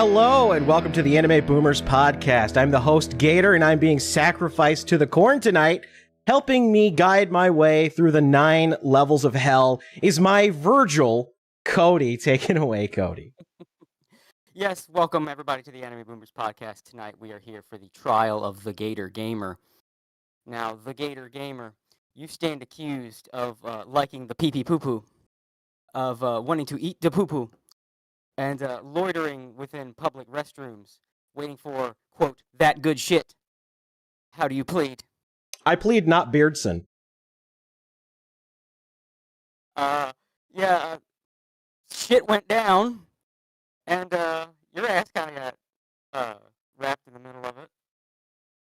Hello and welcome to the Anime Boomers podcast. I'm the host Gator and I'm being sacrificed to the corn tonight. Helping me guide my way through the 9 levels of hell is my Virgil, Cody. Take it away, Cody. Yes, welcome everybody to the Anime Boomers podcast. Tonight we are here for the trial of the Gator Gamer. Now, the Gator Gamer, you stand accused of liking the pee-pee poo-poo, of wanting to eat the poo-poo, and loitering within public restrooms, waiting for, quote, that good shit. How do you plead? I plead not Beardson. Shit went down, and your ass kind of got wrapped in the middle of it.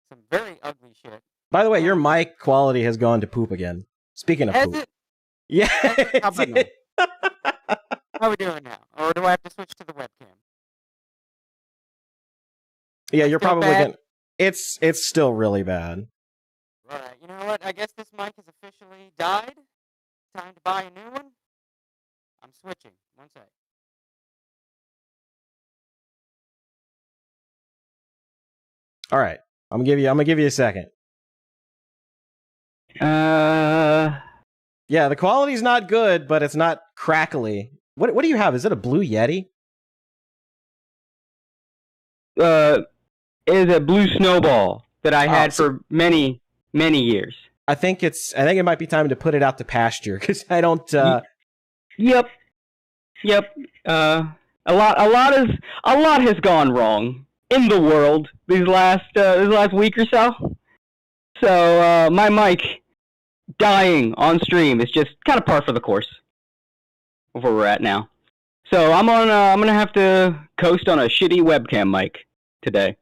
Some very ugly shit. By the way, your mic quality has gone to poop again. Speaking of poop. It? Yeah. How about now? How are we doing now? Or do I have to switch to the webcam? Yeah, you're Still probably bad? It's still really bad. Alright, you know what? I guess this mic has officially died. Time to buy a new one. I'm switching. One sec. All right. I'm gonna give you a second. Yeah, the quality's not good, but it's not crackly. What do you have? Is it a Blue Yeti? It is a blue snowball that I had for many years. I think it might be time to put it out to pasture because I don't. Yep. A lot has gone wrong in the world these last week or so. So my mic dying on stream is just kind of par for the course of where we're at now. So I'm gonna have to coast on a shitty webcam mic today.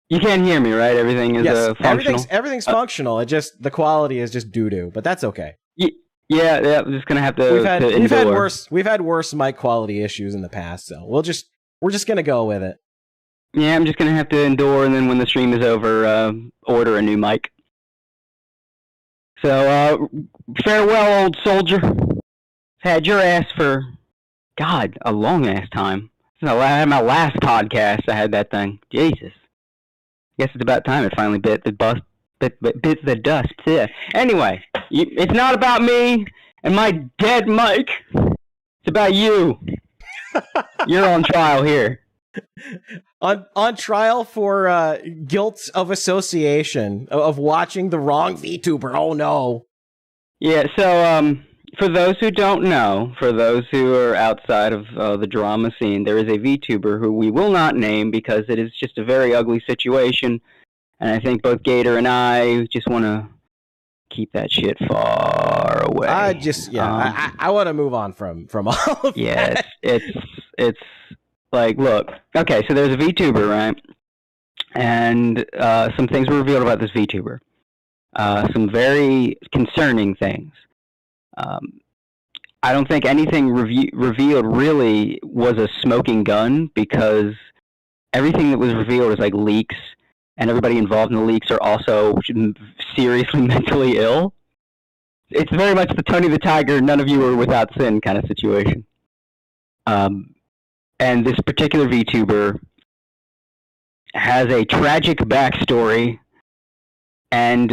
You can't hear me, right? Everything is functional. Everything's functional. It just the quality is just doo doo, but that's okay. Yeah. I'm just gonna have to. We've had worse mic quality issues in the past, so we're just gonna go with it. Yeah, I'm just gonna have to endure, and then when the stream is over, order a new mic. So farewell, old soldier. Had your ass for, God, a long ass time. My last podcast, I had that thing. Jesus. Guess it's about time it finally bit the dust. Yeah. Anyway, it's not about me and my dead mic. It's about you. You're on trial here. On trial for guilt of association of watching the wrong VTuber. Oh no. Yeah. So for those who don't know, for those who are outside of the drama scene, there is a VTuber who we will not name because it is just a very ugly situation, and I think both Gator and I just want to keep that shit far away. I want to move on from all of that. It's like, look, okay, so there's a VTuber, right? And some things were revealed about this VTuber. Some very concerning things. I don't think anything revealed really was a smoking gun because everything that was revealed is like leaks, and everybody involved in the leaks are also seriously mentally ill. It's very much the Tony the Tiger, none of you are without sin kind of situation. And this particular VTuber has a tragic backstory and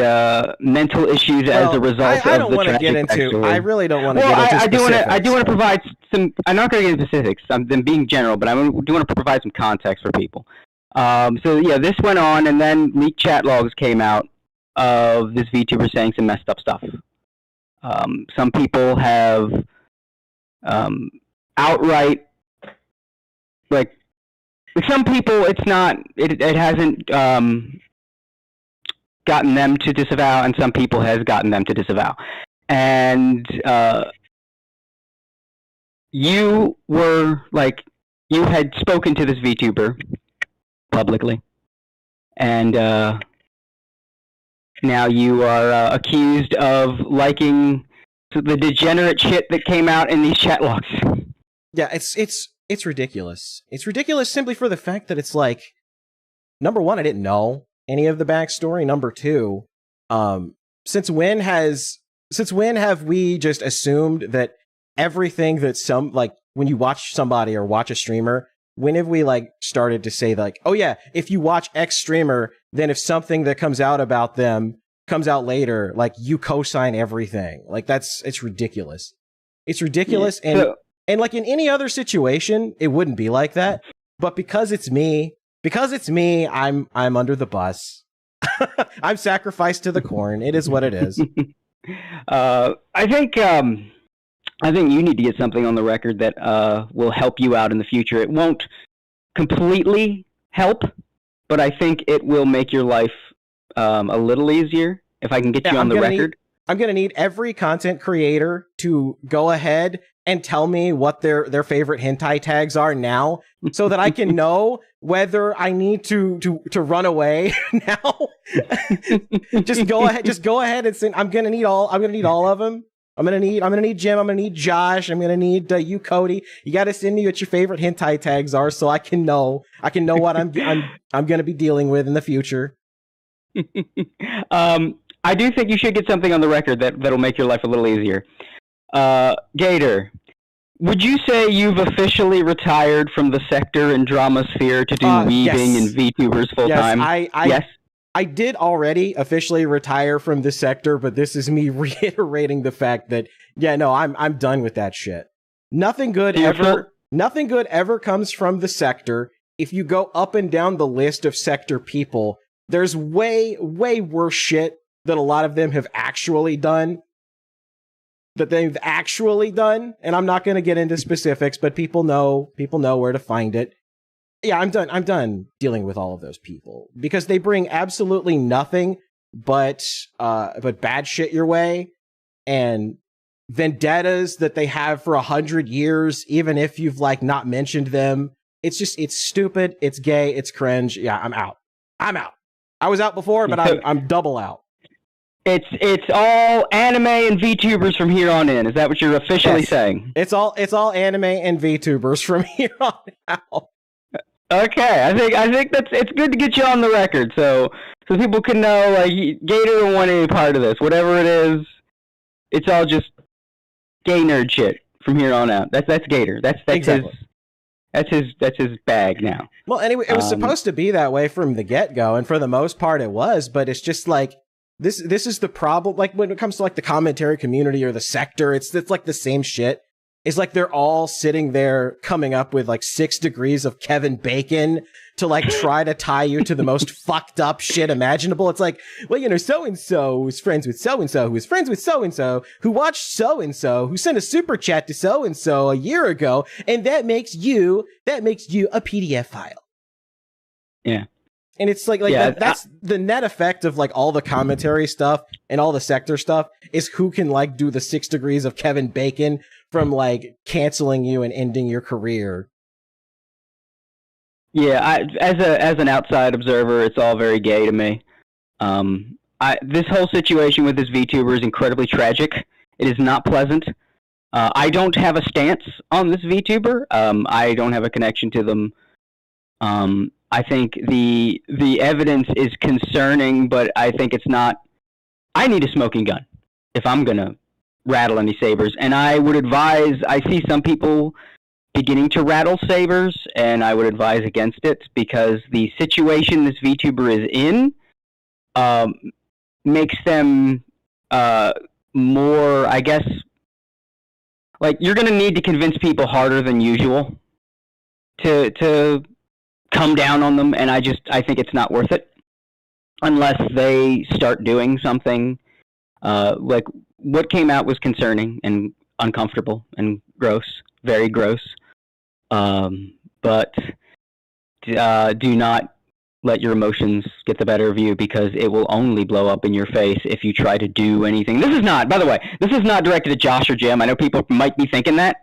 mental issues as a result of the tragic backstory. I really don't want to get into specifics. I do want to provide some. I'm not going to get into specifics. I'm being general, but I do want to provide some context for people. So yeah, this went on, and then leaked chat logs came out of this VTuber saying some messed up stuff. Some people have outright, like, some people it's not. It hasn't. Gotten them to disavow, and some people has gotten them to disavow. And you had spoken to this VTuber publicly, and now you are accused of liking the degenerate shit that came out in these chat logs. Yeah, it's ridiculous. It's ridiculous simply for the fact that it's like, number one, I didn't know any of the backstory. Number two, since when have we just assumed that everything that when you watch somebody or watch a streamer, when have we like started to say like, oh yeah, if you watch X streamer, then if something that comes out about them comes out later, like you co-sign everything. Like it's ridiculous. It's ridiculous. Yeah. And like in any other situation, it wouldn't be like that. But because it's me, I'm under the bus. I'm sacrificed to the corn. It is what it is. I think you need to get something on the record that will help you out in the future. It won't completely help, but I think it will make your life a little easier if I can get you on the record. I'm going to need every content creator to go ahead and tell me what their favorite hentai tags are now so that I can know whether I need to run away now. Just go ahead and say, I'm going to need all of them. I'm going to need Jim. I'm going to need Josh. I'm going to need you, Cody. You got to send me what your favorite hentai tags are so I can know what I'm going to be dealing with in the future. I do think you should get something on the record that'll make your life a little easier. Gator, would you say you've officially retired from the sector and drama sphere to do weaving and VTubers full time? Yes, I did already officially retire from this sector, but this is me reiterating the fact that I'm done with that shit. Nothing good ever comes from the sector. If you go up and down the list of sector people, there's way worse shit that a lot of them have actually done. And I'm not going to get into specifics, but people know where to find it. Yeah, I'm done dealing with all of those people because they bring absolutely nothing but bad shit your way and vendettas that they have for 100 years, even if you've like not mentioned them. It's stupid. It's gay. It's cringe. Yeah, I'm out. I was out before, but I'm double out. It's all anime and VTubers from here on in. Is that what you're officially saying? It's all anime and VTubers from here on out. Okay, I think it's good to get you on the record, so people can know like Gator don't want any part of this. Whatever it is, it's all just gay nerd shit from here on out. That's Gator. That's exactly. That's his bag now. Well, anyway, it was supposed to be that way from the get-go, and for the most part it was, but it's just like this is the problem. Like when it comes to like the commentary community or the sector, it's like the same shit. It's like they're all sitting there coming up with like 6 degrees of Kevin Bacon to like try to tie you to the most fucked up shit imaginable. It's like, well, so-and-so was friends with so-and-so, who was friends with so-and-so, who watched so-and-so, who sent a super chat to so-and-so a year ago, and that makes you a PDF file. Yeah. And it's like that's the net effect of like all the commentary stuff and all the sector stuff is who can like do the 6 degrees of Kevin Bacon from like canceling you and ending your career. Yeah, as an outside observer, it's all very gay to me. This whole situation with this VTuber is incredibly tragic. It is not pleasant. I don't have a stance on this VTuber. I don't have a connection to them. I think the evidence is concerning, but I think it's not. I need a smoking gun if I'm gonna rattle any sabers, and I would advise. I see some people beginning to rattle sabers, and I would advise against it because the situation this VTuber is in makes them more, I guess, like you're gonna need to convince people harder than usual to come down on them, and I think it's not worth it unless they start doing something. Like what came out was concerning and uncomfortable and gross, very gross. But do not let your emotions get the better of you because it will only blow up in your face if you try to do anything. This is not, by the way, this is not directed at Josh or Jim. I know people might be thinking that.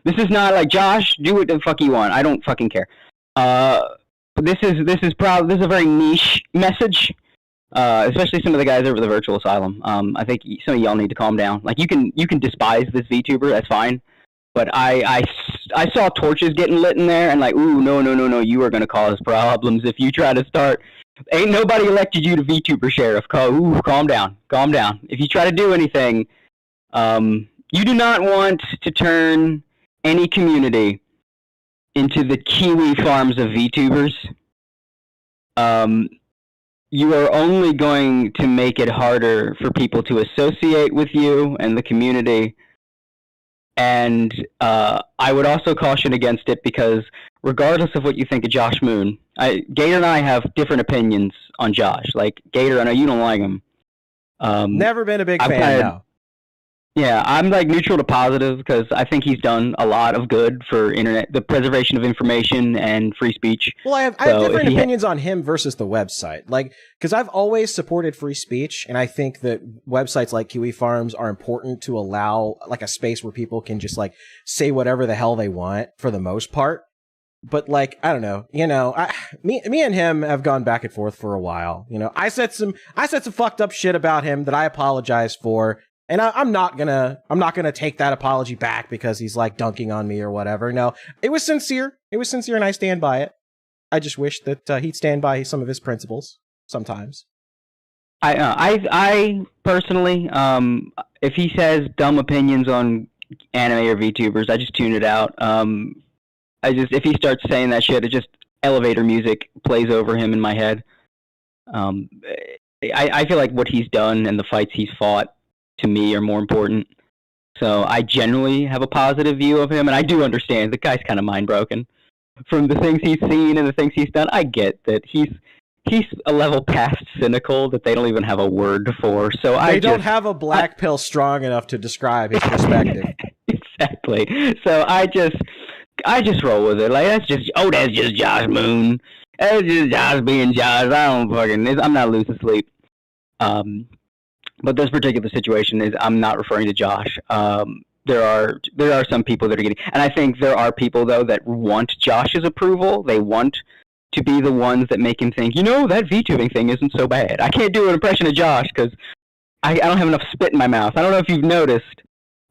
This is not like, Josh, do what the fuck you want. I don't fucking care. This is a very niche message, especially some of the guys over the Virtual Asylum. I think some of y'all need to calm down. Like you can despise this VTuber, that's fine, but I saw torches getting lit in there, and like, ooh, no, you are gonna cause problems if you try to start. Ain't nobody elected you to VTuber sheriff. Calm down. If you try to do anything, you do not want to turn any community into the Kiwi farms of VTubers, you are only going to make it harder for people to associate with you and the community. And I would also caution against it because regardless of what you think of Josh Moon, Gator and I have different opinions on Josh. Like, Gator, I know you don't like him. Never been a big fan, no. Yeah, I'm like neutral to positive because I think he's done a lot of good for the preservation of information and free speech. Well, I have different opinions on him versus the website. Like, because I've always supported free speech, and I think that websites like Kiwi Farms are important to allow like a space where people can just like say whatever the hell they want for the most part. But like, I don't know, me and him have gone back and forth for a while. I said some fucked up shit about him that I apologize for. And I'm not gonna take that apology back because he's like dunking on me or whatever. No, it was sincere. It was sincere, and I stand by it. I just wish that he'd stand by some of his principles sometimes. I personally, if he says dumb opinions on anime or VTubers, I just tune it out. If he starts saying that shit, it just elevator music plays over him in my head. I feel like what he's done and the fights he's fought, to me, are more important. So I generally have a positive view of him, and I do understand the guy's kind of mind broken from the things he's seen and the things he's done. I get that he's a level past cynical that they don't even have a word for. So they don't have a black pill strong enough to describe his perspective. Exactly. So I just roll with it. Like, that's just Josh Moon. That's just Josh being Josh. I'm not losing sleep. But this particular situation is, I'm not referring to Josh. There are some people that are getting, and I think there are people though that want Josh's approval. They want to be the ones that make him think, that VTubing thing isn't so bad. I can't do an impression of Josh because I don't have enough spit in my mouth. I don't know if you've noticed.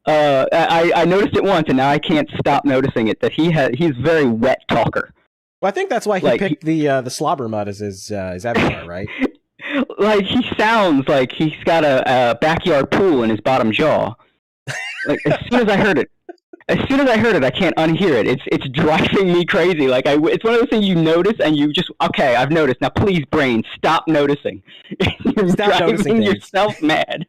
I noticed it once, and now I can't stop noticing it. That he's a very wet talker. Well, I think that's why he picked the slobber mud as his avatar, right? Like, he sounds like he's got a backyard pool in his bottom jaw. Like, as soon as I heard it, I can't unhear it. It's driving me crazy. Like, it's one of those things you notice and you just, okay, I've noticed. Now, please, brain, stop noticing. You're driving yourself mad.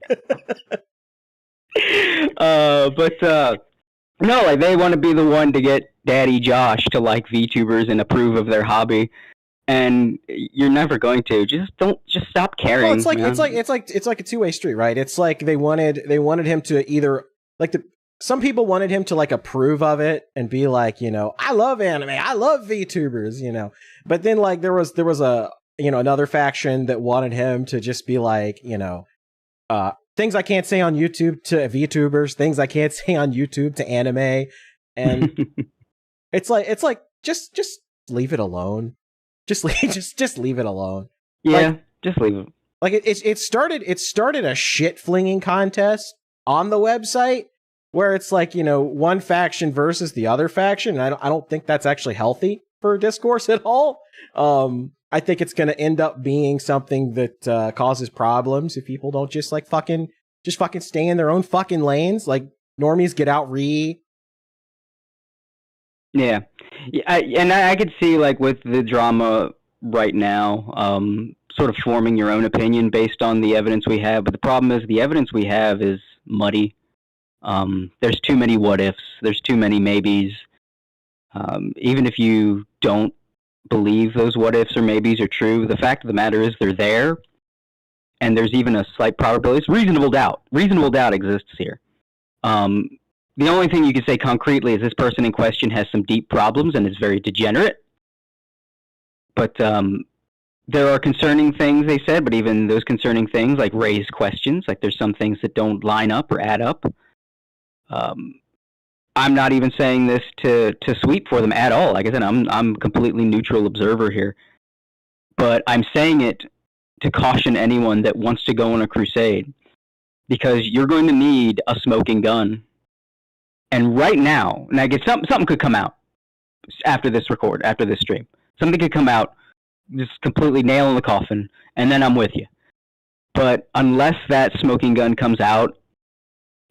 No, like, they want to be the one to get Daddy Josh to like VTubers and approve of their hobby. And you're never going to. Just stop caring. Well, it's like a two-way street, right? It's like they wanted him to either like some people wanted him to like approve of it and be like, I love anime, I love VTubers, But then like there was a another faction that wanted him to just be like, things I can't say on YouTube to VTubers, things I can't say on YouTube to anime, and it's like just leave it alone. Just leave it alone. Yeah, just leave it. Like it started a shit flinging contest on the website where it's like, one faction versus the other faction. And I don't think that's actually healthy for discourse at all. I think it's going to end up being something that causes problems if people don't just fucking stay in their own fucking lanes. Like, normies get out Yeah, and I could see, like, with the drama right now, sort of forming your own opinion based on the evidence we have. But the problem is the evidence we have is muddy. There's too many what ifs. There's too many maybes. Even if you don't believe those what ifs or maybes are true, the fact of the matter is they're there, and there's even a slight probability. It's reasonable doubt. Reasonable doubt exists here. The only thing you can say concretely is this person in question has some deep problems and is very degenerate. But there are concerning things, they said, but even those concerning things, like, raise questions. Like, there's some things that don't line up or add up. I'm not even saying this to sweep for them at all. Like I said, I'm a completely neutral observer here. But I'm saying it to caution anyone that wants to go on a crusade. Because you're going to need a smoking gun. And right now, and I guess something could come out after this stream. Something could come out, just completely nail in the coffin, and then I'm with you. But unless that smoking gun comes out,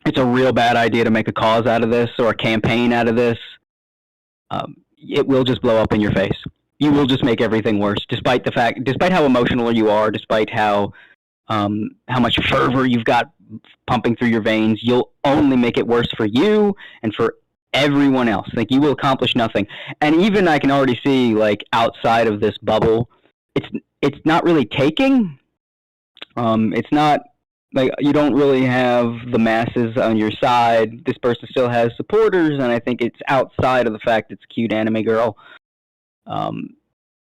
it's a real bad idea to make a cause out of this or a campaign out of this. It will just blow up in your face. You will just make everything worse, despite how emotional you are, despite how much fervor you've got pumping through your veins. You'll only make it worse for you and for everyone else. Like, you will accomplish nothing. And even I can already see, like, outside of this bubble, it's not really taking. It's not like you don't really have the masses on your side. This person still has supporters, and I think it's outside of the fact it's a cute anime girl.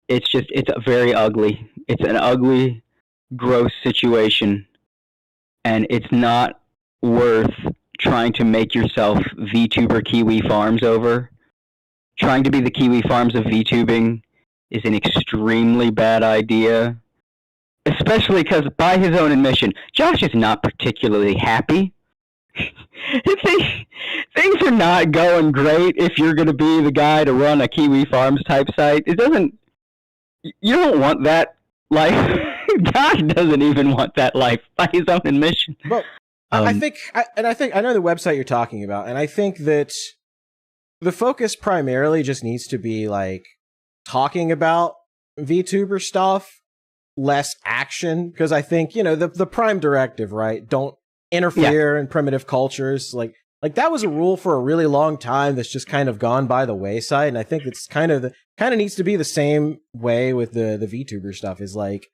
It's very ugly. It's an ugly, gross situation, and it's not worth trying to make yourself VTuber Kiwi Farms over. Trying to be the Kiwi Farms of VTubing is an extremely bad idea, especially because by his own admission, Josh is not particularly happy. Things are not going great if you're going to be the guy to run a Kiwi Farms type site. You don't want that life. Josh doesn't even want that life by his own admission. Well, I know the website you're talking about, and I think that the focus primarily just needs to be like talking about VTuber stuff, less action, because I think, you know, the prime directive, right? Don't interfere in primitive cultures. Like that was a rule for a really long time that's just kind of gone by the wayside, and I think it's kind of needs to be the same way with the VTuber stuff. Is like,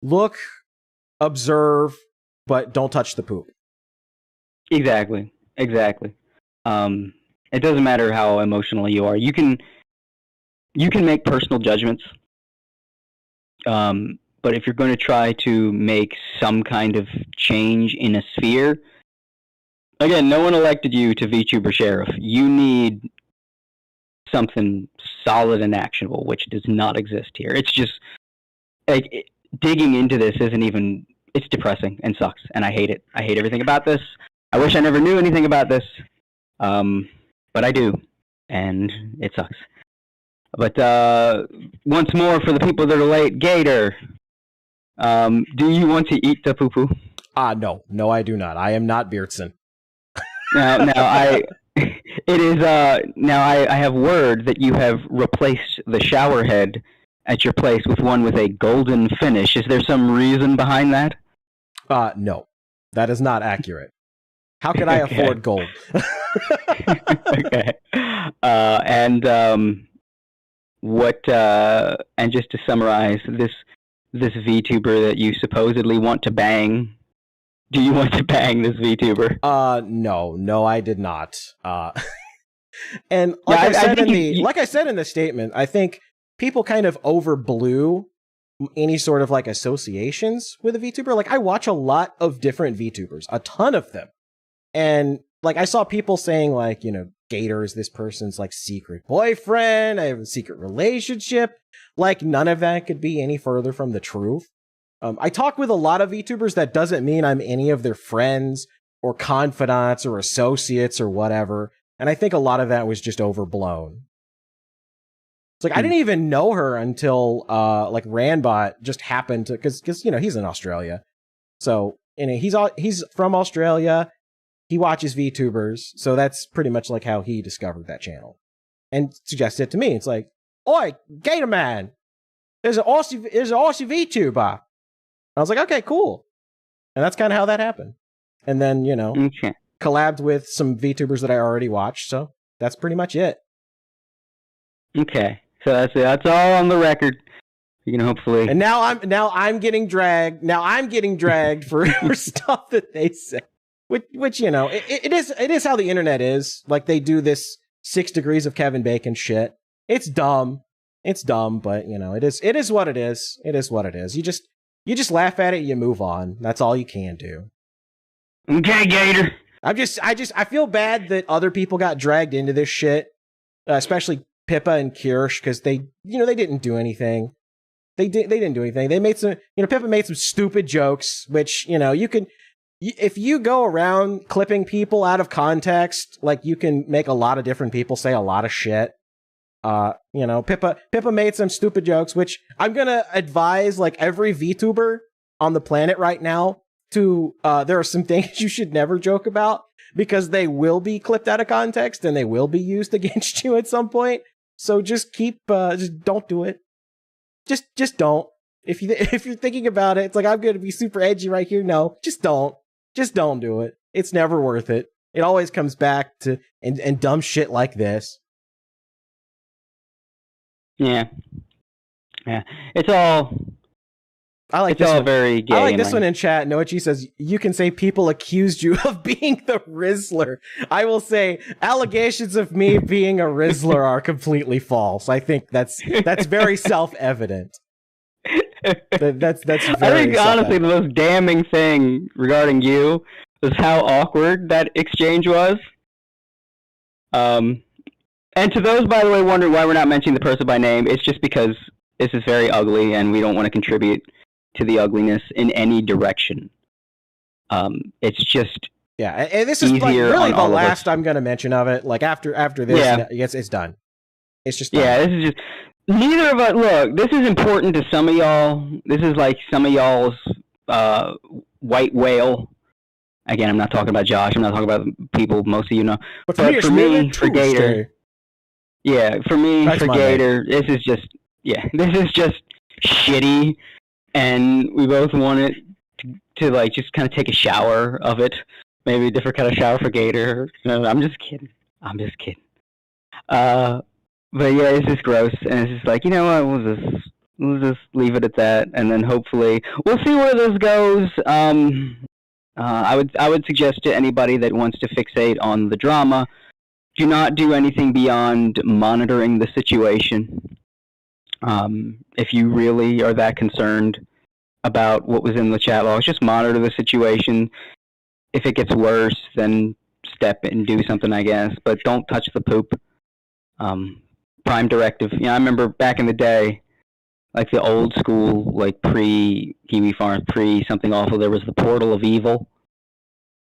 look, observe, but don't touch the poop. Exactly. It doesn't matter how emotional you are. You can make personal judgments. But if you're going to try to make some kind of change in a sphere, again, no one elected you to VTuber Sheriff. You need something solid and actionable, which does not exist here. It's just, like, digging into this isn't even, it's depressing and sucks, and I hate it. I hate everything about this. I wish I never knew anything about this, but I do, and it sucks. But once more, for the people that are late, Gator, do you want to eat the poo-poo? No, I do not. I am not Beardson. I have word that you have replaced the shower head at your place with one with a golden finish. Is there some reason behind that? No, that is not accurate. How can I afford gold? Okay. And just to summarize, this VTuber that you supposedly want to bang, do you want to bang this VTuber? No, I did not. And like I said in the statement, I think people kind of overblew any sort of like associations with a VTuber. Like, I watch a lot of different VTubers, a ton of them. And like, I saw people saying like, you know, Gator is this person's like secret boyfriend. I have a secret relationship. Like, none of that could be any further from the truth. I talk with a lot of VTubers. That doesn't mean I'm any of their friends or confidants or associates or whatever. And I think a lot of that was just overblown. It's like, I didn't even know her until like Ranbot just happened to, because you know, he's in Australia. So, you know, he's from Australia. He watches VTubers, so that's pretty much like how he discovered that channel and suggested it to me. It's like, "Oi, Gator Man, there's an Aussie VTuber." I was like, "Okay, cool," and that's kind of how that happened. And then, you know, collabed with some VTubers that I already watched. So that's pretty much it. Okay, so that's it. That's all on the record. You can hopefully. And now I'm getting dragged. Now I'm getting dragged for stuff that they say. Which you know, it is how the internet is. Like, they do this 6 degrees of Kevin Bacon shit. It's dumb, but you know, it is what it is. It is what it is. You just laugh at it, you move on. That's all you can do. Okay, Gator. I feel bad that other people got dragged into this shit, especially Pippa and Kirsch, because they didn't do anything. They didn't do anything. They made some, you know, Pippa made some stupid jokes, which, you know, if you go around clipping people out of context, like, you can make a lot of different people say a lot of shit. You know, Pippa made some stupid jokes, which I'm gonna advise like every VTuber on the planet right now to, there are some things you should never joke about. because they will be clipped out of context and they will be used against you at some point. So just just don't do it. Just don't. If you're thinking about it, it's like, I'm going to be super edgy right here. No, just don't. Just don't do it. It's never worth it. It always comes back to and dumb shit like this. Yeah. It's all. I like it's this all one. very gay. I like this one in chat. Noachi says, you can say people accused you of being the Rizzler. I will say allegations of me being a Rizzler are completely false. I think that's very self-evident. That's very I think honestly the most damning thing regarding you was how awkward that exchange was. And to those, by the way, wondering why we're not mentioning the person by name, it's just because this is very ugly and we don't want to contribute to the ugliness in any direction. It's just and this is like really the last I'm going to mention of it. Like after this, it's done. It's just done. This is just neither of us. Look, this is important to some of y'all. This is like some of y'all's white whale. Again, I'm not talking about Josh. I'm not talking about people most of you know. But for me, for Gator, for me, for Gator, this is just shitty. And we both wanted to like just kind of take a shower of it, maybe a different kind of shower for Gator. No, I'm just kidding. But yeah, it's just gross, and it's just like, you know what? We'll just leave it at that, and then hopefully we'll see where this goes. I would suggest to anybody that wants to fixate on the drama, do not do anything beyond monitoring the situation. If you really are that concerned about what was in the chat logs, just monitor the situation. If it gets worse, then step in and do something, I guess. But don't touch the poop. Prime directive. I remember back in the day, like the old school, like pre-Kiwi Farms, pre-something awful, there was the Portal of Evil.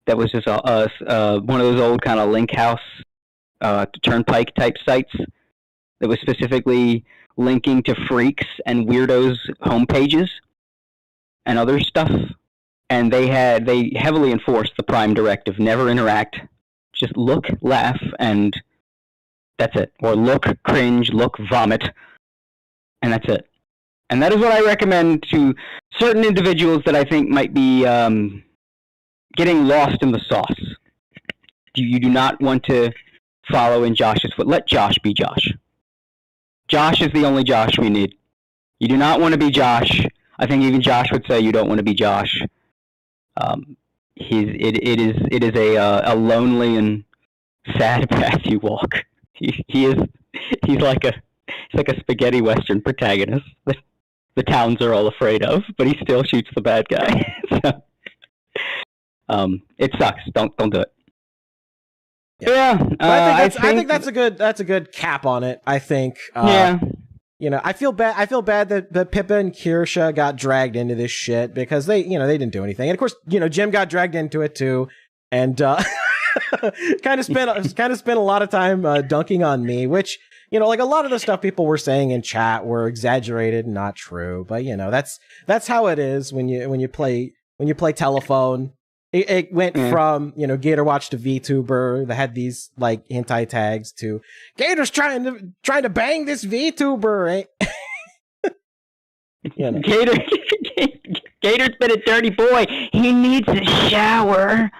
That was just one of those old kind of link house, turnpike type sites that was specifically linking to freaks and weirdos homepages and other stuff, and they heavily enforced the Prime directive: never interact, just look, laugh, and that's it. Or look, cringe, look, vomit, and that's it. And that is what I recommend to certain individuals that I think might be getting lost in the sauce. You do not want to follow in Josh's foot. Let Josh be Josh. Josh is the only Josh we need. You do not want to be Josh. I think even Josh would say you don't want to be Josh. It is a lonely and sad path you walk. He's like a spaghetti western protagonist that the towns are all afraid of, but he still shoots the bad guy. So, it sucks. Don't do it. I think that's a good cap on it. I think. I feel bad that Pippa and Kirsha got dragged into this shit because they didn't do anything. And of course, Jim got dragged into it too, and kind of spent a lot of time dunking on me, which like a lot of the stuff people were saying in chat were exaggerated and not true. But that's how it is when you play telephone. It went from Gator Watch to VTuber that had these like hentai tags to Gator's trying to bang this VTuber. Gator's been a dirty boy. He needs a shower.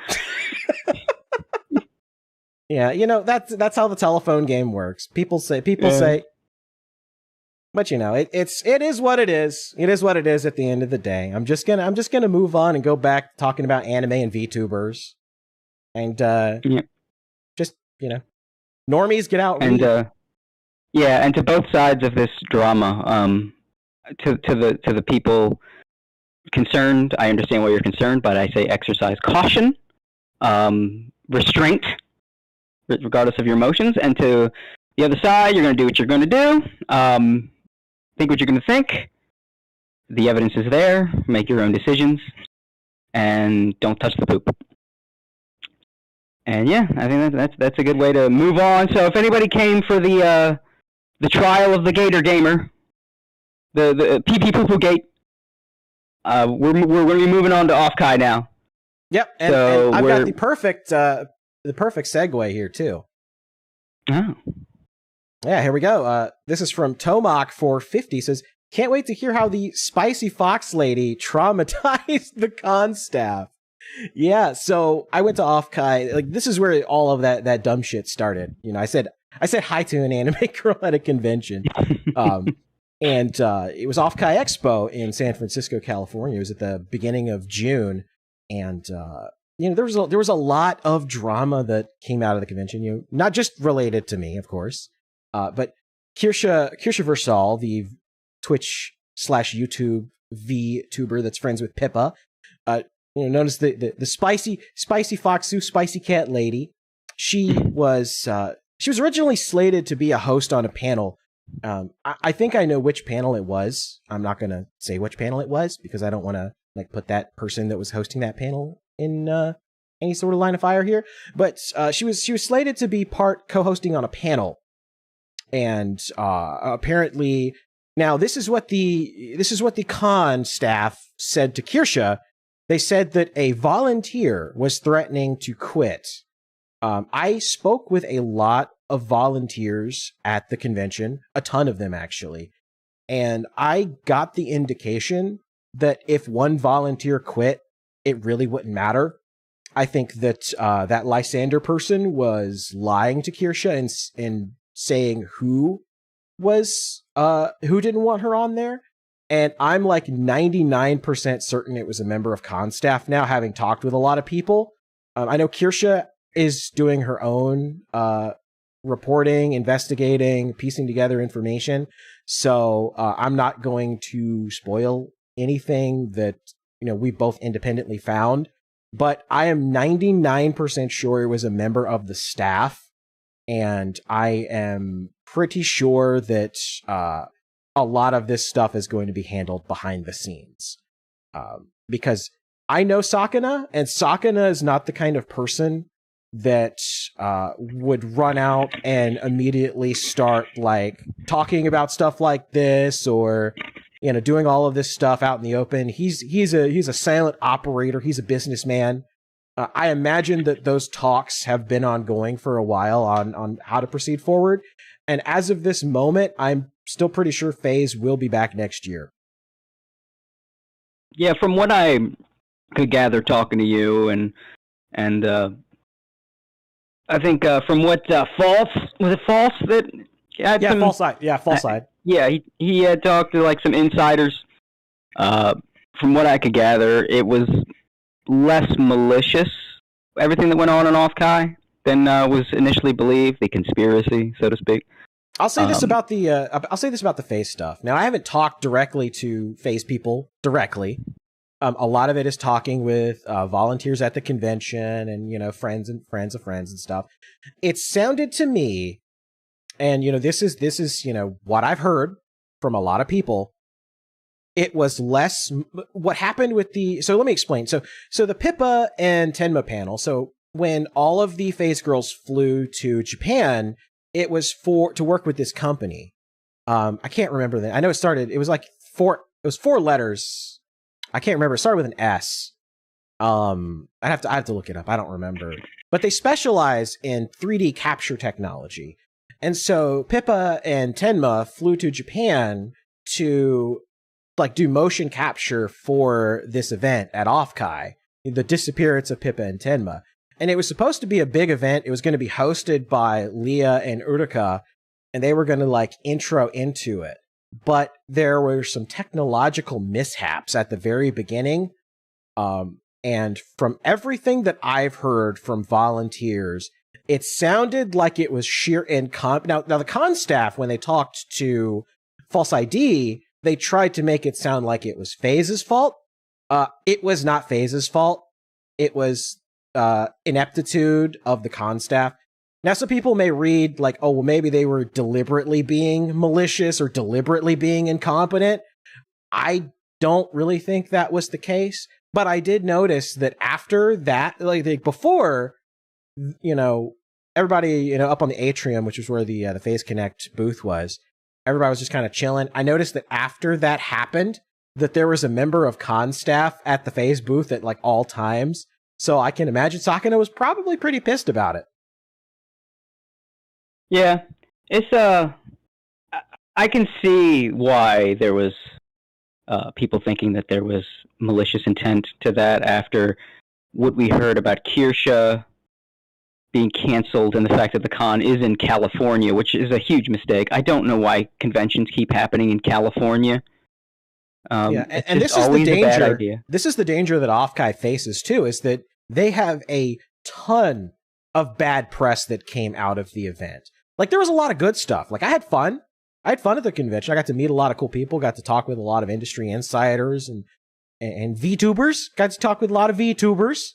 Yeah, that's how the telephone game works. People say, but it is what it is. It is what it is at the end of the day. I'm just gonna move on and go back talking about anime and VTubers, and just normies get out. And and to both sides of this drama, to the people concerned, I understand why you're concerned, but I say exercise caution, restraint, regardless of your emotions. And to the other side, you're going to do what you're going to do. Think what you're going to think. The evidence is there. Make your own decisions, and don't touch the poop. And I think that's a good way to move on. So if anybody came for the trial of the Gator Gamer, the pee poo poo gate, we're going to be moving on to Offkai now. Yep, and I've got the the perfect segue here too. Oh. Yeah, here we go. This is from Tomak450. Says, can't wait to hear how the spicy fox lady traumatized the con staff. Yeah, so I went to Offkai. Like, this is where all of that dumb shit started. You know, I said hi to an anime girl at a convention. And it was Offkai Expo in San Francisco, California. It was at the beginning of June. And, you know, there was a lot of drama that came out of the convention, you know, not just related to me, of course, but Kirsha Versal, the Twitch/YouTube VTuber that's friends with Pippa, you know, known as the spicy Foxu, spicy cat lady. She was originally slated to be a host on a panel. I think I know which panel it was. I'm not going to say which panel it was because I don't want to like put that person that was hosting that panel in any sort of line of fire here. But she was slated to be co-hosting on a panel, and apparently now this is what the con staff said to Kirsha. They said that a volunteer was threatening to quit. I spoke with a lot of volunteers at the convention, a ton of them actually, and I got the indication that if one volunteer quit, it really wouldn't matter. I think that that Lysander person was lying to Kirsha and saying who didn't want her on there. And I'm like 99% certain it was a member of con staff now, having talked with a lot of people. I know Kirsha is doing her own reporting, investigating, piecing together information. So I'm not going to spoil anything that, you know, we both independently found. But I am 99% sure it was a member of the staff. And I am pretty sure that a lot of this stuff is going to be handled behind the scenes. Because I know Sakana, and Sakana is not the kind of person that would run out and immediately start like talking about stuff like this, or, you know, doing all of this stuff out in the open. He's a silent operator. He's a businessman. I imagine that those talks have been ongoing for a while on how to proceed forward. And as of this moment, I'm still pretty sure Phaze will be back next year. Yeah, from what I could gather talking to you, and I think from what False, was it False that had some, False Side. Yeah, False Side. Yeah, he had talked to like some insiders. From what I could gather, it was less malicious, everything that went on in Offkai, than was initially believed, the conspiracy, so to speak. I'll say this about the Phaze stuff. Now, I haven't talked directly to Phaze people directly. A lot of it is talking with volunteers at the convention and, you know, friends of friends and stuff. It sounded to me, and, you know, this is, you know, what I've heard from a lot of people. It was less what happened with so let me explain. So the Pippa and Tenma panel. So when all of the Phaze girls flew to Japan, it was to work with this company. I can't remember that. I know it was like four letters. I can't remember. It started with an S. I have to look it up. I don't remember. But they specialize in 3D capture technology. And so Pippa and Tenma flew to Japan to like do motion capture for this event at Offkai, the disappearance of Pippa and Tenma. And it was supposed to be a big event. It was going to be hosted by Leah and Uruka, and they were going to like intro into it. But there were some technological mishaps at the very beginning. And from everything that I've heard from volunteers, it sounded like it was sheer Now the con staff, when they talked to False ID, they tried to make it sound like it was Phaze's fault. It was not Phaze's fault. It was ineptitude of the con staff. Now, some people may read like, oh, well, maybe they were deliberately being malicious or deliberately being incompetent. I don't really think that was the case. But I did notice that after that, like before, you know, everybody, you know, up on the atrium, which was where the Phaze Connect booth was, everybody was just kind of chilling. I noticed that after that happened, that there was a member of con staff at the Phaze booth at like all times. So I can imagine Sakuna was probably pretty pissed about it. Yeah, it's I can see why there was people thinking that there was malicious intent to that after what we heard about Kirsha being canceled and the fact that the con is in California, which is a huge mistake. I don't know why conventions keep happening in California. And this is the danger. This is the danger that Offkai faces too, is that they have a ton of bad press that came out of the event. Like, there was a lot of good stuff. Like, I had fun. I had fun at the convention. I got to meet a lot of cool people, got to talk with a lot of industry insiders and VTubers. Got to talk with a lot of VTubers.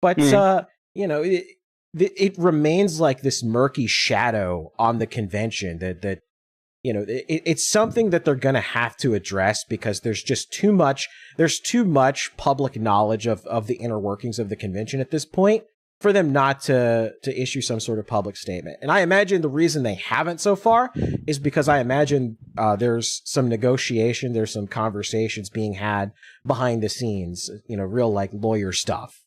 But, you know, it remains like this murky shadow on the convention that you know, it's something that they're going to have to address because there's just too much public knowledge of the inner workings of the convention at this point for them not to issue some sort of public statement. And I imagine the reason they haven't so far is because I imagine there's some negotiation, there's some conversations being had behind the scenes, you know, real like lawyer stuff.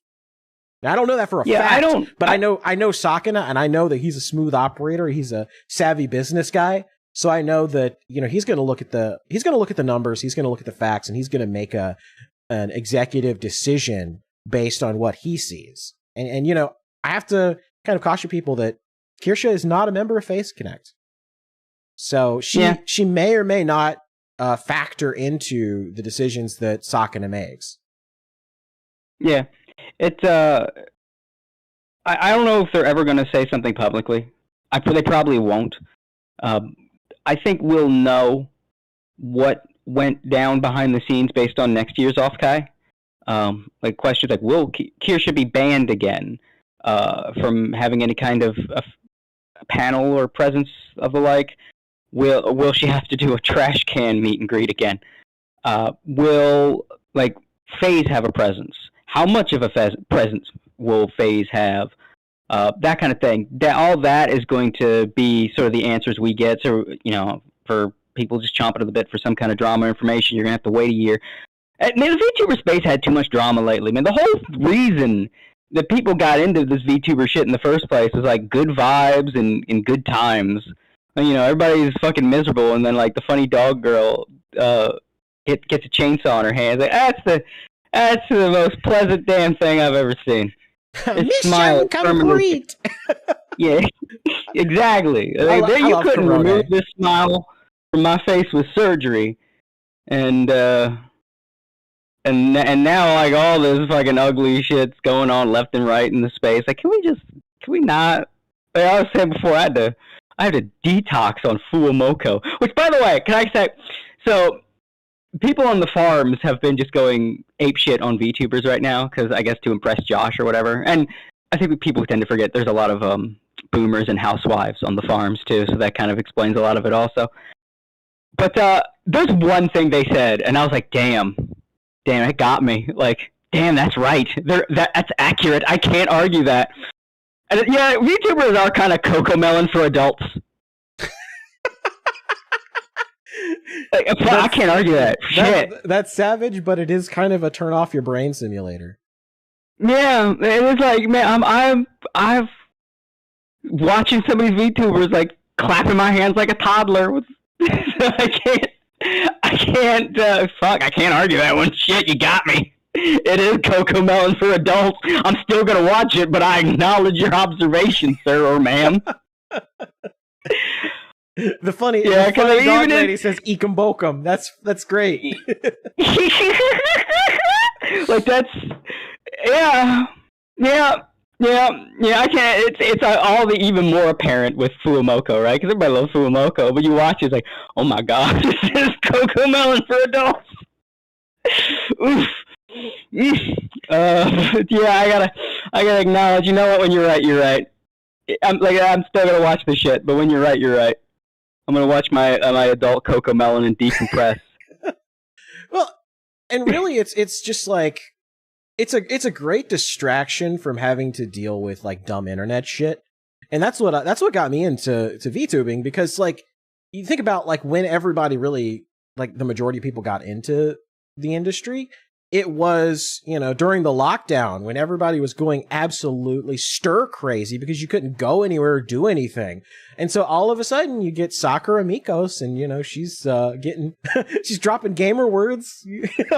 Now, I don't know that for a fact, but I know Sakuna, and I know that he's a smooth operator. He's a savvy business guy. So I know that, you know, he's going to look at the numbers, he's going to look at the facts, and he's going to make an executive decision based on what he sees. And you know, I have to kind of caution people that Kirsha is not a member of Phaze Connect. So she may or may not factor into the decisions that Sakuna makes. Yeah. It's I don't know if they're ever going to say something publicly. They probably won't. I think we'll know what went down behind the scenes based on next year's Offkai. Like questions like, will Kirsha be banned again from having any kind of a panel or presence of the like? Will she have to do a trash can meet and greet again? Will like Phaze have a presence? How much of a presence will Phaze have? That kind of thing. All that is going to be sort of the answers we get. So, you know, for people just chomping at the bit for some kind of drama information, you're going to have to wait a year. Man, the VTuber space had too much drama lately, man. The whole reason that people got into this VTuber shit in the first place was, like, good vibes and good times. You know, everybody's fucking miserable, and then, like, the funny dog girl gets a chainsaw in her hands. Like, that's the most pleasant damn thing I've ever seen. Mission complete. Yeah, exactly. You couldn't remove this smile from my face with surgery, and now like all this fucking ugly shit's going on left and right in the space. Like, can we not? Like I was saying before, I had to detox on Fuamoko. Which, by the way, can I say? So, people on the farms have been just going apeshit on VTubers right now because I guess to impress Josh or whatever. And I think people tend to forget there's a lot of boomers and housewives on the farms too, so that kind of explains a lot of it also. But there's one thing they said, and I was like, damn, it got me. Like, damn, that's right. That's accurate. I can't argue that. And yeah, VTubers are kind of Cocomelon for adults. Like, I can't argue that. Shit. That's savage, but it is kind of a turn off your brain simulator. Yeah, it is like, man, I'm watching some of these VTubers like clapping my hands like a toddler. I can't argue that one. Shit, you got me. It is Cocomelon for adults. I'm still gonna watch it, but I acknowledge your observation, sir or ma'am. The funny dog lady says "Ekum Bokum." That's great. Like that's yeah. I can't. It's all the even more apparent with Fuamoko, right? Because everybody loves Fuamoko, but you watch it's like, oh my god, this is Cocomelon for adults. Oof. Yeah, I gotta acknowledge. You know what? When you're right. I'm still gonna watch the shit, but when you're right. I'm gonna watch my adult Cocomelon and decompress. Well, and really, it's just like it's a great distraction from having to deal with like dumb internet shit, and that's what got me into VTubing, because like you think about like when everybody really, like the majority of people got into the industry, it was, during the lockdown when everybody was going absolutely stir crazy because you couldn't go anywhere or do anything. And so all of a sudden you get Sakura Mikos and, she's getting, she's dropping gamer words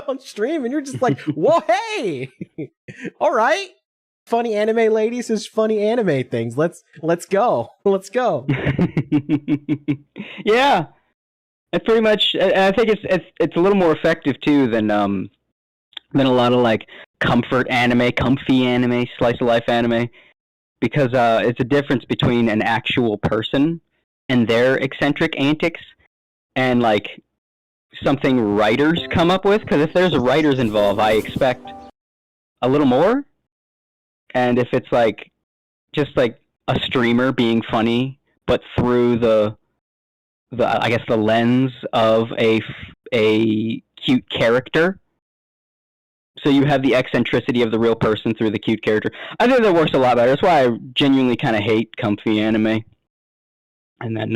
on stream and you're just like, whoa, hey, all right. Funny anime lady says funny anime things. Let's go. Let's go. Yeah. It's pretty much, I think it's a little more effective too than a lot of like comfy anime, slice of life anime, because it's a difference between an actual person and their eccentric antics and like something writers come up with. Because if there's writers involved, I expect a little more. And if it's like just like a streamer being funny, but through the I guess the lens of a cute character. So you have the eccentricity of the real person through the cute character. I think that works a lot better. That's why I genuinely kind of hate comfy anime. And then,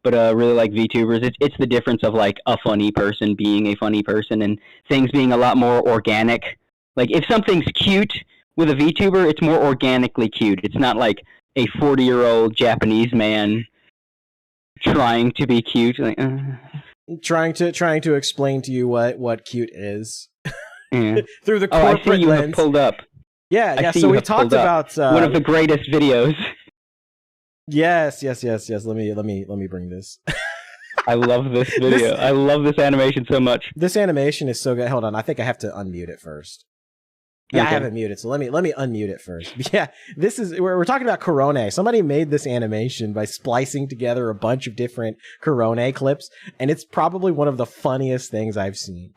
but really like VTubers. It's the difference of like a funny person being a funny person and things being a lot more organic. Like if something's cute with a VTuber, it's more organically cute. It's not like a 40-year-old Japanese man trying to be cute. Like, trying to explain to you what cute is. Yeah. Through the corporate I see you lens. have pulled up. Yeah. So we talked about one of the greatest videos. Yes. Let me bring this. I love this video. I love this animation so much. This animation is so good. Hold on, I think I have to unmute it first. Yeah, okay. I have it muted, so let me unmute it first. Yeah, this is we're talking about Korone. Somebody made this animation by splicing together a bunch of different Korone clips, and it's probably one of the funniest things I've seen.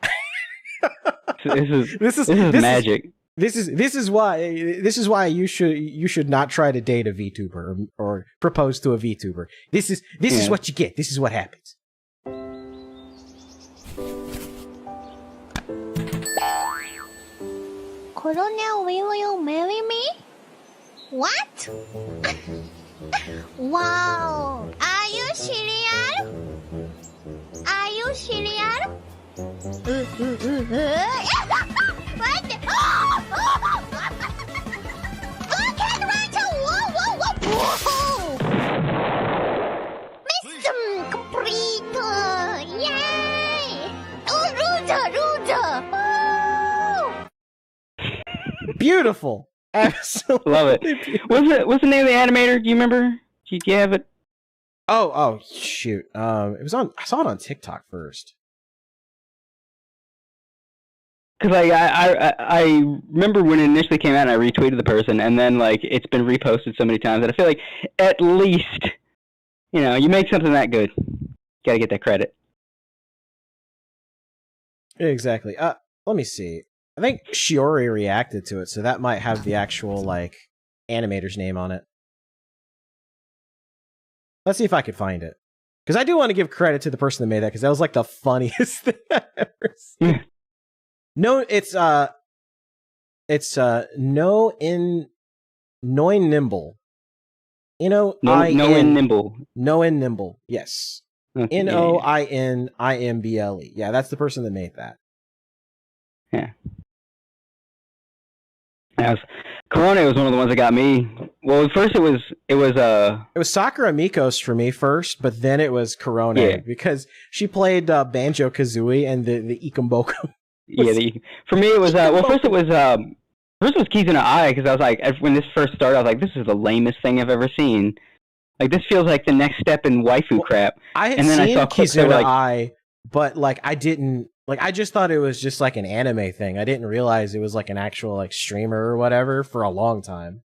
This is magic. This is why you should not try to date a VTuber or propose to a VTuber. This is what you get. This is what happens. Colonel, will you marry me? What? Wow! Are you serious? Are you serious? What? Cat Rancher! Whoa! Mission complete! Yay! Oh, loser! Beautiful. Absolutely. Love it. What's the name of the animator? Do you remember? Do you have it? Oh, shoot. I saw it on TikTok first. Because like I remember when it initially came out, and I retweeted the person, and then like it's been reposted so many times that I feel like at least you make something that good, gotta get that credit. Exactly. Let me see. I think Shiori reacted to it, so that might have the actual like animator's name on it. Let's see if I could find it, because I do want to give credit to the person that made that, because that was like the funniest thing I've ever seen. No, it's Noin Nimble. Noin Nimble. Noin Nimble. Yes. Noinimble. Yeah, that's the person that made that. Yeah. Korone was one of the ones that got me. Well, first it was Sakura Mikos for me first, but then it was Korone because she played Banjo Kazooie and the Ikumboko. For me it was first it was Kizuna Ai, because I was like, when this first started, I was like, this is the lamest thing I've ever seen. Like, this feels like the next step in waifu crap. I had seen Kizuna Ai, but like I didn't. Like, I just thought it was just like an anime thing. I didn't realize it was like an actual like streamer or whatever for a long time.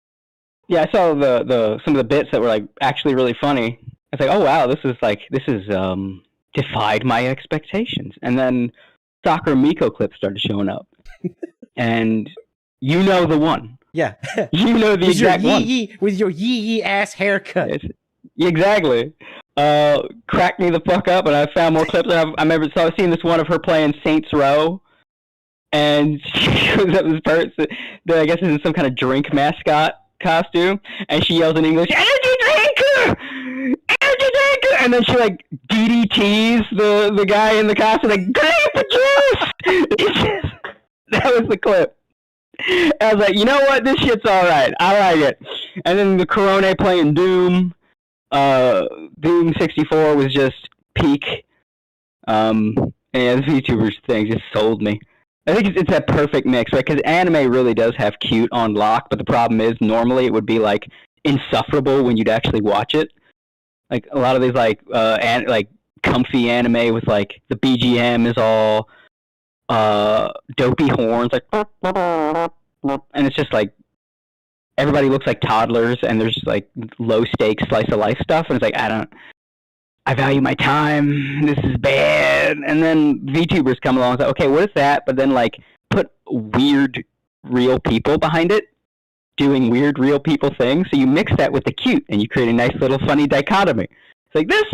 Yeah, I saw some of the bits that were like actually really funny. I was like, oh wow, this is defied my expectations. And then Sakura Miko clips started showing up, and the one. Yeah, the exact one with your yee ass haircut. Yes. Exactly. Cracked me the fuck up, and I found more clips. I remember seeing this one of her playing Saints Row, and she was at this person that I guess is in some kind of drink mascot costume, and she yells in English, "Energy drinker! Energy drinker!" And then she like DDTs the guy in the costume, like, "Grape juice!" That was the clip. I was like, you know what? This shit's all right. I like it. And then the Corone playing Doom. Doom 64 was just peak. And the VTubers thing just sold me. I think it's that perfect mix, right? Because anime really does have cute on lock, but the problem is normally it would be like insufferable when you'd actually watch it. Like a lot of these like comfy anime with like the BGM is all dopey horns, like, and it's just like everybody looks like toddlers, and there's like low stakes slice of life stuff, and it's like I value my time. This is bad. And then VTubers come along and say, okay, what is that? But then like put weird real people behind it, doing weird real people things. So you mix that with the cute, and you create a nice little funny dichotomy. It's like this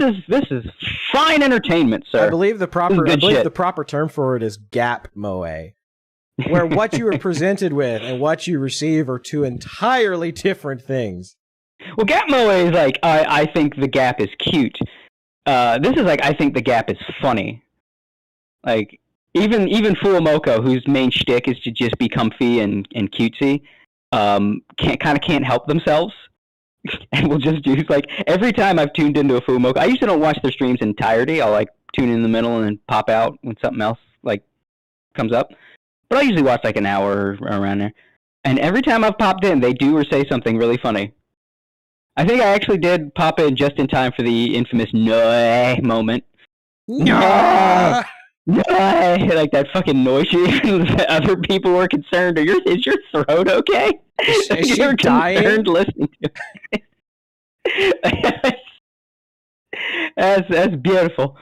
is fine entertainment, sir. I believe the proper term for it is gap moe, where what you are presented with and what you receive are two entirely different things. Well, gap moe is like I think the gap is cute. This is like I think the gap is funny. Like even Fuomoko, whose main shtick is to just be comfy and cutesy, can't help themselves, and will just do like every time I've tuned into a Fuomoko. I usually don't watch their streams entirety. I'll like tune in the middle and then pop out when something else like comes up. But I usually watch like an hour or around there. And every time I've popped in, they do or say something really funny. I think I actually did pop in just in time for the infamous no moment. No! No! Like that fucking noise. Other people were concerned. Is your throat okay? Is she dying? Listening to it. That's beautiful.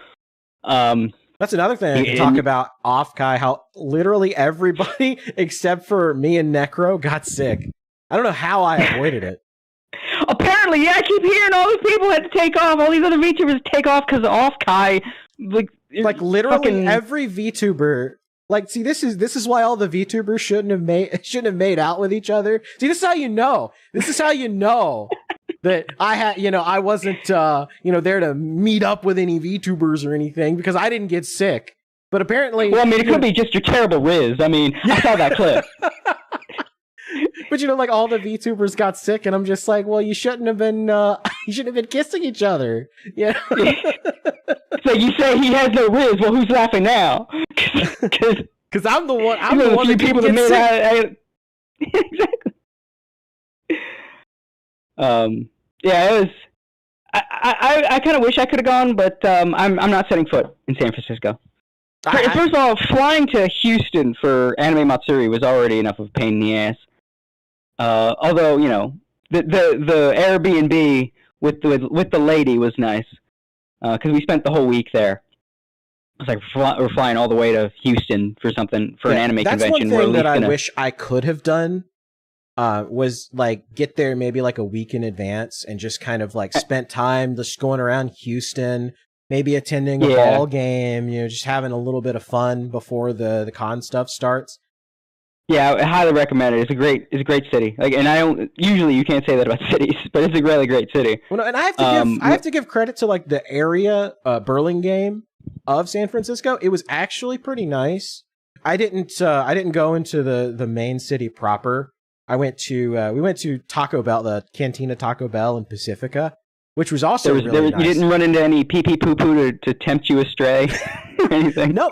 That's another thing I can talk about Offkai, how literally everybody except for me and Necro got sick. I don't know how I avoided it. Apparently, yeah, I keep hearing all these people had to take off. All these other VTubers take off because of Offkai. Like literally every VTuber. Like, see, this is why all the VTubers shouldn't have made out with each other. See, this is how you know. This is how you know that I wasn't there to meet up with any VTubers or anything because I didn't get sick. But apparently, well, I mean, it could be just your terrible Riz. I mean, I saw that clip. But like all the VTubers got sick, and I'm just like, well, you shouldn't have been kissing each other. Yeah. So you say he has no Riz. Well, who's laughing now? Because I'm the one. I'm the one that people that made sick. Exactly. Yeah, it was. I kind of wish I could have gone, but I'm not setting foot in San Francisco. First of all, flying to Houston for Anime Matsuri was already enough of a pain in the ass. Although the Airbnb with the lady was nice because we spent the whole week there. It's like we're flying all the way to Houston for an anime convention. That's one thing that I wish I could have done. Was like get there maybe like a week in advance and just kind of like spent time just going around Houston, maybe attending a ball game, just having a little bit of fun before the con stuff starts. Yeah, I highly recommend it. It's a great city. Like, and I don't usually you can't say that about cities, but it's a really great city. Well, and I have to give credit to like the area Burlingame of San Francisco. It was actually pretty nice. I didn't go into the main city proper. We went to Taco Bell, the Cantina Taco Bell in Pacifica, which was also really nice. You didn't run into any pee-pee poo-poo to tempt you astray or anything? No.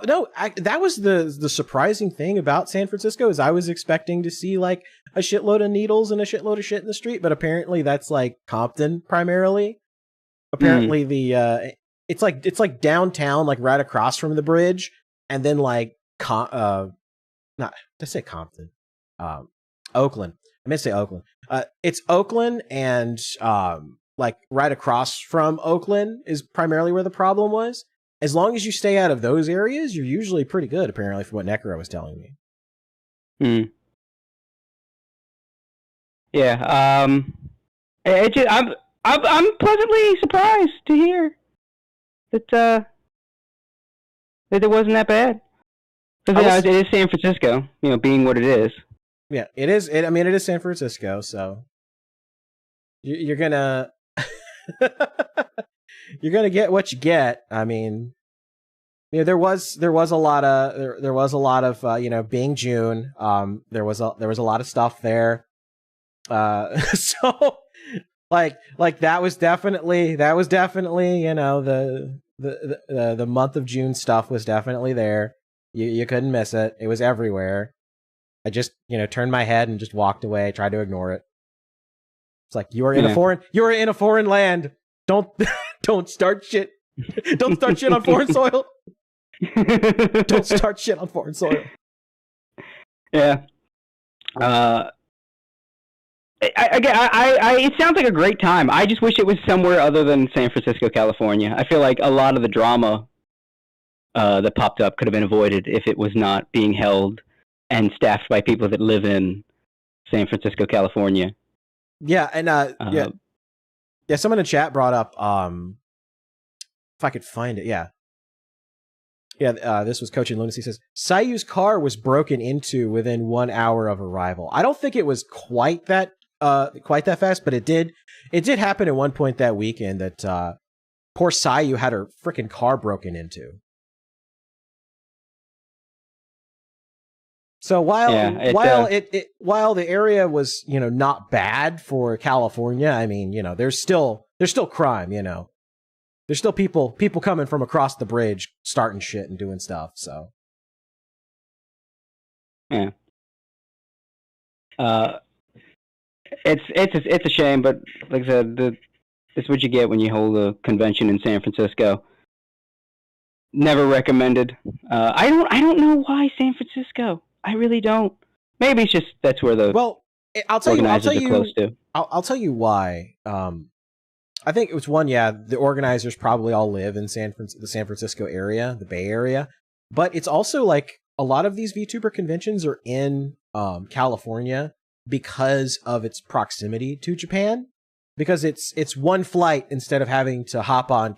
That was the surprising thing about San Francisco is I was expecting to see like a shitload of needles and a shitload of shit in the street, but apparently that's like Compton primarily. Apparently it's like downtown, like right across from the bridge, and then like Oakland. I meant to say Oakland. It's Oakland and like right across from Oakland is primarily where the problem was. As long as you stay out of those areas, you're usually pretty good, apparently, from what Necro was telling me. Yeah. I'm pleasantly surprised to hear that it wasn't that bad. Because it is San Francisco, being what it is. Yeah, it is. It is San Francisco, so you're gonna you're gonna get what you get. I mean, you know, there was a lot of you know, being June. There was a lot of stuff there. So like that was definitely, you know, the month of June stuff was definitely there. You couldn't miss it. It was everywhere. I just, you know, turned my head and just walked away, tried to ignore it. It's like, you are in a foreign land. Don't start shit. Don't start shit on foreign soil. Don't start shit on foreign soil. Yeah. It sounds like a great time. I just wish it was somewhere other than San Francisco, California. I feel like a lot of the drama that popped up could have been avoided if it was not being held and staffed by people that live in San Francisco, California. Yeah, and yeah, someone in chat brought up if I could find it, yeah. This was Coach in Lunacy says Sayu's car was broken into within 1 hour of arrival. I don't think it was quite that fast, but it did happen at one point that weekend that poor Sayu had her freaking car broken into. So while the area was, you know, not bad for California, I mean, you know, there's still crime, you know. There's still people coming from across the bridge starting shit and doing stuff, so. Yeah. It's a shame, but like I said, it's what you get when you hold a convention in San Francisco. Never recommended. I don't know why San Francisco. I really don't. Maybe it's just that's where the organizers are close to. I'll tell you why. I think it was one. Yeah, the organizers probably all live in the San Francisco area, the Bay Area, but it's also like a lot of these VTuber conventions are in California because of its proximity to Japan. Because it's one flight instead of having to hop on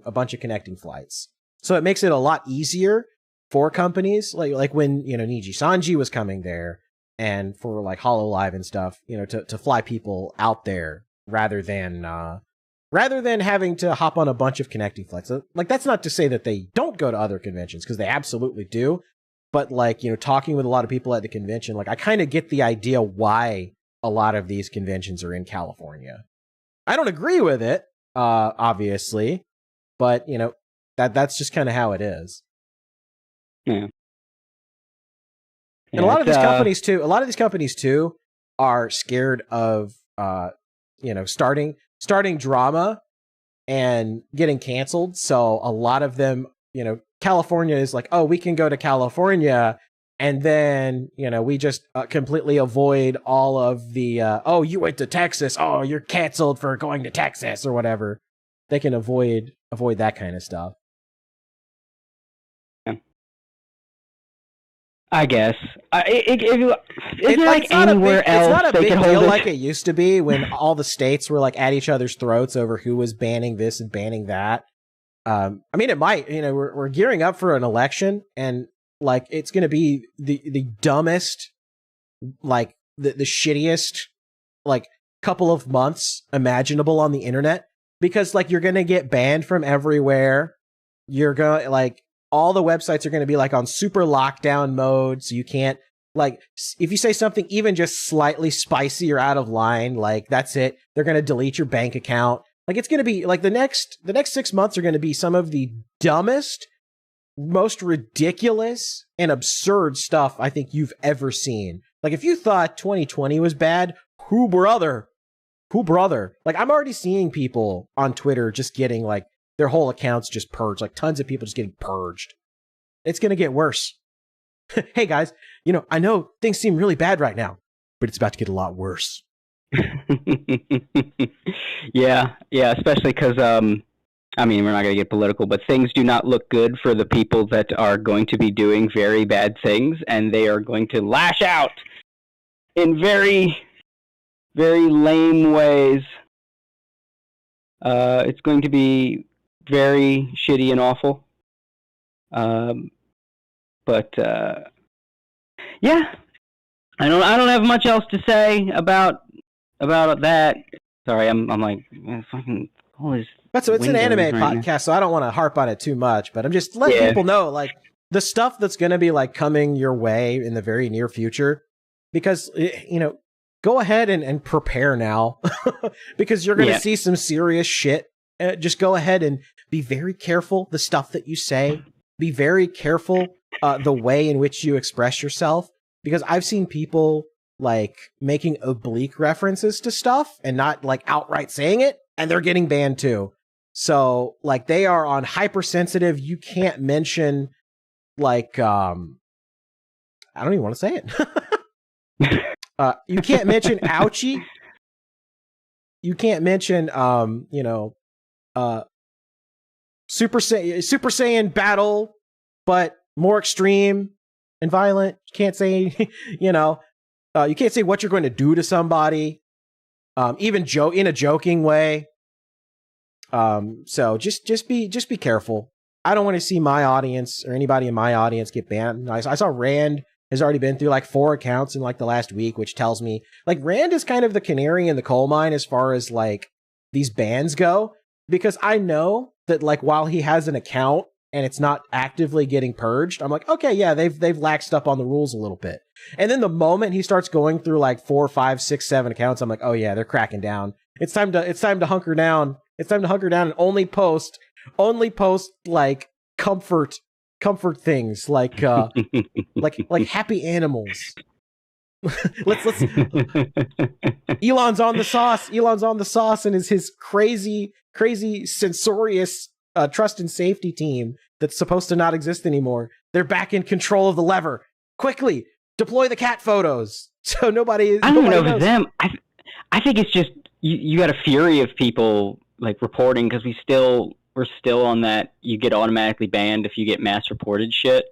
a bunch of connecting flights. So it makes it a lot easier for companies like when, you know, NijiSanji was coming there and for like HoloLive and stuff, you know, to fly people out there rather than having to hop on a bunch of connecting flights. So, like, that's not to say that they don't go to other conventions, because they absolutely do. But like, you know, talking with a lot of people at the convention, like I kind of get the idea why a lot of these conventions are in California. I don't agree with it, obviously, but you know, that's just kind of how it is. Yeah. And a lot of these companies too are scared of you know, starting drama and getting canceled. So a lot of them, you know, California is like, oh, we can go to California, and then, you know, we just completely avoid all of the oh, you went to Texas, oh, you're canceled for going to Texas or whatever. They can avoid that kind of stuff. I guess. It's not a big deal like it used to be when all the states were like at each other's throats over who was banning this and banning that. I mean, it might. You know, we're gearing up for an election, and like it's going to be the dumbest, like the shittiest, like couple of months imaginable on the internet, because like you're going to get banned from everywhere. You're going like. All the websites are going to be like on super lockdown mode, so you can't, like, if you say something even just slightly spicy or out of line, like that's it. They're going to delete your bank account. Like it's going to be like the next 6 months are going to be some of the dumbest, most ridiculous and absurd stuff I think you've ever seen. Like if you thought 2020 was bad, who brother? Like I'm already seeing people on Twitter just getting like their whole accounts just purged, like tons of people just getting purged. It's going to get worse. Hey guys, you know, I know things seem really bad right now, but it's about to get a lot worse. Yeah, especially because, I mean, we're not going to get political, but things do not look good for the people that are going to be doing very bad things, and they are going to lash out in very, very lame ways. It's going to be very shitty and awful. But yeah, I don't have much else to say about that. Sorry, I'm like fucking But so it's an anime podcast, so I don't want to harp on it too much, but I'm just letting people know, like, the stuff that's going to be, like, coming your way in the very near future, because, you know, go ahead and prepare now, because you're going to see some serious shit. Just go ahead and be very careful the stuff that you say. Be very careful the way in which you express yourself, because I've seen people, like, making oblique references to stuff and not, like, outright saying it, and they're getting banned too. So, like, they are on hypersensitive. You can't mention, like, I don't even want to say it. You can't mention ouchie. You can't mention, you know, Super Saiyan battle, but more extreme and violent. You can't say, you know, you can't say what you're going to do to somebody, even in a joking way. So just be careful. I don't want to see my audience or anybody in my audience get banned. I saw Rand has already been through like 4 accounts in like the last week, which tells me like Rand is kind of the canary in the coal mine as far as like these bans go, because I know that like while he has an account and it's not actively getting purged, I'm like, okay, yeah, they've laxed up on the rules a little bit. And then the moment he starts going through like 4, 5, 6, 7 accounts, I'm like, oh yeah, they're cracking down. It's time to hunker down. It's time to hunker down and only post like comfort things like like happy animals. let's Elon's on the sauce and is his crazy censorious trust and safety team that's supposed to not exist anymore. They're back in control of the lever. Quickly deploy the cat photos so nobody I don't know knows. for them. I think it's just you got a fury of people like reporting, because we're still on that you get automatically banned if you get mass reported shit.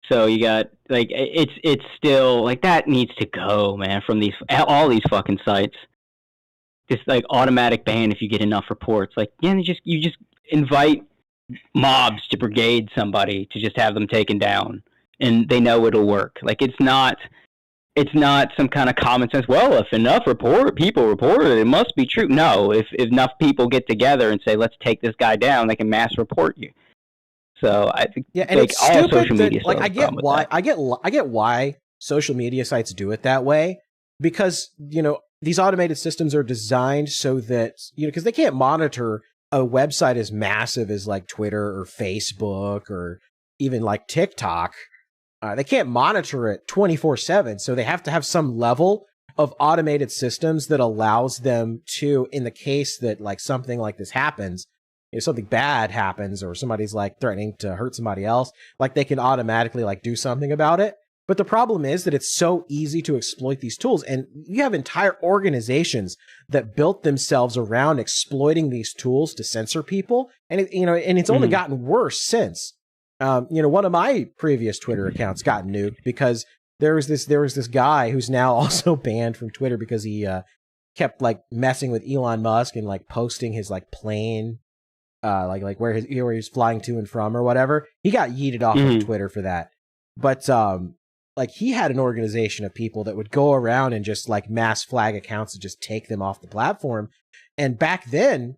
So you got like it's still like that needs to go, man, from all these fucking sites. Just like automatic ban if you get enough reports. Like, yeah, you just invite mobs to brigade somebody to just have them taken down, and they know it'll work. Like it's not some kind of common sense. Well, if enough people report it, it must be true. No, if enough people get together and say, let's take this guy down, they can mass report you. So I think, yeah, and like, it's all stupid social media. Like I get why social media sites do it that way, because you know these automated systems are designed so that because they can't monitor a website as massive as like Twitter or Facebook or even like TikTok. They can't monitor it 24/7, so they have to have some level of automated systems that allows them to, in the case that like something like this happens, if something bad happens or somebody's like threatening to hurt somebody else, like they can automatically like do something about it. But the problem is that it's so easy to exploit these tools, and you have entire organizations that built themselves around exploiting these tools to censor people, and it's only gotten worse since. One of my previous Twitter accounts got nuked because there was this guy who's now also banned from Twitter because he kept like messing with Elon Musk and like posting his like plane, like where he's flying to and from or whatever. He got yeeted off of Twitter for that. But like he had an organization of people that would go around and just like mass flag accounts and just take them off the platform. And back then,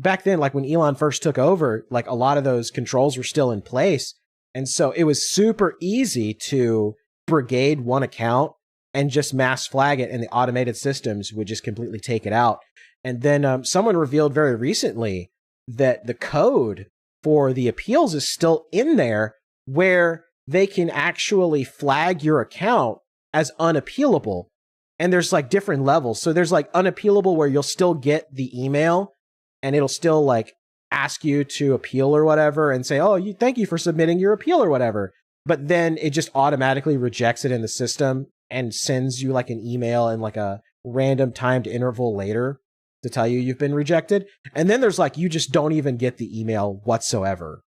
like when Elon first took over, like a lot of those controls were still in place. And so it was super easy to brigade one account and just mass flag it, and the automated systems would just completely take it out. And then someone revealed very recently that the code for the appeals is still in there, where they can actually flag your account as unappealable. And there's like different levels. So there's like unappealable where you'll still get the email and it'll still like ask you to appeal or whatever and say, oh, thank you for submitting your appeal or whatever. But then it just automatically rejects it in the system and sends you like an email in like a random timed interval later to tell you you've been rejected. And then there's like, you just don't even get the email whatsoever.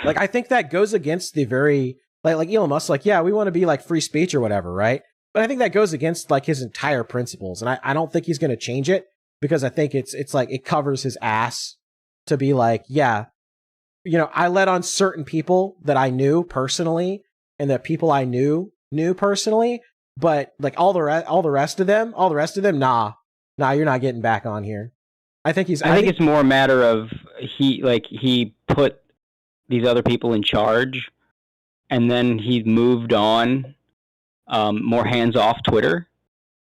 Like, I think that goes against the very, like Elon Musk, like, yeah, we want to be like free speech or whatever, right? But I think that goes against like his entire principles. And I don't think he's going to change it, because I think it's like it covers his ass to be like, yeah, I let on certain people that I knew personally and that people I knew personally, but like all the rest of them, nah, nah, you're not getting back on here. I think he's. I think it's more a matter of he put these other people in charge, and then he moved on, more hands off Twitter,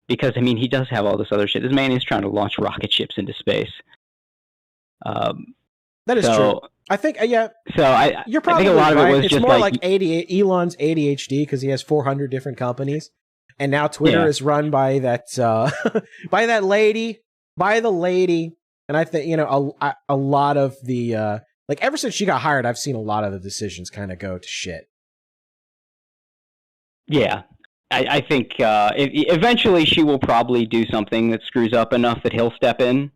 because I mean he does have all this other shit. This man is trying to launch rocket ships into space. That is true. I think, yeah. So you're probably I think a lot right. of it was it's just more like Elon's ADHD because he has 400 different companies, and now Twitter is run by that by that lady, and I think a lot of the like ever since she got hired, I've seen a lot of the decisions kind of go to shit. Yeah, I think eventually she will probably do something that screws up enough that he'll step in,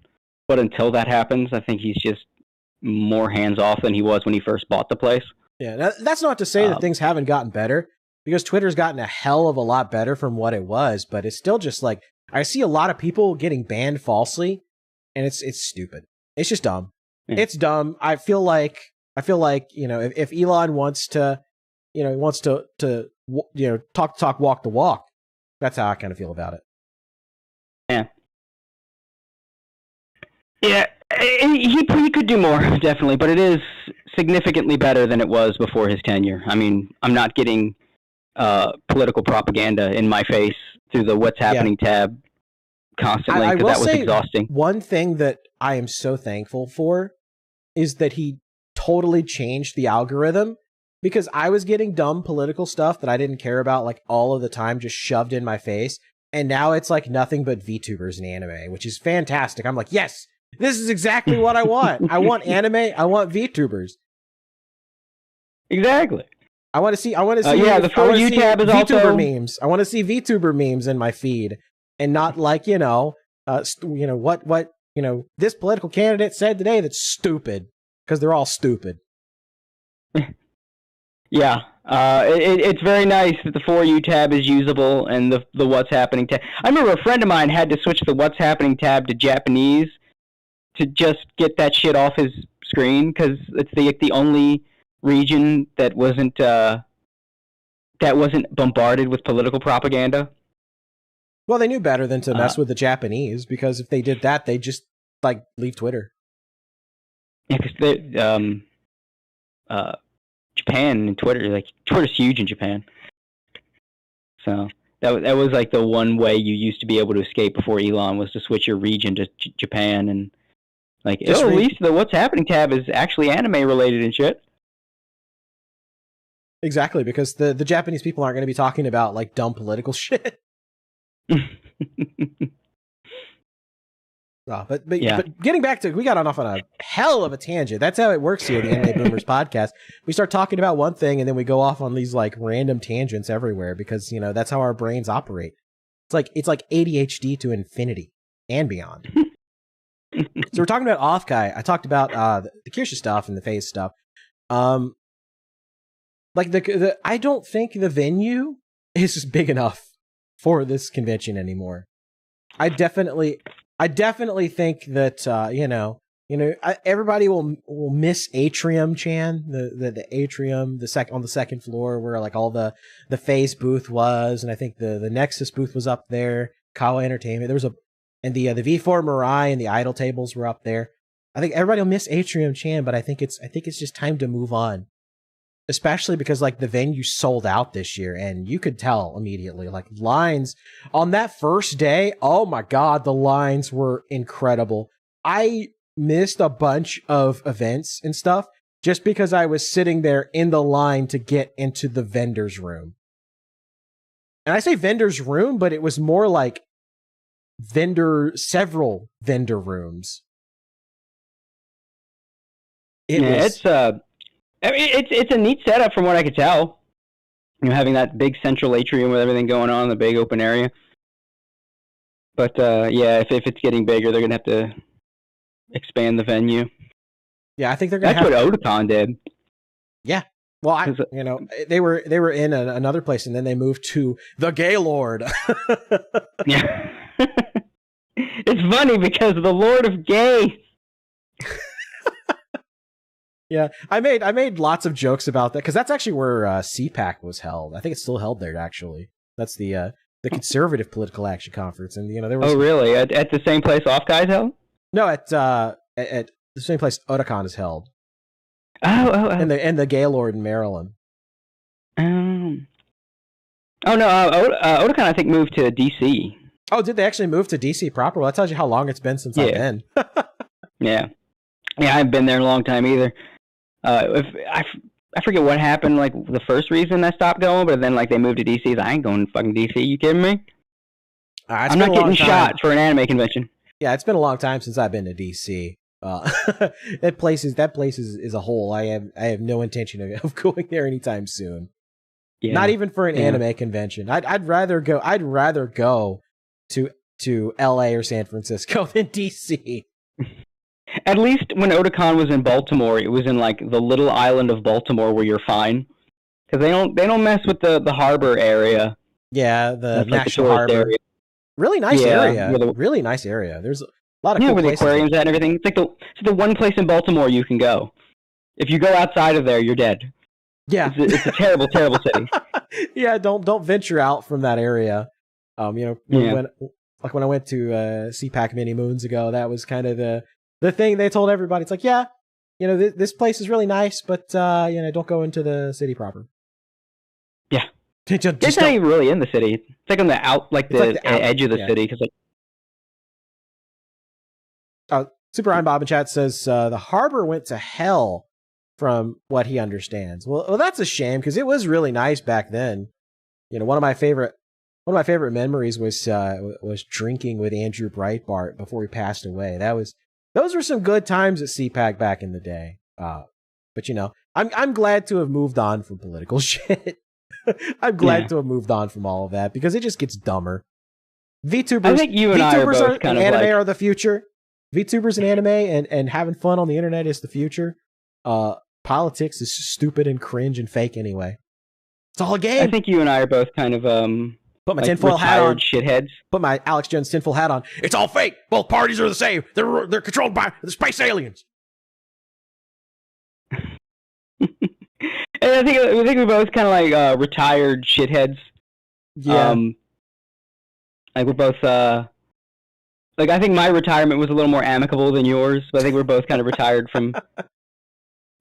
but until that happens, I think he's just more hands-off than he was when he first bought the place. Yeah, that's not to say that things haven't gotten better, because Twitter's gotten a hell of a lot better from what it was, but it's still just like, I see a lot of people getting banned falsely, and it's stupid. It's just dumb. Yeah. It's dumb. I feel like, if Elon wants to, talk the talk, walk the walk, that's how I kind of feel about it. Yeah. Yeah. He could do more, definitely, but it is significantly better than it was before his tenure. I mean, I'm not getting political propaganda in my face through the What's Happening tab constantly, because that was exhausting. One thing that I am so thankful for is that he totally changed the algorithm, because I was getting dumb political stuff that I didn't care about like all of the time just shoved in my face, and now it's like nothing but VTubers and anime, which is fantastic. I'm like, yes! This is exactly what I want. I want anime. I want VTubers. Exactly. I want to see. The For You tab is VTuber also memes. I want to see VTuber memes in my feed, and not like this political candidate said today that's stupid, because they're all stupid. Yeah. It's very nice that the For You tab is usable and the What's Happening tab. I remember a friend of mine had to switch the What's Happening tab to Japanese to just get that shit off his screen, because it's the only region that wasn't bombarded with political propaganda. Well, they knew better than to mess with the Japanese, because if they did that, they'd just like leave Twitter. Yeah, because Japan and Twitter, like Twitter's huge in Japan, so that was like the one way you used to be able to escape before Elon, was to switch your region to Japan. And like, at least the What's Happening tab is actually anime related and shit. Exactly, because the Japanese people aren't going to be talking about like dumb political shit. But getting back to, we got off on a hell of a tangent. That's how it works here at the Anime Boomers podcast. We start talking about one thing, and then we go off on these like random tangents everywhere, because that's how our brains operate. It's like ADHD to infinity and beyond. So we're talking about Offkai. I talked about the Kirsha stuff and the Phaze stuff. Like I don't think the venue is big enough for this convention anymore. I definitely think that everybody will miss Atrium Chan, the atrium, on the second floor where like all the Phaze booth was, and I think the Nexus booth was up there. Kawa Entertainment, there was and the V4 Mirai and the idle tables were up there. I think everybody will miss Atrium Chan, but I think it's just time to move on. Especially because like the venue sold out this year, and you could tell immediately, like lines on that first day. Oh my God, the lines were incredible. I missed a bunch of events and stuff just because I was sitting there in the line to get into the vendor's room. And I say vendor's room, but it was more like several vendor rooms. It's a neat setup from what I could tell. Having that big central atrium with everything going on, the big open area. But if it's getting bigger, they're gonna have to expand the venue. Yeah, I think they're gonna. That's what Otakon did. Yeah. Well, they were in another place, and then they moved to the Gaylord. Yeah. It's funny because the Lord of Gay. Yeah, I made lots of jokes about that, because that's actually where CPAC was held. I think it's still held there, actually. That's the the conservative political action conference, and there was. Oh, really? At the same place Offkai's held? No, at the same place Otakon is held. Oh. And the Gaylord in Maryland. Oh no, Otakon I think moved to DC. Oh, did they actually move to DC proper? Well, that tells you how long it's been since I've been. Yeah, I haven't been there in a long time either. I forget what happened, like the first reason I stopped going, but then like they moved to DC. I ain't going to fucking DC. You kidding me? I'm not getting shot for an anime convention. Yeah, it's been a long time since I've been to DC. That place is a hole. I have no intention of going there anytime soon. Yeah. Not even for an anime convention. I'd rather go to LA or San Francisco than DC. At least when Otakon was in Baltimore, it was in like the little island of Baltimore where you're fine, because they don't mess with the harbor area. Yeah, the National Harbor area. Really nice area. Really nice area. There's a lot of cool where the aquariums at and everything. It's like the one place in Baltimore you can go. If you go outside of there, you're dead. Yeah, it's a terrible, terrible city. Yeah, don't venture out from that area. When I went to CPAC many moons ago, that was kind of the thing they told everybody. It's like, yeah, this place is really nice, but don't go into the city proper. Yeah, it's not even really in the city. It's like on the edge of the city. Cause Super Iron Bob in chat says the harbor went to hell from what he understands. Well, that's a shame because it was really nice back then. One of my favorite memories was drinking with Andrew Breitbart before he passed away. Those were some good times at CPAC back in the day. But I'm glad to have moved on from political shit. I'm glad to have moved on from all of that because it just gets dumber. VTubers, I think you and I are both kind of anime are the future. VTubers and anime and having fun on the internet is the future. Politics is stupid and cringe and fake anyway. It's all a game. I think you and I are both kind of put my tinfoil hat on. Shitheads. Put my Alex Jones tinfoil hat on. It's all fake. Both parties are the same. They're controlled by the space aliens. And I think we're both kind of like retired shitheads. Yeah. Like we're both like I think my retirement was a little more amicable than yours, but I think we're both kind of retired from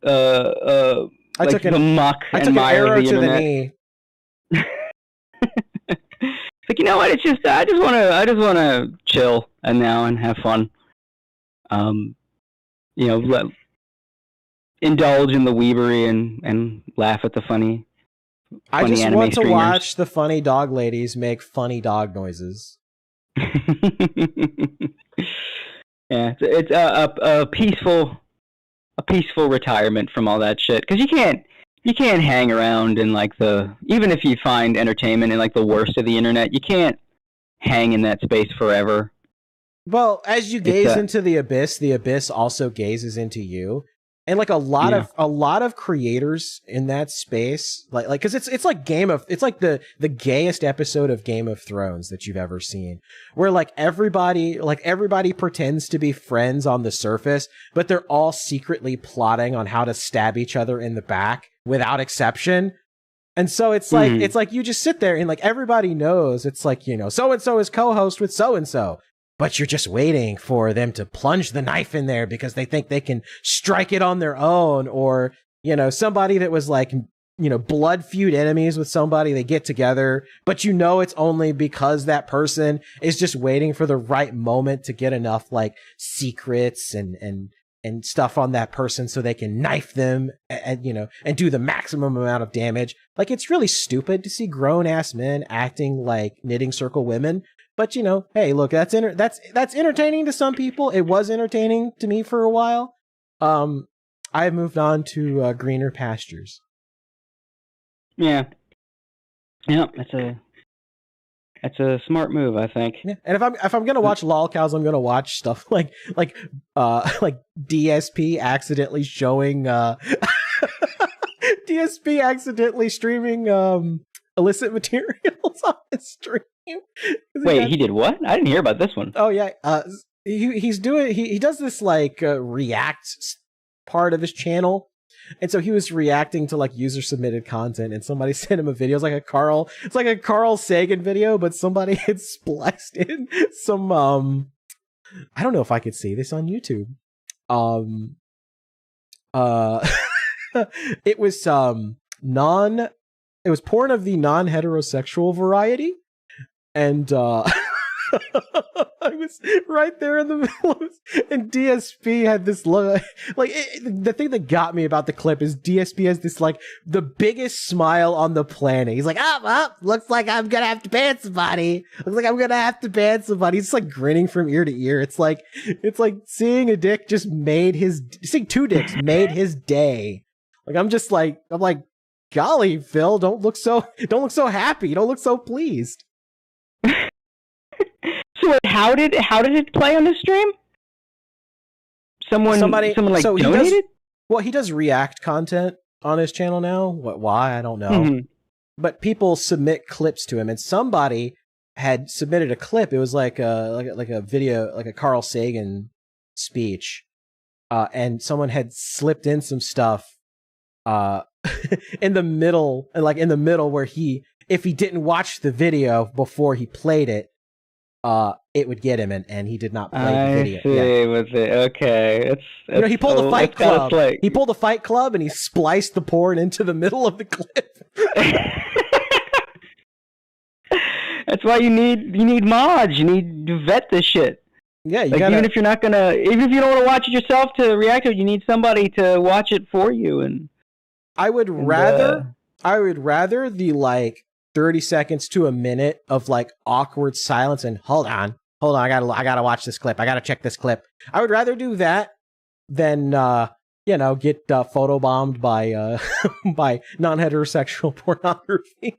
the muck and mire of the internet. It's like, what? It's just I just want to chill and have fun. Indulge in the weebery and laugh at the funny. I just anime want to streamers. watch the funny dog ladies make funny dog noises. Yeah, it's a peaceful retirement from all that shit, because you can't hang around in like even if you find entertainment in like the worst of the internet, you can't hang in that space forever. Well, as you gaze into the abyss also gazes into you. And like a lot of creators in that space, like because it's like the gayest episode of Game of Thrones that you've ever seen, where like everybody pretends to be friends on the surface, but they're all secretly plotting on how to stab each other in the back without exception. And so it's like you just sit there and like everybody knows it's like, so and so is co-host with so and so. But you're just waiting for them to plunge the knife in there because they think they can strike it on their own, or, somebody that was like, blood feud enemies with somebody, they get together, but it's only because that person is just waiting for the right moment to get enough like secrets and stuff on that person so they can knife them and do the maximum amount of damage. Like, it's really stupid to see grown ass men acting like knitting circle women. But hey, look, that's entertaining to some people. It was entertaining to me for a while. I've moved on to greener pastures. Yeah, that's a smart move, I think. Yeah. And if I'm gonna watch lolcows, I'm gonna watch stuff like DSP accidentally showing DSP accidentally streaming illicit materials on his stream. Wait, he did what? I didn't hear about this one. Oh yeah, he does this like react part of his channel And so he was reacting to like user submitted content, and somebody sent him a video. It's like a Carl Sagan video, but somebody had spliced in some I don't know if I could see this on YouTube. It was it was porn of the non-heterosexual variety, and I was right there in the middle, and DSP had this look. The thing that got me about the clip is DSP has this like the biggest smile on the planet. He's like, up, looks like I'm gonna have to ban somebody. Looks like I'm gonna have to ban somebody. He's just like grinning from ear to ear. It's like seeing a dick just seeing two dicks made his day. Like I'm like, golly, Phil, don't look so happy. Don't look so pleased. So wait, how did it play on the stream? Someone like donated? He does react content on his channel now. Why? I don't know. Mm-hmm. But people submit clips to him, and somebody had submitted a clip. It was like a video, like a Carl Sagan speech, and someone had slipped in some stuff in the middle where if he didn't watch the video before he played it, it would get him, and he did not play the video. I see, was it? Okay. He pulled a Fight Club. He pulled a Fight Club, and he spliced the porn into the middle of the clip. That's why you need mods. You need to vet this shit. Yeah, even if you don't want to watch it yourself to react to it, you need somebody to watch it for you. And I would rather the like 30 seconds to a minute of like awkward silence and hold on, I gotta watch this clip. I gotta check this clip. I would rather do that than get photobombed by by non-heterosexual pornography.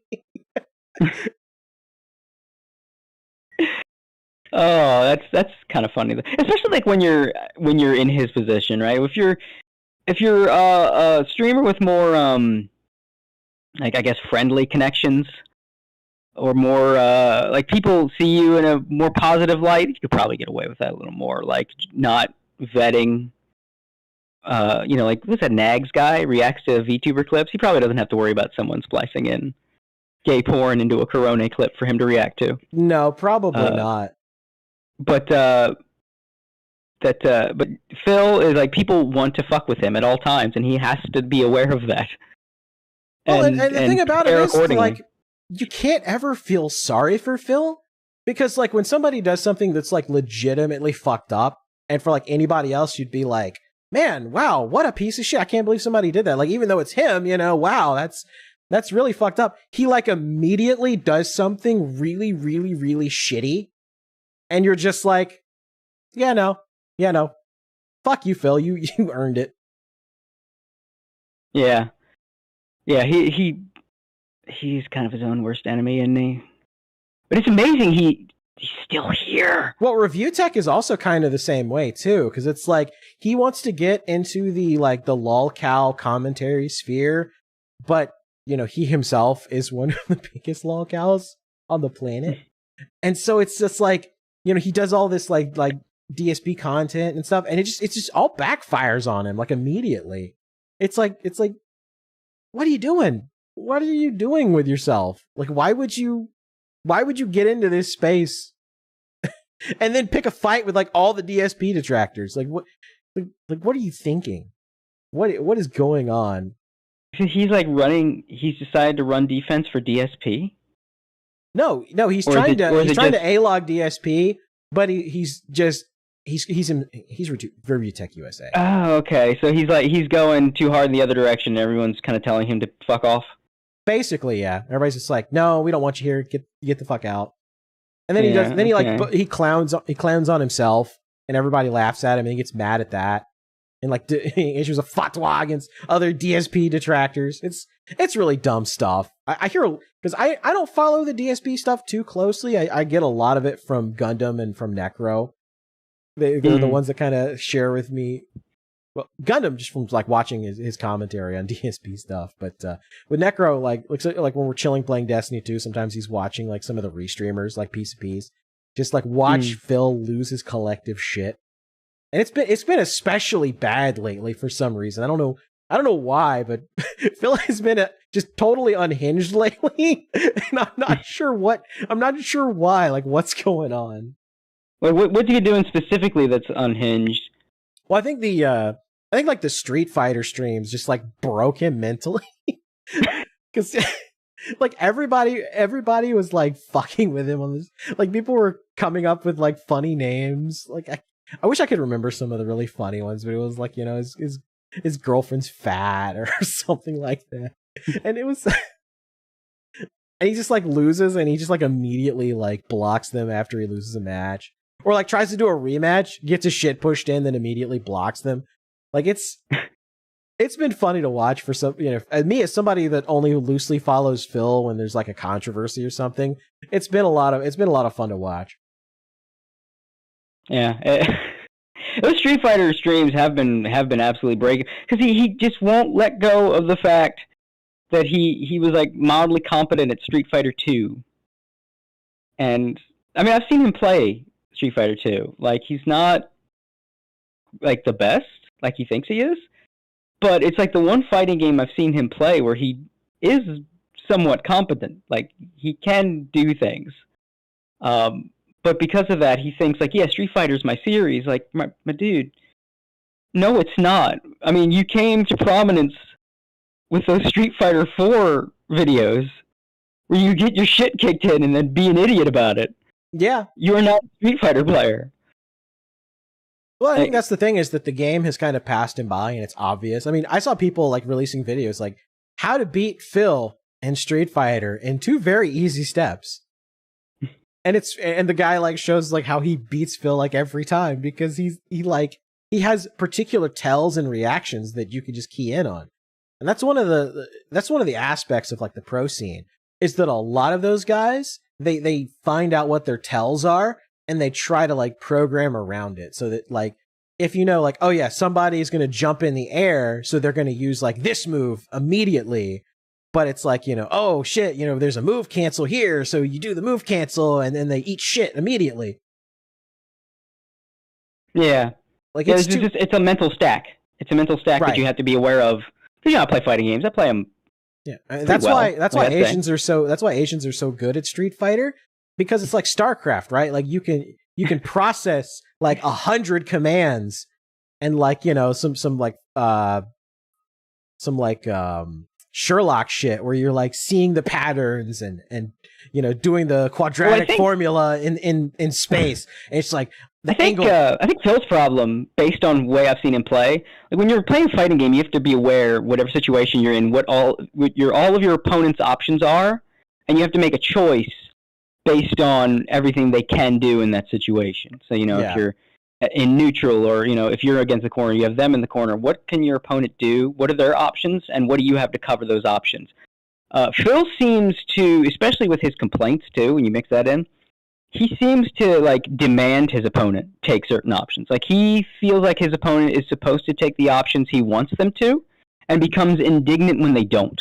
Oh, that's kind of funny, especially like when you're in his position, right? If you're a streamer with more like I guess friendly connections, or more like people see you in a more positive light, you could probably get away with that a little more, like not vetting. Like what's that Nags guy reacts to VTuber clips? He probably doesn't have to worry about someone splicing in gay porn into a Corona clip for him to react to. No, probably not. But Phil is like, people want to fuck with him at all times, and he has to be aware of that. Well, and the thing about it is, like, you can't ever feel sorry for Phil, because like when somebody does something that's like legitimately fucked up, and for like anybody else, you'd be like, man, wow, what a piece of shit. I can't believe somebody did that. Like, even though it's him, wow, that's really fucked up. He like immediately does something really, really, really shitty, and you're just like, yeah, no, fuck you, Phil. You earned it. Yeah. He's kind of his own worst enemy, isn't he? But it's amazing he's still here. Well, ReviewTech is also kind of the same way too, because it's like he wants to get into the like the lolcow commentary sphere, but he himself is one of the biggest lolcows on the planet, and so it's just like he does all this like DSP content and stuff, and it just all backfires on him like immediately. It's like what are you doing? What are you doing with yourself? Like, why would you get into this space and then pick a fight with like all the DSP detractors? Like, what are you thinking? What is going on? He's like he's decided to run defense for DSP? No, he's trying to A-log DSP, but he's ReviewTechUSA. Oh, okay. So he's going too hard in the other direction, and everyone's kind of telling him to fuck off. Basically, yeah. Everybody's just like, no, we don't want you here. Get the fuck out. And then he does. Then he clowns on himself, and everybody laughs at him, and he gets mad at that, and like he issues a fatwa against other DSP detractors. It's really dumb stuff. I hear, because I don't follow the DSP stuff too closely. I get a lot of it from Gundam and from Necro. They're the ones that kind of share with me. Well, Gundam just from like watching his commentary on DSP stuff, but with Necro, like when we're chilling playing Destiny 2, sometimes he's watching like some of the restreamers, like PCPs, just like watch Phil lose his collective shit, and it's been especially bad lately for some reason. I don't I don't know why, but Phil has been just totally unhinged lately, and I'm not sure why. Like, what's going on? Wait, what's he doing specifically that's unhinged? Well, I think like the Street Fighter streams just like broke him mentally, because like everybody was like fucking with him on this. Like, people were coming up with like funny names. Like, I wish I could remember some of the really funny ones, but it was like, you know, his girlfriend's fat or something like that. And it was, and he just like loses, and he just like immediately like blocks them after he loses a match, or like tries to do a rematch, gets his shit pushed in, then immediately blocks them. Like, it's been funny to watch for some, you know, me as somebody that only loosely follows Phil when there's like a controversy or something. It's been a lot of fun to watch. Yeah. Those Street Fighter streams have been absolutely breaking, because he just won't let go of the fact that he was like mildly competent at Street Fighter 2. And I mean, I've seen him play Street Fighter 2. Like, he's not like the best like he thinks he is, but it's like the one fighting game I've seen him play where he is somewhat competent. Like, he can do things. But because of that, he thinks, like, yeah, Street Fighter's my series. Like, my dude, no, it's not. I mean, you came to prominence with those Street Fighter 4 videos where you get your shit kicked in and then be an idiot about it. Yeah. You're not a Street Fighter player. Well, I think that's the thing, is that the game has kind of passed him by, and it's obvious. I mean, I saw people, like, releasing videos, like, how to beat Phil in Street Fighter in 2 very easy steps. And the guy like shows like how he beats Phil like every time, because he has particular tells and reactions that you can just key in on. And that's one of the aspects of like the pro scene, is that a lot of those guys, they find out what their tells are, and they try to like program around it, so that like, if you know, like, oh yeah, somebody is going to jump in the air, so they're going to use like this move immediately. But it's like, you know, oh shit, you know, there's a move cancel here, so you do the move cancel, and then they eat shit immediately. Yeah. Like, it's a mental stack. It's a mental stack that you have to be aware of. Because, you know, I play fighting games. I play them. Yeah, that's why Asians are so good at Street Fighter, because it's like StarCraft, right? Like, you can process like 100 commands, and like, you know, some Sherlock shit where you're like seeing the patterns and you know, doing the quadratic formula in space. And it's like I think Phil's problem, based on the way I've seen him play, like when you're playing a fighting game, you have to be aware, whatever situation you're in, what all of your opponent's options are, and you have to make a choice based on everything they can do in that situation. So, you know, if you're in neutral, or, you know, if you're against the corner, you have them in the corner, what can your opponent do? What are their options, and what do you have to cover those options? Phil seems to, especially with his complaints too, when you mix that in, he seems to like demand his opponent take certain options. Like, he feels like his opponent is supposed to take the options he wants them to, and becomes indignant when they don't.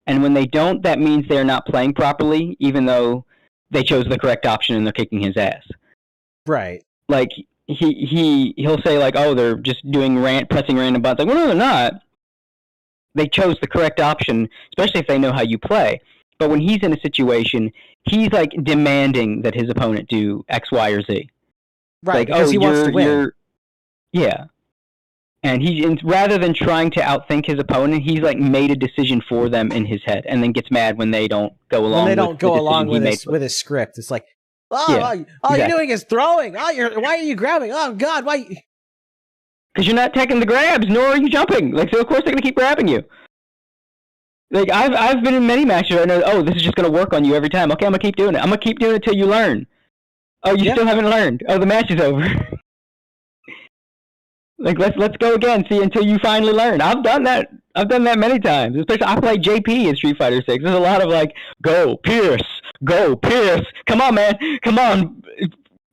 And when they don't, that means they're not playing properly, even though they chose the correct option and they're kicking his ass. Right. Like, he'll say like, oh, they're just pressing random buttons. Like, well, no, they're not. They chose the correct option, especially if they know how you play. But when he's in a situation, he's like demanding that his opponent do X, Y, or Z. Right, like, because he wants to win. Yeah. And rather than trying to outthink his opponent, he's like made a decision for them in his head, and then gets mad when they don't go along. With his script. It's like, all you're doing is throwing. Why are you grabbing? Oh God, why? Because you're not taking the grabs, nor are you jumping. Like, so of course they're gonna keep grabbing you. Like, I've been in many matches where I know, oh, this is just gonna work on you every time. Okay, I'm gonna keep doing it. I'm gonna keep doing it till you learn. Oh, you still haven't learned. Oh, the match is over. Like, let's go again. See, until you finally learn. I've done that many times. Especially, I played JP in Street Fighter 6. There's a lot of like, go Pierce. Come on, man. Come on,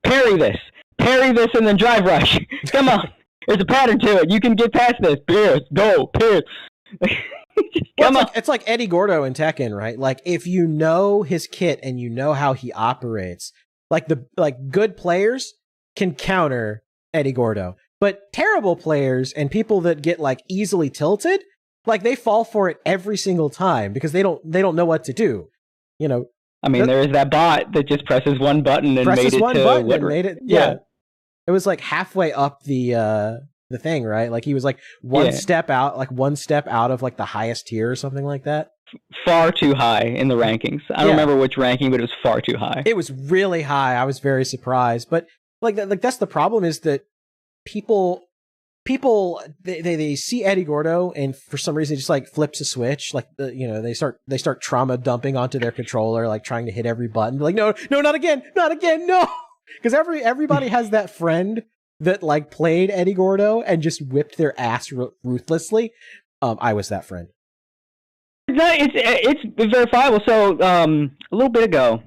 parry this, and then drive rush. Come on. There's a pattern to it. You can get past this. Pierce. Come on. It's like Eddie Gordo in Tekken, right? Like, if you know his kit and you know how he operates, like good players can counter Eddie Gordo. But terrible players and people that get like easily tilted, Like they fall for it every single time because they don't know what to do. You know. I mean, there is that bot that just presses one button and made it. Yeah. It was like halfway up the thing, right? Like he was like one step out of like the highest tier or something like that. Far too high in the rankings. I don't remember which ranking, but it was far too high. It was really high. I was very surprised. But like that's the problem is that people they see Eddie Gordo and for some reason just like flips a switch. Like they start trauma dumping onto their controller, like trying to hit every button. Like no, not again, no. Because everybody has that friend that like played Eddie Gordo and just whipped their ass ruthlessly. I was that friend. It's verifiable. So a little bit ago,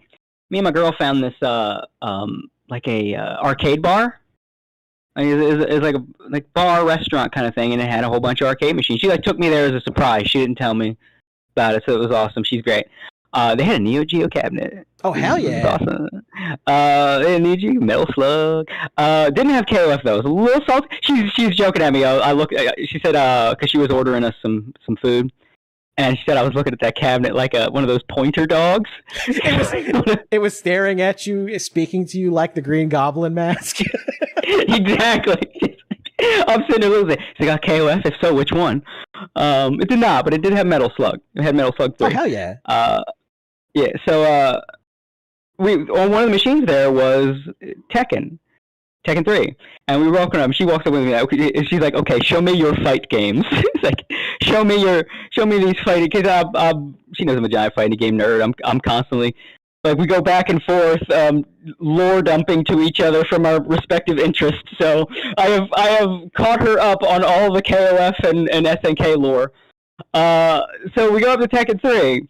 me and my girl found this like a arcade bar. It's like a bar restaurant kind of thing, and it had a whole bunch of arcade machines. She like took me there as a surprise. She didn't tell me about it, so it was awesome. She's great. They had a Neo Geo cabinet. Oh hell yeah! Awesome. They had a Neo Geo Metal Slug. Didn't have KOF though. It was a little salty. She's joking at me. I looked. She said because she was ordering us some food. And she said I was looking at that cabinet like one of those pointer dogs. It was staring at you, speaking to you like the Green Goblin mask. Exactly. I'm sitting there losing. She got KOF. If so, which one? It did not, but it did have Metal Slug. It had Metal Slug 3. Oh hell yeah! Yeah. So on one of the machines there was Tekken 3, and we were walking up. She walks up with me, and she's like, "Okay, show me your fight games." It's like, show me these fighting. Because she knows I'm a giant fighting game nerd. I'm constantly like we go back and forth, lore dumping to each other from our respective interests. So I have caught her up on all the KOF and SNK lore. So we go up to Tekken 3, and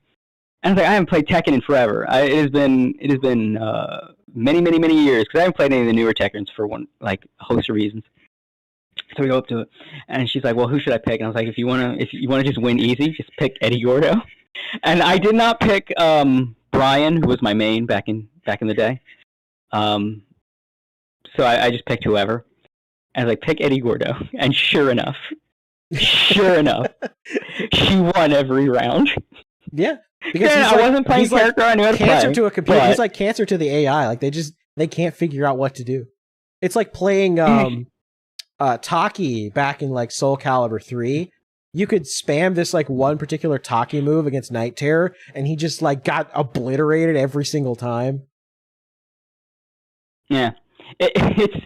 I was like, I haven't played Tekken in forever. It has been many years because I haven't played any of the newer Tekkens for a host of reasons. So we go up to it, and she's like, "Well, who should I pick?" And I was like, "If you wanna just win easy, just pick Eddie Gordo." And I did not pick Brian, who was my main back in the day. So I just picked whoever. And I was like, "Pick Eddie Gordo," and sure enough, she won every round. Yeah. Because I wasn't playing character I knew how to play. Cancer to a computer. He's like cancer to the AI. Like they can't figure out what to do. It's like playing Taki back in like Soul Calibur 3. You could spam this like one particular Taki move against Night Terror, and he just like got obliterated every single time. Yeah, it's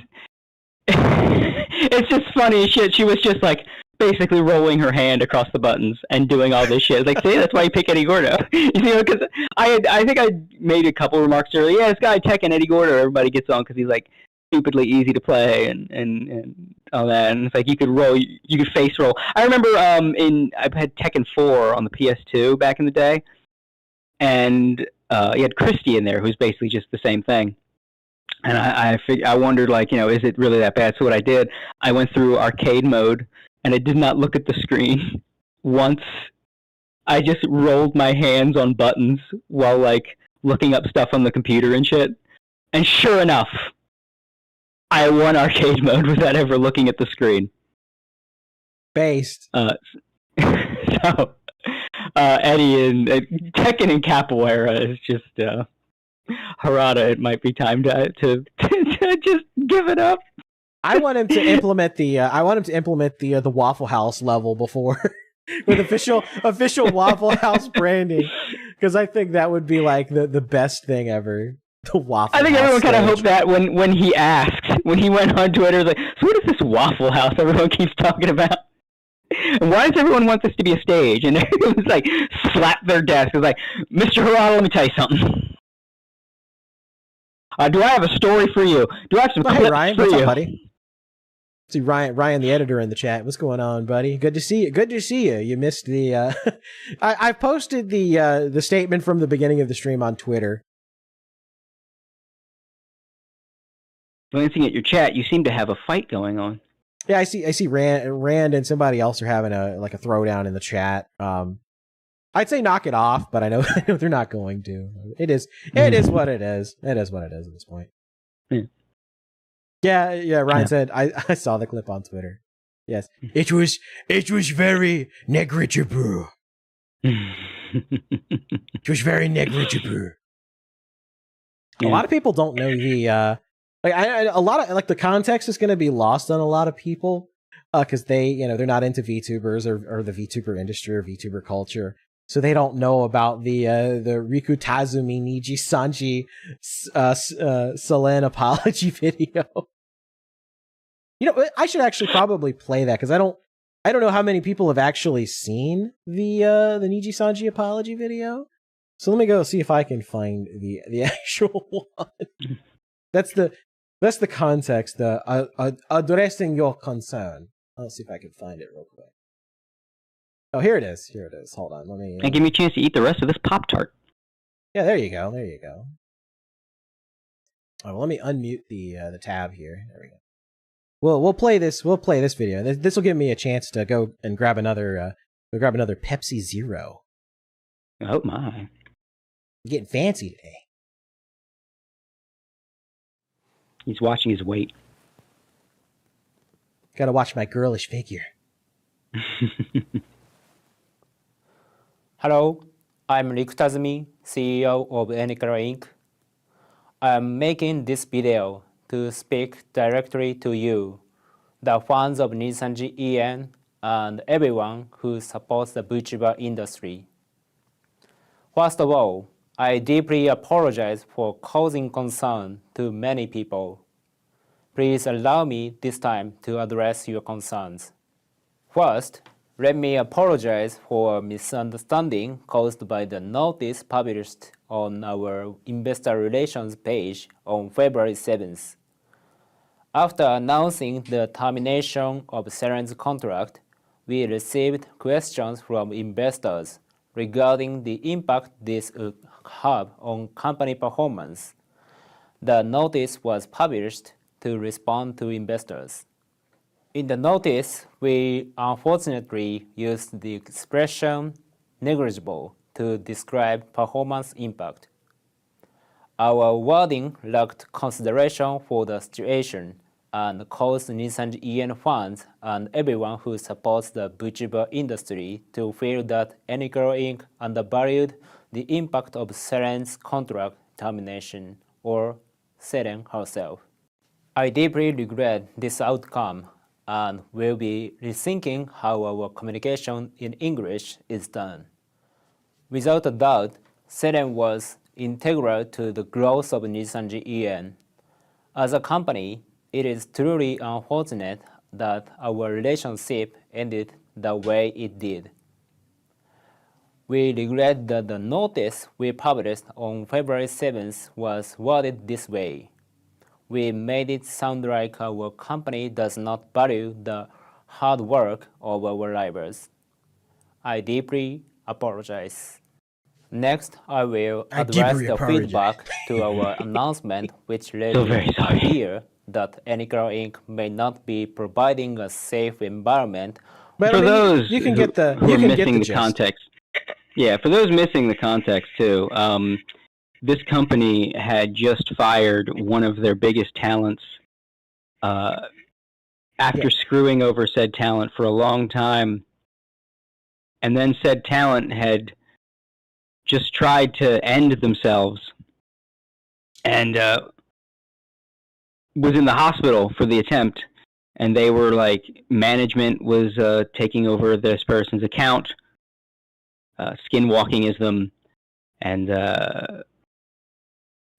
just funny shit. She was just like basically rolling her hand across the buttons and doing all this shit. Like, see, that's why you pick Eddie Gordo. Because I think I made a couple remarks earlier. Yeah, this guy Tekken Eddie Gordo, everybody gets on because he's like stupidly easy to play and all that. And it's like you could face roll. I remember I've had Tekken 4 on the PS2 back in the day, and you had Christy in there, who's basically just the same thing. And I wondered, like, is it really that bad? So what I did, I went through arcade mode, and I did not look at the screen once. I just rolled my hands on buttons while, like, looking up stuff on the computer and shit. And sure enough, I won arcade mode without ever looking at the screen. Based. So, Eddie and Tekken and Capoeira is just Harada. It might be time to just give it up. I want him to implement the Waffle House level before with official Waffle House branding, because I think that would be like the best thing ever. The Waffle House. I think everyone kind of hoped that when he asked, when he went on Twitter, was like, so what is this Waffle House everyone keeps talking about? And why does everyone want this to be a stage? And it was like, slap their desk. It was like, Mr. Harada, let me tell you something. Do I have a story for you? Do I have some clips hey, Ryan, for what's you? up, buddy? See Ryan, the editor in the chat. What's going on, buddy? Good to see you. You missed the. I posted the statement from the beginning of the stream on Twitter. Glancing at your chat, you seem to have a fight going on. Yeah, I see. Rand and somebody else are having a throwdown in the chat. I'd say knock it off, but I know they're not going to. It is what it is. It is what it is at this point. Yeah. Ryan said I saw the clip on Twitter. Yes. It was very negligible. It was very negligible. A lot of people don't know the a lot of like the context is going to be lost on a lot of people because they they're not into VTubers or the VTuber industry or VTuber culture, so they don't know about the Riku Tazumi NijiSanji Selen apology video. I should actually probably play that because I don't know how many people have actually seen the NijiSanji apology video. So let me go see if I can find the actual one. That's the context. Addressing your concern. Let's see if I can find it real quick. Oh, here it is. Here it is. Hold on. Let me. And give me a chance to eat the rest of this Pop-Tart. Yeah, there you go. There you go. Oh, well, let me unmute the tab here. There we go. We'll play this. We'll play this video. This will give me a chance to go and grab another Pepsi Zero. Oh my! I'm getting fancy today. He's watching his weight. Gotta watch my girlish figure. Hello, I'm Riku Tazumi, CEO of Anycolor Inc. I'm making this video to speak directly to you, the fans of NijiSanji EN and everyone who supports the VTuber industry. First of all, I deeply apologize for causing concern to many people. Please allow me this time to address your concerns. First, let me apologize for a misunderstanding caused by the notice published on our investor relations page on February 7th. After announcing the termination of Selen's contract, we received questions from investors regarding the impact this would have on company performance. The notice was published to respond to investors. In the notice, we unfortunately used the expression negligible to describe performance impact. Our wording lacked consideration for the situation and caused NijiSanji EN fans and everyone who supports the VTuber industry to feel that Anycolor Inc. undervalued the impact of Selen's contract termination or Selen herself. I deeply regret this outcome and will be rethinking how our communication in English is done. Without a doubt, Selen was integral to the growth of NijiSanji EN. As a company, it is truly unfortunate that our relationship ended the way it did. We regret that the notice we published on February 7th was worded this way. We made it sound like our company does not value the hard work of our rivals. I deeply apologize. Next, I will address the feedback to our announcement, which led to the idea that Anycolor Inc. may not be providing a safe environment. But for those you can get the who you are can missing get the context. Yeah, for those missing the context too, this company had just fired one of their biggest talents after screwing over said talent for a long time, and then said talent had just tried to end themselves and was in the hospital for the attempt, and they were like, management was taking over this person's account, skinwalking is them, and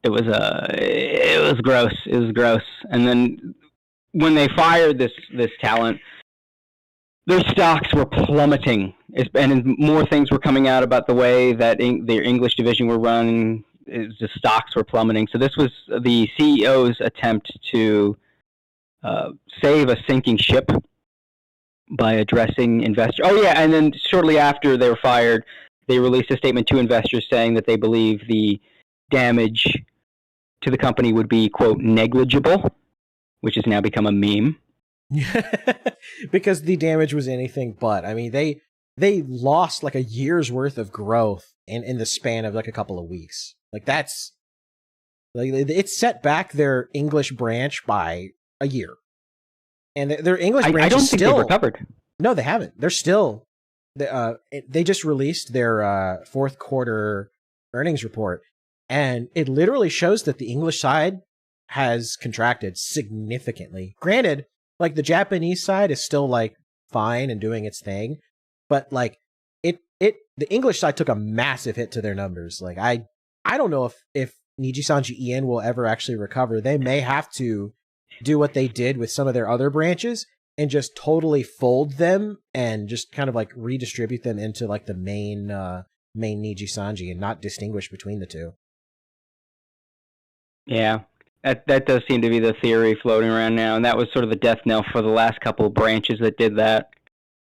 it was gross. It was gross. And then when they fired this talent, their stocks were plummeting, and more things were coming out about the way that their English division were run. The stocks were plummeting. So this was the CEO's attempt to save a sinking ship by addressing investors. Oh yeah, and then shortly after they were fired, they released a statement to investors saying that they believe the damage to the company would be, quote, negligible, which has now become a meme. Because the damage was anything but. I mean, they lost like a year's worth of growth in the span of like a couple of weeks. Like that's like it set back their English branch by a year. and their English branch I don't is think still they've recovered. No, they haven't. They're still they just released their fourth quarter earnings report, and it literally shows that the English side has contracted significantly. Granted, like the Japanese side is still like fine and doing its thing, but like the English side took a massive hit to their numbers. Like I don't know if NijiSanji EN will ever actually recover. They may have to do what they did with some of their other branches and just totally fold them and just kind of like redistribute them into like the main NijiSanji and not distinguish between the two. Yeah, that does seem to be the theory floating around now, and that was sort of the death knell for the last couple of branches that did that.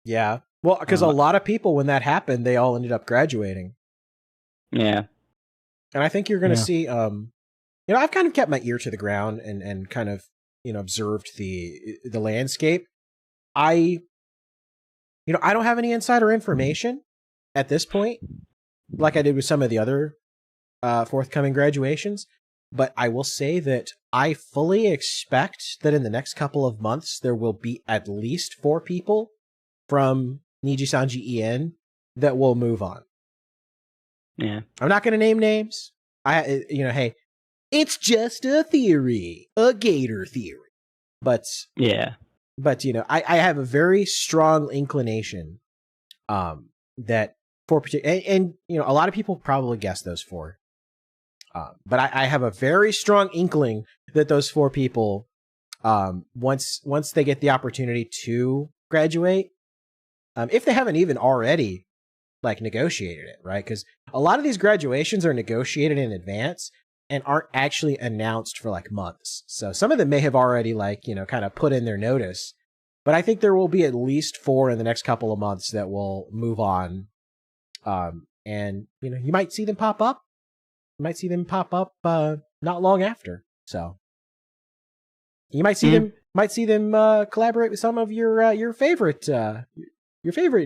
Yeah, well, because a lot of people, when that happened, they all ended up graduating. Yeah. And I think you're going to see, I've kind of kept my ear to the ground and kind of, observed the landscape. I don't have any insider information at this point, like I did with some of the other forthcoming graduations. But I will say that I fully expect that in the next couple of months, there will be at least 4 people from NijiSanji EN that will move on. Yeah. I'm not going to name names. Hey, it's just a theory, a Gator theory. But yeah. But I have a very strong inclination that 4 and a lot of people probably guess those 4. But I have a very strong inkling that those 4 people, once they get the opportunity to graduate, if they haven't even already like negotiated it, right? Because a lot of these graduations are negotiated in advance and aren't actually announced for like months. So some of them may have already like, kind of put in their notice, but I think there will be at least 4 in the next couple of months that will move on. And you might see them pop up. You might see them pop up not long after. So you might see them collaborate with some of your favorite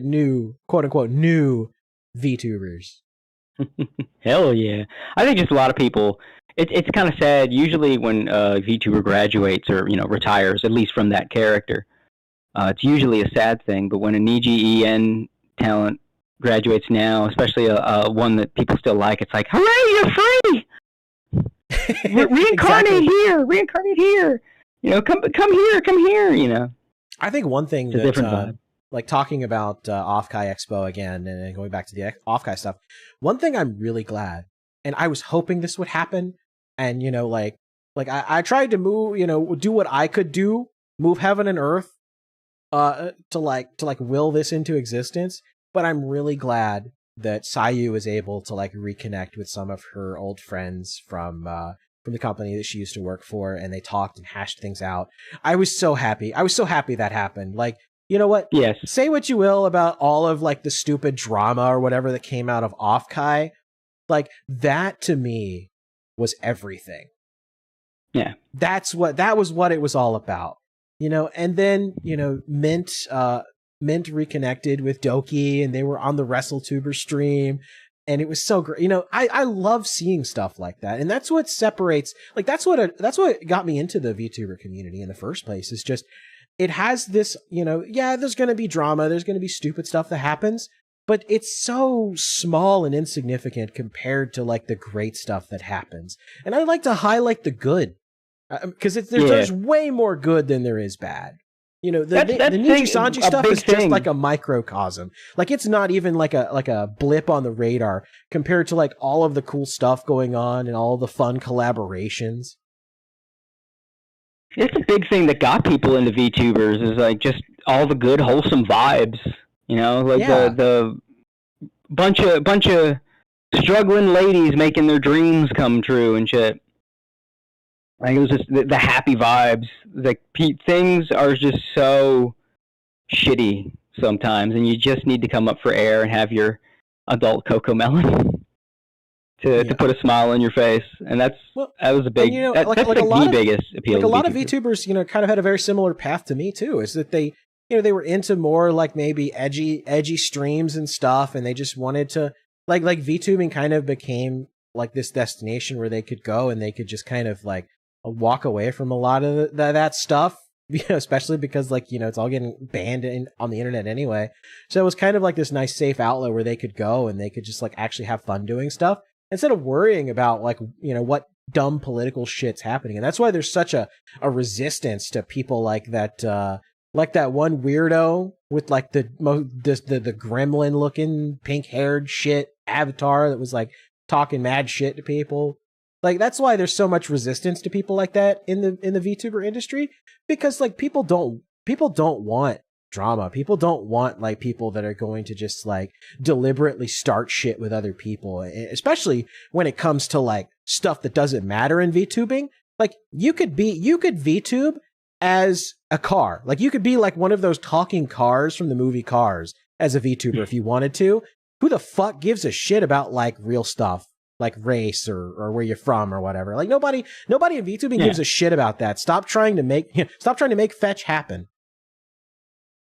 new quote unquote new VTubers. Hell yeah! I think just a lot of people. It's kind of sad. Usually, when a VTuber graduates or retires, at least from that character, it's usually a sad thing. But when a Niji EN talent graduates now, especially a one that people still like, it's like, hooray, you're free! Reincarnate here, reincarnate here. Come here. I think one thing it's a different vibe. Like talking about Offkai Expo again and going back to the Offkai stuff, one thing I'm really glad, and I was hoping this would happen, and I tried to move, do what I could do, move heaven and earth, to will this into existence. But I'm really glad that Sayu was able to reconnect with some of her old friends from the company that she used to work for, and they talked and hashed things out. I was so happy. That happened. You know what? Yes. Say what you will about all of the stupid drama or whatever that came out of Offkai. That to me was everything. Yeah. That was what it was all about. And then, Mint reconnected with Doki and they were on the WrestleTuber stream and it was so great. I love seeing stuff like that. And that's what separates, that's what got me into the VTuber community in the first place, is just, it has this, there's going to be drama, there's going to be stupid stuff that happens, but it's so small and insignificant compared to the great stuff that happens. And I like to highlight the good, because there's way more good than there is bad. The NijiSanji stuff is just like a microcosm. It's not even like a blip on the radar compared to all of the cool stuff going on and all the fun collaborations. It's a big thing that got people into VTubers, is just all the good, wholesome vibes. The bunch of struggling ladies making their dreams come true and shit. It was just the happy vibes. Things are just so shitty sometimes, and you just need to come up for air and have your adult Cocomelon to put a smile on your face, and that was a big. That's the biggest appeal. A lot of VTubers, kind of had a very similar path to me too. Is that they were into more maybe edgy streams and stuff, and they just wanted to VTubing kind of became this destination where they could go and they could just kind of walk away from a lot of that stuff especially because like, it's all getting banned on the internet anyway. So it was kind of like this nice safe outlet where they could go and they could just like actually have fun doing stuff instead of worrying about like, what dumb political shit's happening. And that's why there's such a resistance to people like that one weirdo with like the gremlin looking pink haired shit avatar that was like talking mad shit to people. Like, that's why there's so much resistance to people like that in the VTuber industry, because like people don't want drama. People don't want like people that are going to just like deliberately start shit with other people, especially when it comes to like stuff that doesn't matter in VTubing. Like you could VTube as a car. Like you could be like one of those talking cars from the movie Cars as a VTuber if you wanted to. Who the fuck gives a shit about like real stuff? Like race or where you're from or whatever. Like nobody in VTubing gives a shit about that. Stop trying to make fetch happen.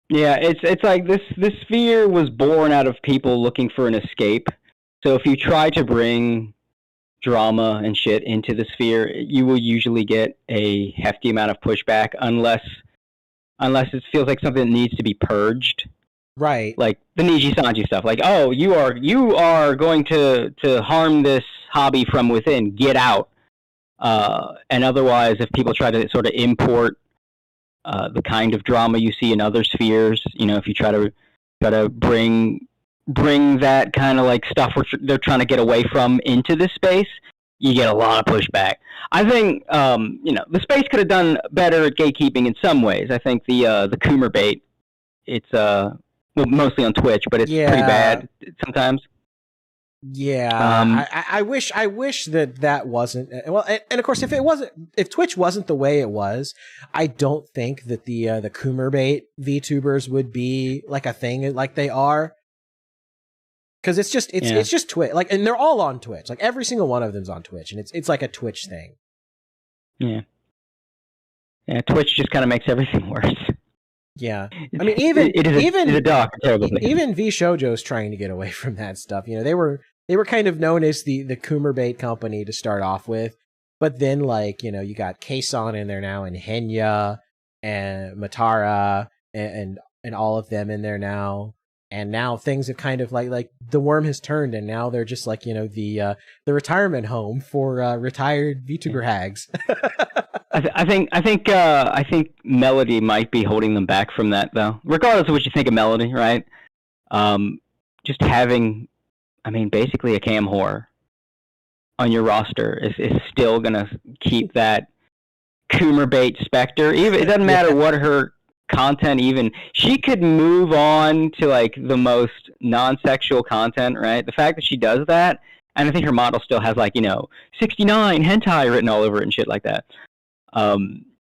Yeah, it's like this sphere was born out of people looking for an escape. So if you try to bring drama and shit into the sphere, you will usually get a hefty amount of pushback unless it feels like something that needs to be purged. Right. Like the NijiSanji stuff. Like, oh, you are going to harm this hobby from within. Get out. And otherwise, if people try to sort of import the kind of drama you see in other spheres, if you try to bring that kind of like stuff they're trying to get away from into this space, you get a lot of pushback. I think the space could have done better at gatekeeping in some ways. I think the Coomer bait, it's mostly on Twitch, but it's pretty bad sometimes. Yeah, I wish that wasn't well, and of course, if Twitch wasn't the way it was, I don't think that the Coomer bait VTubers would be like a thing like they are, because it's just Twitch, like, and they're all on Twitch, like every single one of them's on Twitch, and it's like a Twitch thing. Yeah, Twitch just kind of makes everything worse. Yeah, I mean, even V Shoujo's trying to get away from that stuff. They were kind of known as the Coomer bait company to start off with, but then like you got Kason in there now, and Henya and Matara and all of them in there now, and now things have kind of like the worm has turned, and now they're just like the retirement home for retired VTuber hags. I think Melody might be holding them back from that, though. Regardless of what you think of Melody, right? Just having, basically a cam whore on your roster is still gonna keep that Coomer bait specter. Even it doesn't matter what her content. Even she could move on to like the most non-sexual content, right? The fact that she does that, and I think her model still has like 69 hentai written all over it and shit like that. I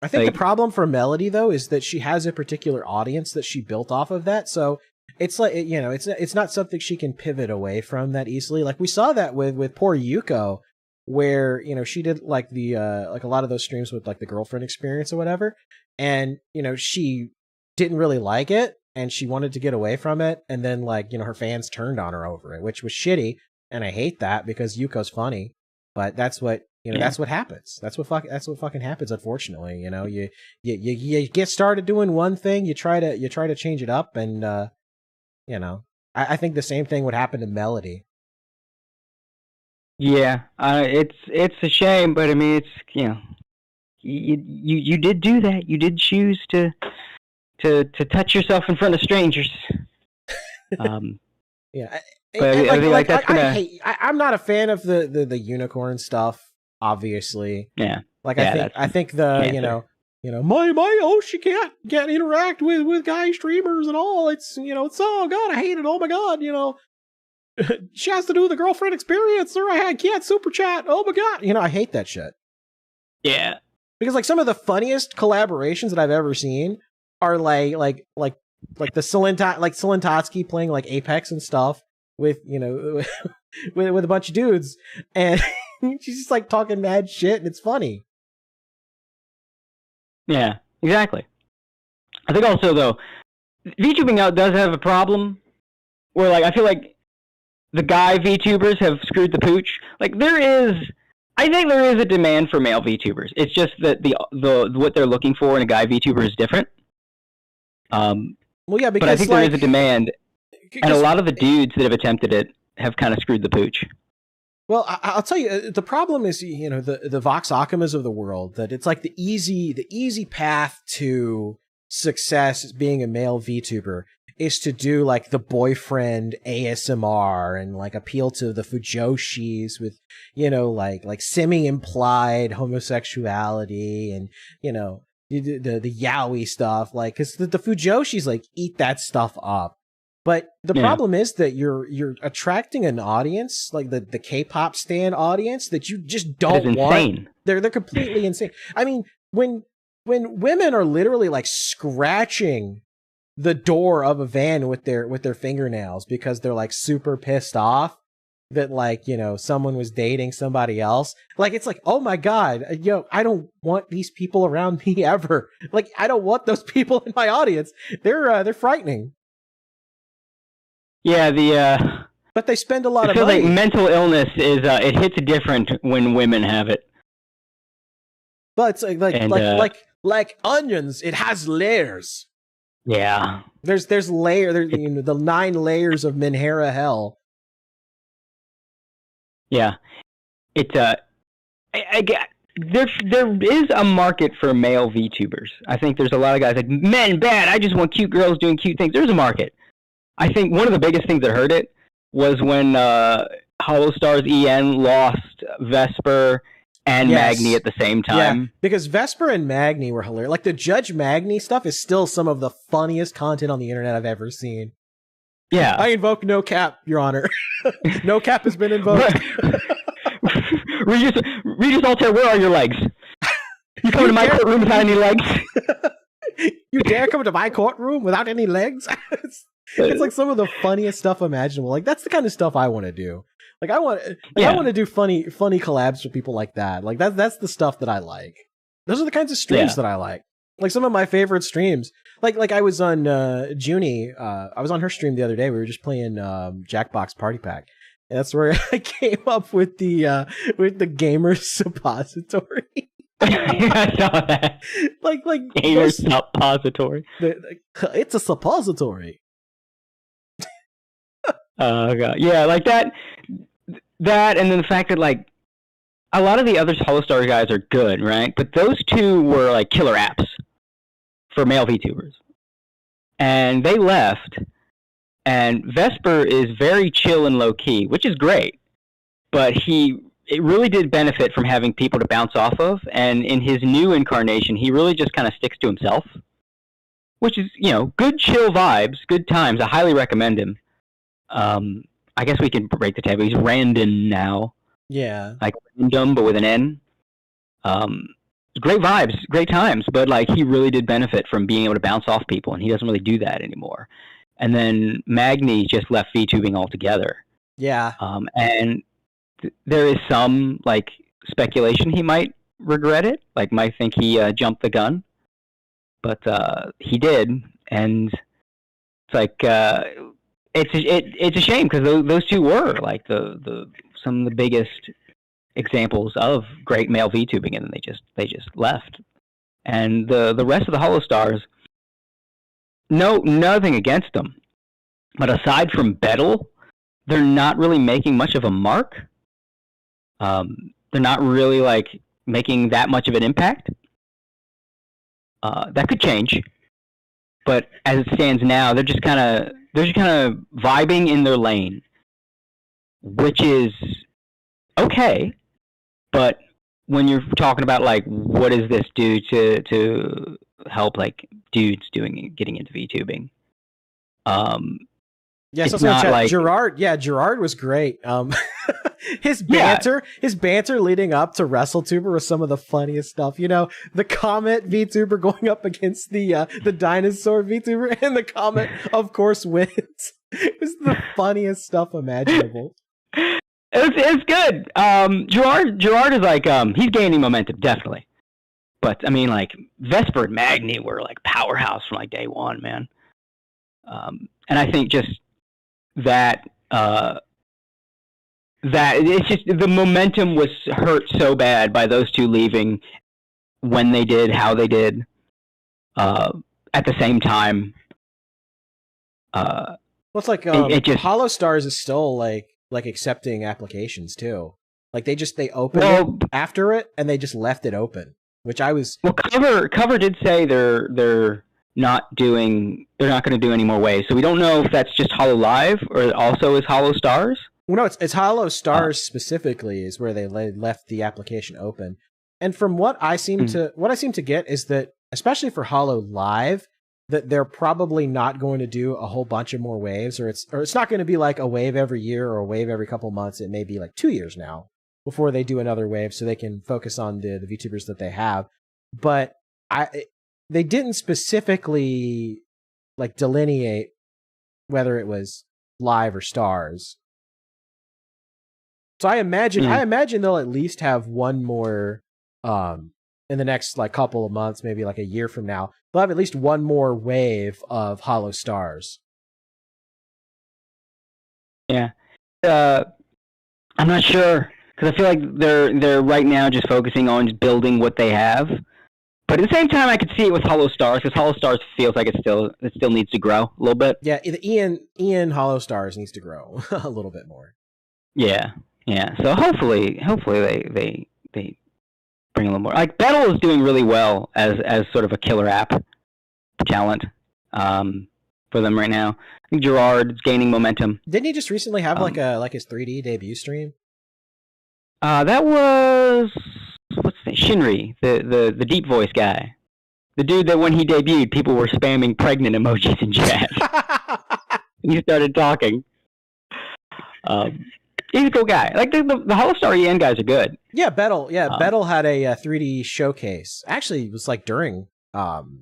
think the problem for Melody though is that she has a particular audience that she built off of that, so it's like it's not something she can pivot away from that easily. Like we saw that with poor Yuko, where she did like the like a lot of those streams with like the girlfriend experience or whatever, and she didn't really like it and she wanted to get away from it, and then like her fans turned on her over it, which was shitty, and I hate that because Yuko's funny, but that's what that's what happens. That's what fucking happens. Unfortunately, you get started doing one thing, you try to change it up, and I think the same thing would happen to Melody. Yeah, it's a shame, but it's you did do that. You did choose to touch yourself in front of strangers. Yeah, but I'm not a fan of the unicorn stuff. Obviously, yeah. Like I think the my she can't interact with guy streamers and all. It's it's oh god, I hate it. Oh my god, she has to do the girlfriend experience, or I can't super chat. Oh my god, I hate that shit. Yeah, because like some of the funniest collaborations that I've ever seen are like the Silentatsky playing like Apex and stuff with with a bunch of dudes, and she's just like talking mad shit, and it's funny. Yeah, exactly. I think also though, VTubing out does have a problem where like I feel like the guy VTubers have screwed the pooch. Like there is, I think there is a demand for male VTubers. It's just that the what they're looking for in a guy VTuber is different. Well, yeah, because but I think there is a demand, and a lot of the dudes that have attempted it have kind of screwed the pooch. Well, I'll tell you, the problem is, the Vox Akimas of the world, that it's like the easy path to success as being a male VTuber is to do like the boyfriend ASMR and like appeal to the fujoshis with, like semi-implied homosexuality and, the yaoi stuff, like, cause the fujoshis like eat that stuff up. But the problem is that you're attracting an audience, like the K-pop stan audience, that you just don't want. Insane. They're completely insane. I mean, when women are literally like scratching the door of a van with their fingernails because they're like super pissed off that like, someone was dating somebody else. Like, it's like, oh my God, I don't want these people around me ever. Like, I don't want those people in my audience. They're frightening. Yeah, but they spend a lot of money. I feel money. like mental illness is it hits different when women have it. But it's like onions, it has layers. Yeah. There's the 9 layers of Minhera hell. Yeah. It's there is a market for male VTubers. I think there's a lot of guys like, men bad, I just want cute girls doing cute things. There's a market. I think one of the biggest things that hurt it was when HoloStars EN lost Vesper and Magni at the same time. Yeah, because Vesper and Magni were hilarious. Like, the Judge Magni stuff is still some of the funniest content on the internet I've ever seen. Yeah. I invoke no cap, Your Honor. No cap has been invoked. Regis Altair, where are your legs? You come to my courtroom without any legs? You dare come to my courtroom without any legs? It's like some of the funniest stuff imaginable. Like, that's the kind of stuff I want to do. Like, I want to do funny collabs with people like that. Like, that's the stuff that I like. Those are the kinds of streams that I like. Like, some of my favorite streams. Like I was on Junie. I was on her stream the other day. We were just playing Jackbox Party Pack. And that's where I came up with the gamer suppository. I saw that. Like gamer suppository. It's a suppository. Oh God. Yeah, like that, and then the fact that like a lot of the other HoloStars guys are good, right? But those two were like killer apps for male VTubers, and they left. And Vesper is very chill and low key, which is great, but it really did benefit from having people to bounce off of. And in his new incarnation, he really just kind of sticks to himself, which is good chill vibes, good times. I highly recommend him. I guess we can break the tab. He's Random now. Yeah. Like random, but with an N. Great vibes, great times, but like he really did benefit from being able to bounce off people, and he doesn't really do that anymore. And then Magni just left VTubing altogether. Yeah. And there is some like speculation he might regret it, like might think he jumped the gun, but he did, and it's like it's a shame because those two were like the some of the biggest examples of great male VTubing, and then they just left. And the rest of the HoloStars, nothing against them, but aside from Bettle, they're not really making much of a mark. They're not really like making that much of an impact. That could change, but as it stands now, they're just kind of vibing in their lane, which is okay. But when you're talking about like what does this do to help like dudes getting into VTubing? Yes, it's not like Gerard. Yeah, Gerard was great. His banter leading up to WrestleTuber was some of the funniest stuff. The Comet VTuber going up against the dinosaur VTuber, and the Comet, of course, wins. It was the funniest stuff imaginable. It's good. Gerard is like he's gaining momentum, definitely. But I mean, like Vesper and Magni were like powerhouse from like day one, man. And I think just that that it's just the momentum was hurt so bad by those two leaving when they did, how they did, at the same time. Well, it's like it just HoloStars is still like accepting applications too. Like they opened it after it and they just left it open, which I was. Well, cover did say they're not going to do any more waves, so we don't know if that's just HoloLive or it also is HoloStars. Well, no, it's HoloStars specifically is where they left the application open, and from what I seem to get is that especially for HoloLive, that they're probably not going to do a whole bunch of more waves, or it's not going to be like a wave every year or a wave every couple months. It may be like 2 years now before they do another wave, so they can focus on the VTubers that they have. But they didn't specifically like delineate whether it was live or stars. So I imagine they'll at least have one more in the next like couple of months, maybe like a year from now. They'll have at least one more wave of HoloStars. Yeah, I'm not sure because I feel like they're right now just focusing on just building what they have. But at the same time, I could see it with HoloStars because HoloStars feels like it still needs to grow a little bit. Yeah, the EN HoloStars needs to grow a little bit more. Yeah. So hopefully they bring a little more. Like Battle is doing really well as sort of a killer app talent for them right now. I think Gerard's gaining momentum. Didn't he just recently have like his 3D debut stream? That was what's his name? Shinri, the deep voice guy, the dude that when he debuted, people were spamming pregnant emojis in chat. He started talking. He's a cool guy. Like the HoloStar EN guys are good. Yeah, Bettel. Yeah, Bettel had a 3D showcase. Actually, it was like during during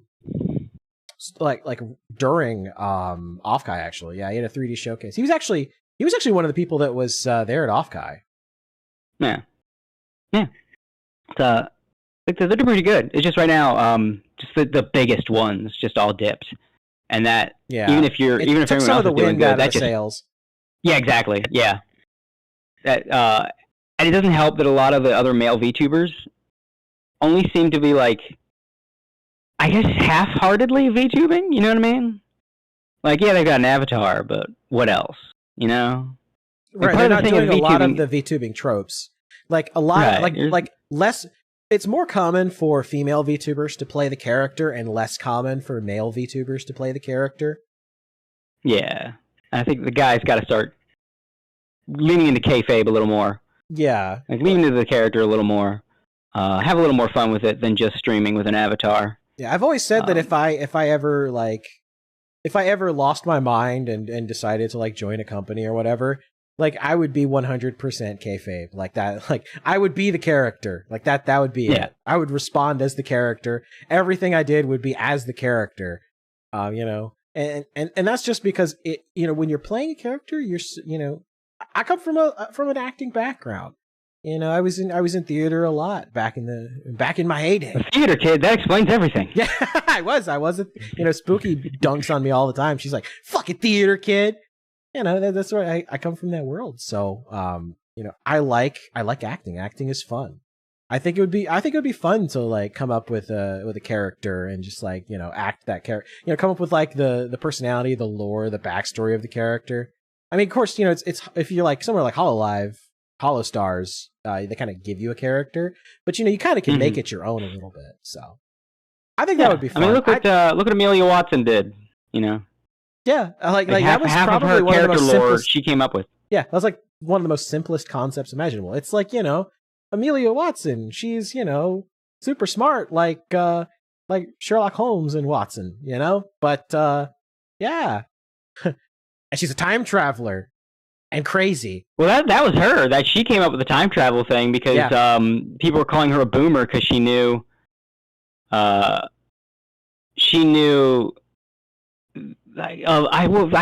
Offkai. Actually, yeah, he had a 3D showcase. He was actually one of the people that was there at Offkai. Yeah. They're pretty good. It's just right now, just the biggest ones just all dipped, and that even if everyone else is doing good, that just sales. Yeah, exactly. Yeah. That and it doesn't help that a lot of the other male VTubers only seem to be like, I guess, half-heartedly VTubing. You know what I mean? Like, yeah, they've got an avatar, but what else? You know? Right. They're not doing a lot of the VTubing tropes. Like a lot, like less. It's more common for female VTubers to play the character, and less common for male VTubers to play the character. Yeah, I think the guys got to start leaning into kayfabe a little more. Yeah, like lean into the character a little more, have a little more fun with it than just streaming with an avatar. Yeah, I've always said that if I ever lost my mind and decided to like join a company or whatever, like I would be 100% kayfabe like that. Like I would be the character like that. That would be it. I would respond as the character. Everything I did would be as the character. You know, and that's just because it. You know, when you're playing a character, I come from an acting background. You know, I was in theater a lot back in my heyday. A theater kid, that explains everything. Yeah, I was. Spooky dunks on me all the time. She's like, "Fucking theater kid." You know, that's where I come from that world. So, I like acting. Acting is fun. I think it would be fun to like come up with a character and just like, act that character. Come up with like the personality, the lore, the backstory of the character. I mean, of course, it's if you're like somewhere like HoloLive, HoloStars, they kind of give you a character, but you kind of can make it your own a little bit. So, I think that would be fun. I mean, look what Amelia Watson did. Yeah, like that was half probably of her one of the character most lore simplest she came up with. Yeah, that was like one of the most simplest concepts imaginable. It's like, Amelia Watson, she's, super smart like Sherlock Holmes and Watson, But yeah. And she's a time traveler and crazy. Well, that was her. That she came up with the time travel thing because people were calling her a boomer because she knew I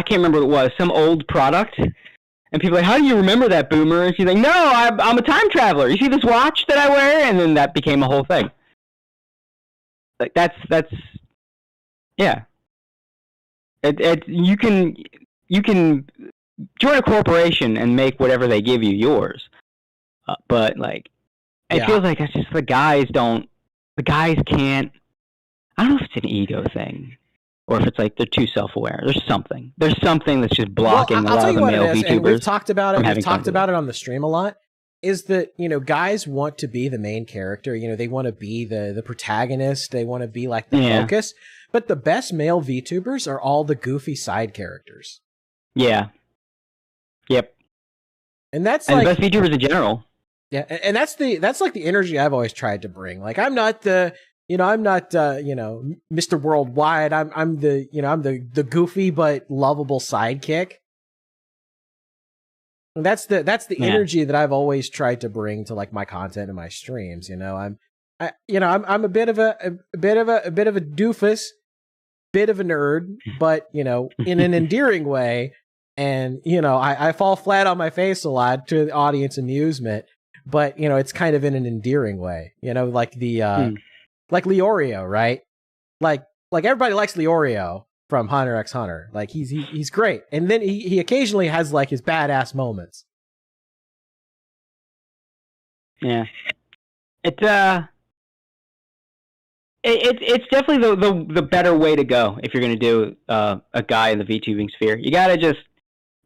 can't remember what it was, some old product, and people are like, how do you remember that, boomer? And she's like, no, I'm a time traveler. You see this watch that I wear? And then that became a whole thing. Like that's yeah. You can join a corporation and make whatever they give you yours. But like, it feels like it's just the guys can't. I don't know if it's an ego thing, or if it's like they're too self-aware. There's something that's just blocking a lot of the male VTubers. And we've talked about it. We've talked about it on the stream a lot. Is that, you know, guys want to be the main character. You know, they want to be the protagonist. They want to be like the focus. But the best male VTubers are all the goofy side characters. Yeah. Yep. And that's and like the best VTubers in general. Yeah, and that's like the energy I've always tried to bring. Like, I'm not Mr. Worldwide. I'm the goofy but lovable sidekick. And that's the energy that I've always tried to bring to like my content and my streams. You know, I'm a bit of a doofus, bit of a nerd, but you know, in an endearing way. And you know, I fall flat on my face a lot to the audience amusement. But, you know, it's kind of in an endearing way, you know, like like Leorio, right? Like everybody likes Leorio from Hunter x Hunter. Like he's great. And then he occasionally has like his badass moments. Yeah. It's definitely the better way to go if you're going to do a guy in the VTubing sphere. You got to just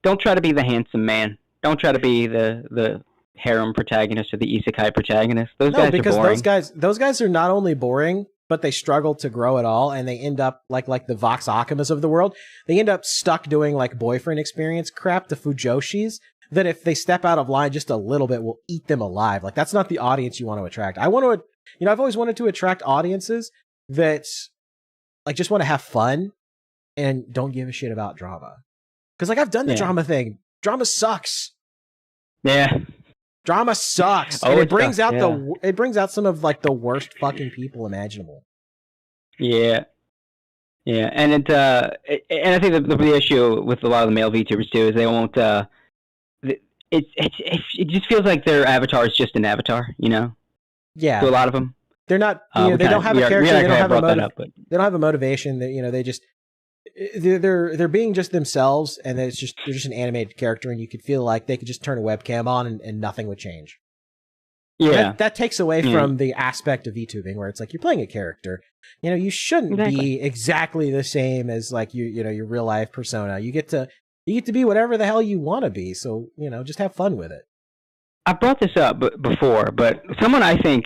don't try to be the handsome man. Don't try to be the harem protagonist or the isekai protagonist. Those guys are boring. those guys are not only boring, but they struggle to grow at all, and they end up like the Vox Akimas of the world. They end up stuck doing like boyfriend experience crap to Fujoshis that if they step out of line just a little bit will eat them alive. Like, that's not the audience you want to attract. I've always wanted to attract audiences that like just want to have fun and don't give a shit about drama. Because like I've done the drama thing. Drama sucks. Yeah. Drama sucks. And it brings out some of like the worst fucking people imaginable. Yeah. Yeah. And and I think the issue with a lot of the male VTubers too is they won't it just feels like their avatar is just an avatar, you know? Yeah. To a lot of them. They're not they don't have a character, they don't have a they don't have a motivation, that, you know, they just they're being just themselves, and they're just an animated character, and you could feel like they could just turn a webcam on and nothing would change. Yeah, that takes away from the aspect of VTubing where it's like you're playing a character. You know, you shouldn't be exactly the same as like your real life persona. You get to be whatever the hell you want to be. So, you know, just have fun with it. I brought this up before, but someone I think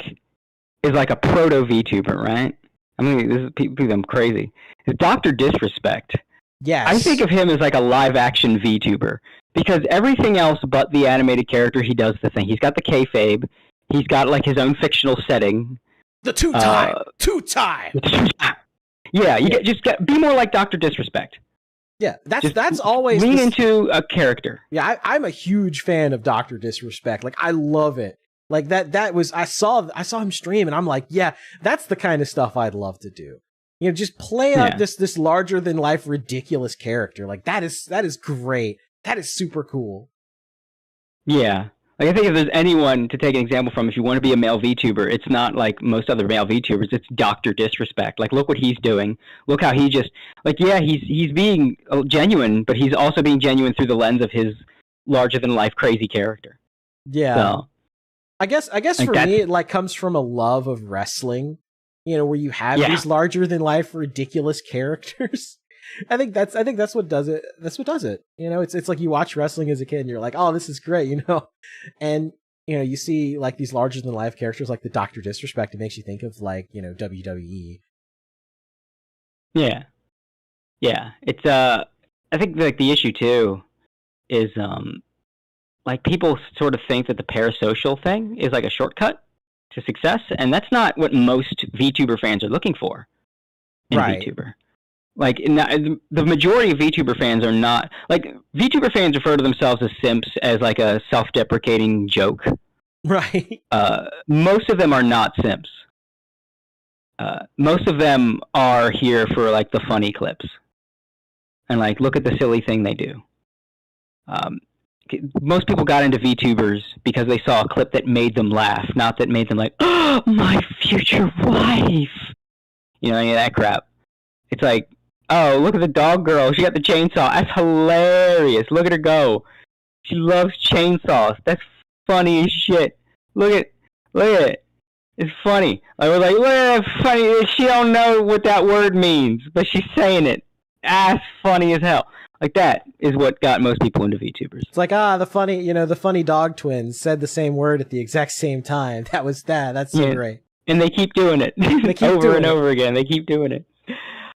is like a proto VTuber, right? I mean, this is people I'm crazy. Is Dr. Disrespect. Yes. I think of him as like a live action VTuber, because everything else but the animated character, he does the thing. He's got the kayfabe. He's got like his own fictional setting. The two-time. Yeah, be more like Dr. Disrespect. Yeah, that's always lean into a character. Yeah, I'm a huge fan of Dr. Disrespect. Like, I love it. Like that was I saw him stream, and I'm like, yeah, that's the kind of stuff I'd love to do. You know, just play up this larger than life ridiculous character. Like that is great. That is super cool. Yeah. Like, I think if there's anyone to take an example from, if you want to be a male VTuber, it's not like most other male VTubers. It's Dr. Disrespect. Like, look what he's doing. Look how he just, like, yeah, he's being genuine, but he's also being genuine through the lens of his larger-than-life crazy character. Yeah. So, I guess like for me, it, like, comes from a love of wrestling, you know, where you have these larger-than-life ridiculous characters. I think that's what does it. That's what does it. You know, it's like you watch wrestling as a kid and you're like, oh, this is great, you know? And, you know, you see like these larger than life characters like the Dr. Disrespect. It makes you think of like, you know, WWE. Yeah. Yeah. It's, I think like the issue too is, like people sort of think that the parasocial thing is like a shortcut to success. And that's not what most VTuber fans are looking for in VTuber. Like, the majority of VTuber fans are not, like, VTuber fans refer to themselves as simps as, like, a self-deprecating joke. Right. Most of them are not simps. Most of them are here for, like, the funny clips. And, like, look at the silly thing they do. Most people got into VTubers because they saw a clip that made them laugh, not that made them like, oh, my future wife! You know, any of that crap. It's like, Oh, look at the dog girl. She got the chainsaw. That's hilarious. Look at her go. She loves chainsaws. That's funny as shit. Look at it. It's funny. I was like, look at that funny. She don't know what that word means, but she's saying it. That's funny as hell. Like, that is what got most people into VTubers. It's like, the funny dog twins said the same word at the exact same time. That's so great. And they keep doing it. They keep over and over again. They keep doing it.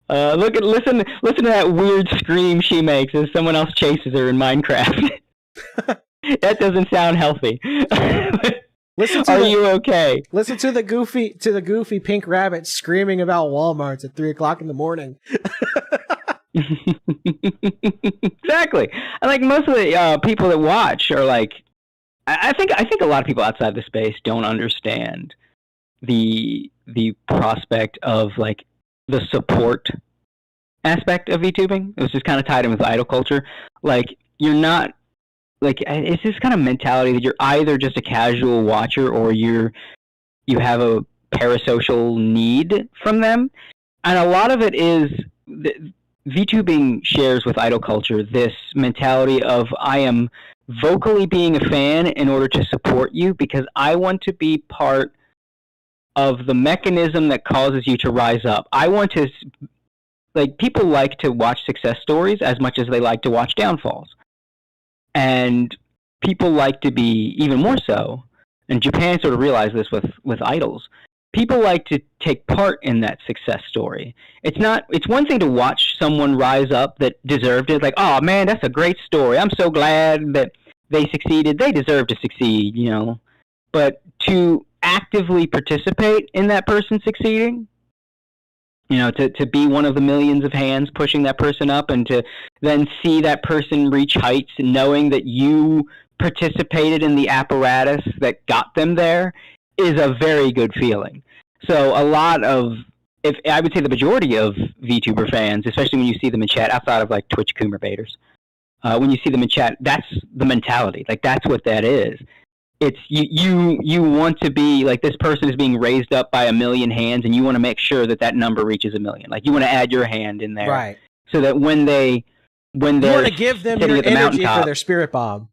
Listen to that weird scream she makes as someone else chases her in Minecraft. That doesn't sound healthy. Are you okay? Listen to the goofy pink rabbit screaming about Walmarts at 3 o'clock in the morning. Exactly. And like most of the people that watch are like, I think a lot of people outside the space don't understand the prospect of like the support aspect of VTubing. It was just kind of tied in with idol culture. Like, you're not like, it's this kind of mentality that you're either just a casual watcher or you have a parasocial need from them. And a lot of it is VTubing shares with idol culture this mentality of, I am vocally being a fan in order to support you because I want to be part of the mechanism that causes you to rise up. I want to, like, people like to watch success stories as much as they like to watch downfalls. And people like to be, even more so, and Japan sort of realized this with idols, people like to take part in that success story. It's one thing to watch someone rise up that deserved it, like, oh man, that's a great story. I'm so glad that they succeeded. They deserve to succeed, you know. But to actively participate in that person succeeding, you know, to be one of the millions of hands pushing that person up, and to then see that person reach heights knowing that you participated in the apparatus that got them there, is a very good feeling. So a lot of, I would say the majority of VTuber fans, especially when you see them in chat, outside of like Twitch Coomer baiters, when you see them in chat, that's the mentality. Like, that's what that is. It's you want to be like, this person is being raised up by 1 million hands, and you want to make sure that number reaches 1 million. Like, you want to add your hand in there, right? So that when you want to give them your energy for their spirit bomb.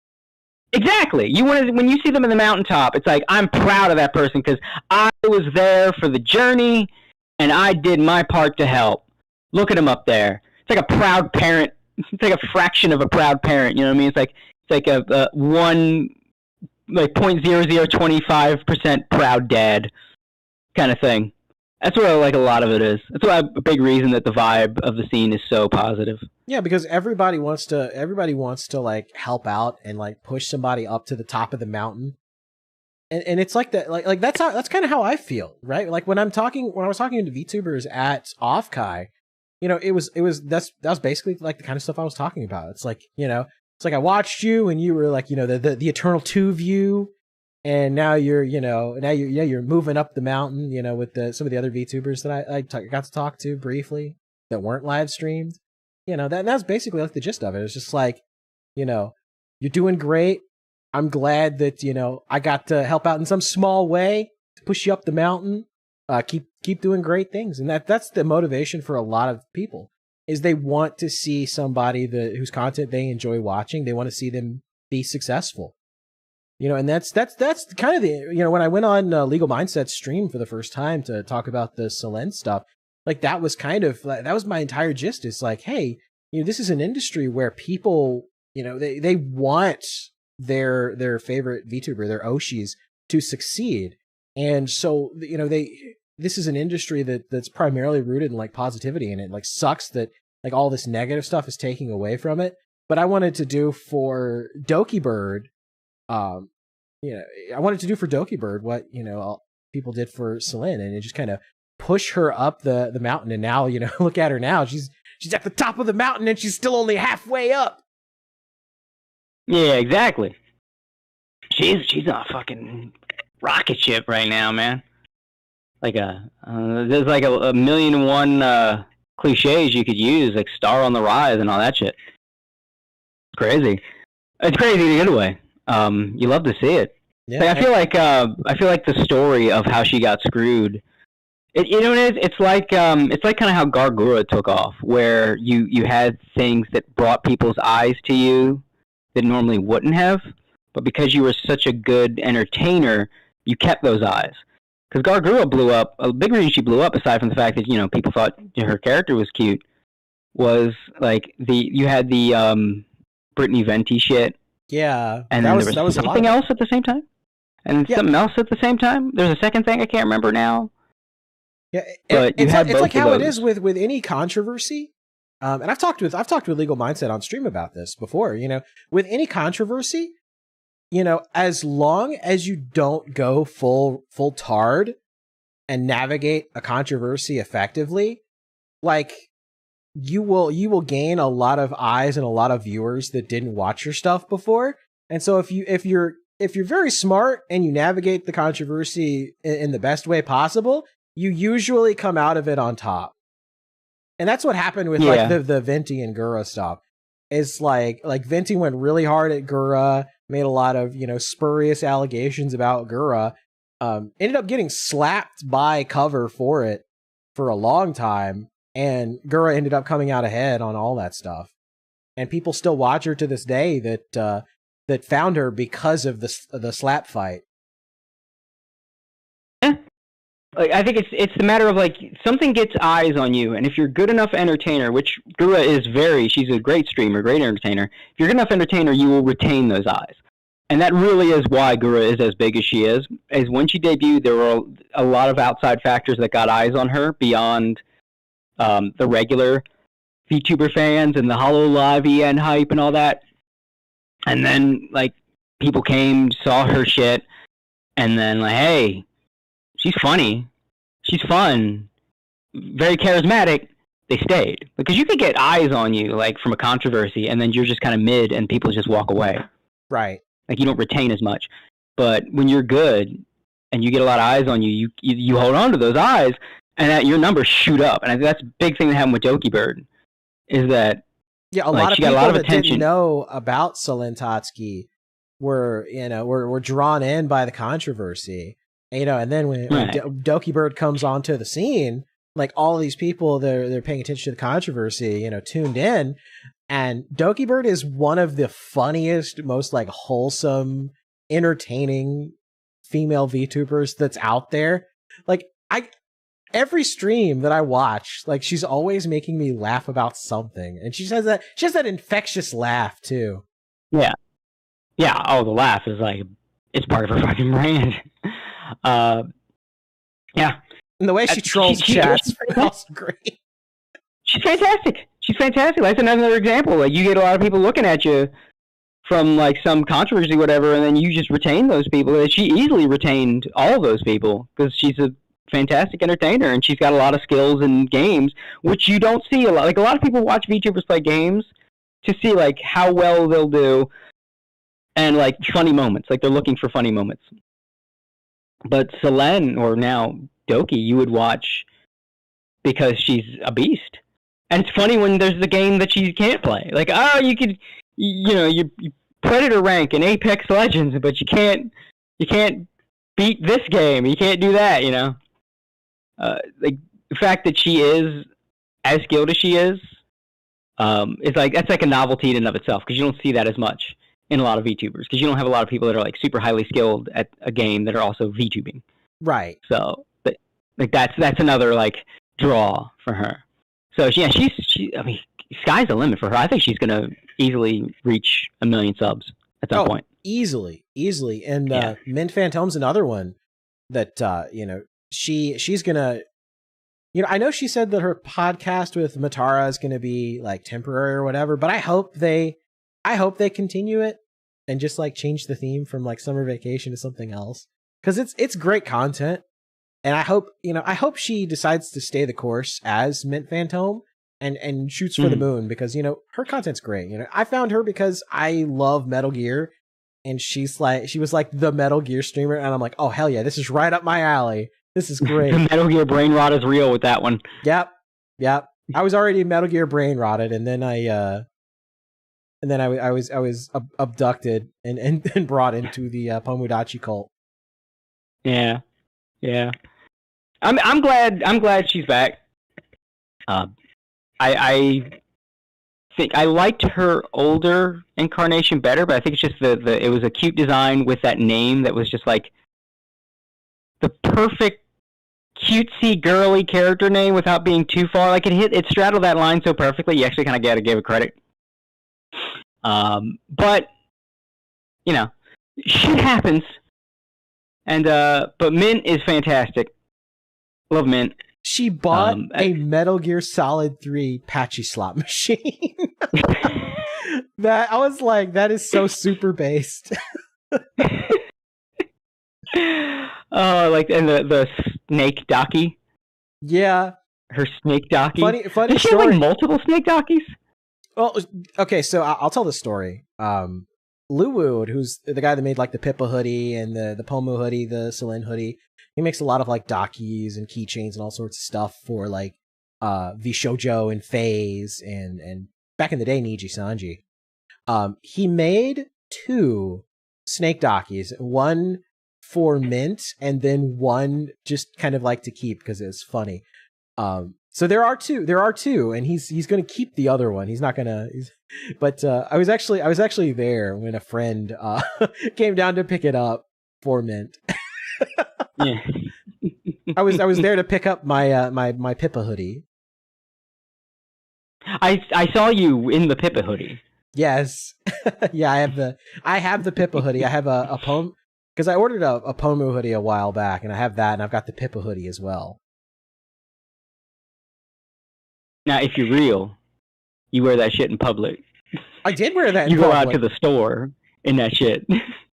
Exactly. You want to, when you see them in the mountaintop, it's like, I'm proud of that person because I was there for the journey and I did my part to help. Look at him up there. It's like a proud parent. It's like a fraction of a proud parent. You know what I mean? It's like a one, like 0.0025% proud dad kind of thing. That's what like a lot of it is. That's why a big reason that the vibe of the scene is so positive. Yeah, because everybody wants to like help out and like push somebody up to the top of the mountain. And it's like that, like that's kind of how I feel, right? Like when I was talking to VTubers at Offkai, you know, that was basically like the kind of stuff I was talking about. It's like, you know, it's like I watched you and you were like, you know, the eternal two view, and now you're moving up the mountain, you know, with some of the other VTubers that I got to talk to briefly that weren't live streamed. You know, that's basically like the gist of it. It's just like, you know, you're doing great. I'm glad that, you know, I got to help out in some small way to push you up the mountain. Keep doing great things. And that's the motivation for a lot of people, is they want to see somebody whose content they enjoy watching. They want to see them be successful. You know, and that's kind of the, you know, when I went on Legal Mindset's stream for the first time to talk about the Selen stuff, like that was my entire gist. It's like, hey, you know, this is an industry where people, you know, they want their favorite VTuber, their Oshis, to succeed. And so, you know, this is an industry that's primarily rooted in like positivity, and it like sucks that like all this negative stuff is taking away from it. But I wanted to do for Doki Bird, you know, I wanted to do for Doki Bird what, you know, people did for Celine, and it just kind of push her up the mountain. And now, you know, look at her now. She's at the top of the mountain and she's still only halfway up. Yeah, exactly. She's on a fucking rocket ship right now, man. Like there's like a million and one cliches you could use, like star on the rise and all that shit. It's crazy. It's crazy in a good way. You love to see it. Yeah, like, I feel like the story of how she got screwed You know what it is? It's like kind of how Gargura took off, where you had things that brought people's eyes to you that normally wouldn't have, but because you were such a good entertainer, you kept those eyes. Because Gargura blew up. A big reason she blew up, aside from the fact that people thought her character was cute, was like you had the Brittany Venti shit. Yeah, and then there was something else at the same time, and something else at the same time. There's a second thing I can't remember now. Yeah, it's like how it is with any controversy. And I've talked with Legal Mindset on stream about this before. With any controversy, as long as you don't go full tard and navigate a controversy effectively, like you will gain a lot of eyes and a lot of viewers that didn't watch your stuff before. And so if you're very smart and you navigate the controversy in the best way possible, you usually come out of it on top. And that's what happened with like the Venti and Gura stuff. It's like Venti went really hard at Gura, made a lot of, spurious allegations about Gura, ended up getting slapped by Cover for it for a long time, and Gura ended up coming out ahead on all that stuff. And people still watch her to this day that found her because of the slap fight. I think it's the matter of like something gets eyes on you, and if you're good enough entertainer, which Gura is she's a great streamer, great entertainer. If you're good enough entertainer, you will retain those eyes, and that really is why Gura is as big as she is. As when she debuted, there were a lot of outside factors that got eyes on her beyond the regular VTuber fans and the HoloLive EN hype and all that. And then like people came, saw her shit, and then like, hey, she's funny, she's fun, very charismatic. They stayed because you could get eyes on you like from a controversy, and then you're just kind of mid, and people just walk away. Right. Like you don't retain as much. But when you're good and you get a lot of eyes on you, you hold on to those eyes, and your numbers shoot up. And I think that's a big thing that happened with Doki Bird, is that a lot of people that didn't know about Selene were drawn in by the controversy. And then when Doki Bird comes onto the scene, like all of these people, they're paying attention to the controversy, tuned in. And Doki Bird is one of the funniest, most like wholesome, entertaining female VTubers that's out there. Like every stream that I watch, like she's always making me laugh about something. And she has that infectious laugh too. Yeah. Yeah. Oh, the laugh is like, it's part of her fucking brand. Yeah. And the way she trolls chats is also great. She's fantastic. She's fantastic. That's another example. Like you get a lot of people looking at you from like some controversy, whatever, and then you just retain those people. She easily retained all of those people because she's a fantastic entertainer and she's got a lot of skills in games, which you don't see a lot. Like a lot of people watch VTubers play games to see like how well they'll do and like funny moments. Like they're looking for funny moments. But Selene, or now Doki, you would watch because she's a beast. And it's funny when there's the game that she can't play. Like, you could, you Predator rank in Apex Legends, but you can't beat this game. You can't do that, like, the fact that she is as skilled as she is like, that's like a novelty in and of itself, because you don't see that as much in a lot of VTubers, because you don't have a lot of people that are like super highly skilled at a game that are also VTubing. Right. So, but like that's another like draw for her. So yeah, I mean, sky's the limit for her. I think she's gonna easily reach 1 million subs at some point. Easily. And Mint Phantom's another one that she's gonna. I know she said that her podcast with Matara is gonna be like temporary or whatever, but I hope they continue it and just like change the theme from like summer vacation to something else, because it's great content. And I hope she decides to stay the course as Mint Phantom and shoots for the moon, because her content's great. I found her because I love Metal Gear, and she was like the Metal Gear streamer, and I'm like, oh hell yeah, this is right up my alley. This is great. The Metal Gear brain rot is real with that one. Yep. I was already Metal Gear brain rotted, and then I was abducted and brought into the Pomodachi cult. Yeah. I'm glad she's back. I think I liked her older incarnation better, but I think it's just it was a cute design with that name that was just like the perfect cutesy girly character name without being too far. Like it straddled that line so perfectly. You actually kind of got to give it credit. But you know, shit happens. And but Mint is fantastic. Love Mint. She bought a Metal Gear Solid 3 patchy slot machine. That I was like, that is so super based. Oh, like and the snake Doki. Yeah, her snake Doki. Funny Did she story. have like multiple snake Dokis? Well, okay, so I'll tell the story. Luwood, who's the guy that made like the Pippa hoodie and the Pomu hoodie, the Celine hoodie, he makes a lot of like Dokis and keychains and all sorts of stuff for like VShojo and Phaze and back in the day NijiSanji. He made 2 snake Dokis, one for mint and then one just kind of like to keep because it's funny. So there are two, and he's going to keep the other one. He's not going to. But I was actually there when a friend came down to pick it up for mint. Yeah. I was there to pick up my my Pippa hoodie. I saw you in the Pippa hoodie. Yes. Yeah, I have the Pippa hoodie. I have a Pomu because I ordered a Pomu hoodie a while back, and I have that, and I've got the Pippa hoodie as well. Now, if you're real, you wear that shit in public. I did wear that. You go out to the store in that shit.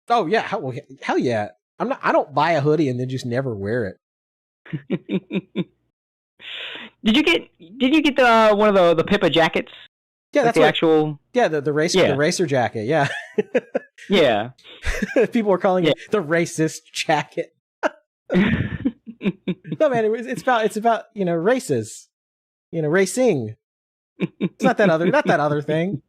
Oh yeah, hell yeah! I don't buy a hoodie and then just never wear it. Did you get the one of the Pippa jackets? Yeah, like that's the actual. Yeah, the racer jacket. Yeah. Yeah. People were calling it the racist jacket. No man, it's about races. Racing. It's not that other thing.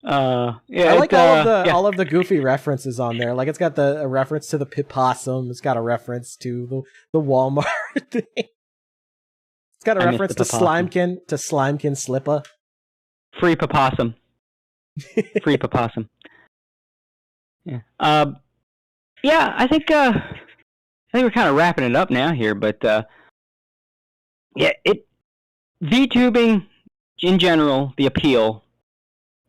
Yeah, I like all of the goofy references on there. Like it's got a reference to the Pip-possum. It's got a reference to the Walmart thing. It's got a reference to Slimekin Slippa. Free Pip-possum. Free Pip-possum. Yeah. Yeah, I think we're kind of wrapping it up now here, but yeah, VTubing in general, the appeal.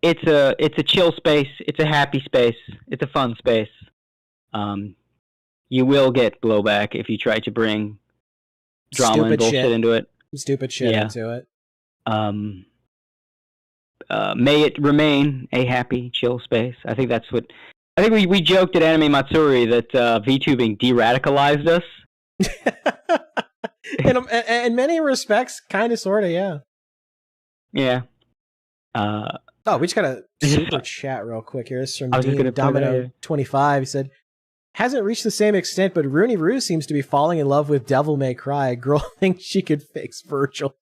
It's a chill space. It's a happy space. It's a fun space. You will get blowback if you try to bring drama and bullshit into it. Stupid shit into it. May it remain a happy, chill space. I think that's what. I think we joked at Anime Matsuri that VTubing de-radicalized us. In many respects, kind of, sort of, yeah. Yeah. We just got a super chat real quick here. This is from Dean Domino 25. He said, hasn't reached the same extent, but Rooney Roo seems to be falling in love with Devil May Cry. Girl thinks she could fix Virgil.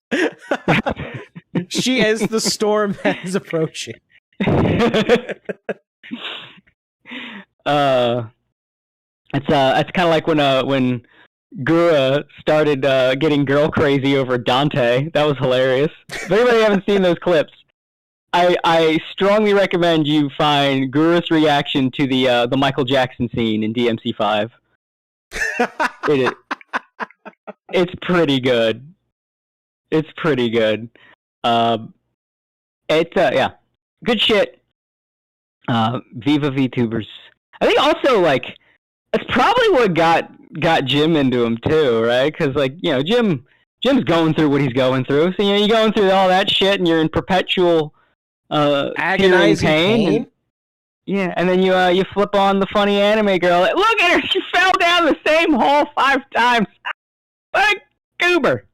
She is the storm that is approaching. It's kind of like when Gura started getting girl crazy over Dante. That was hilarious. If anybody haven't seen those clips, I strongly recommend you find Gura's reaction to the Michael Jackson scene in DMC5. It's pretty good. It's pretty good. Yeah, good shit. Viva VTubers. I think also like that's probably what got Jim into him too, right? Because Jim's going through what he's going through. So you're going through all that shit, and you're in perpetual agonizing pain. And then you flip on the funny anime girl. Like, look at her, she fell down the same hole 5 times. What a goober!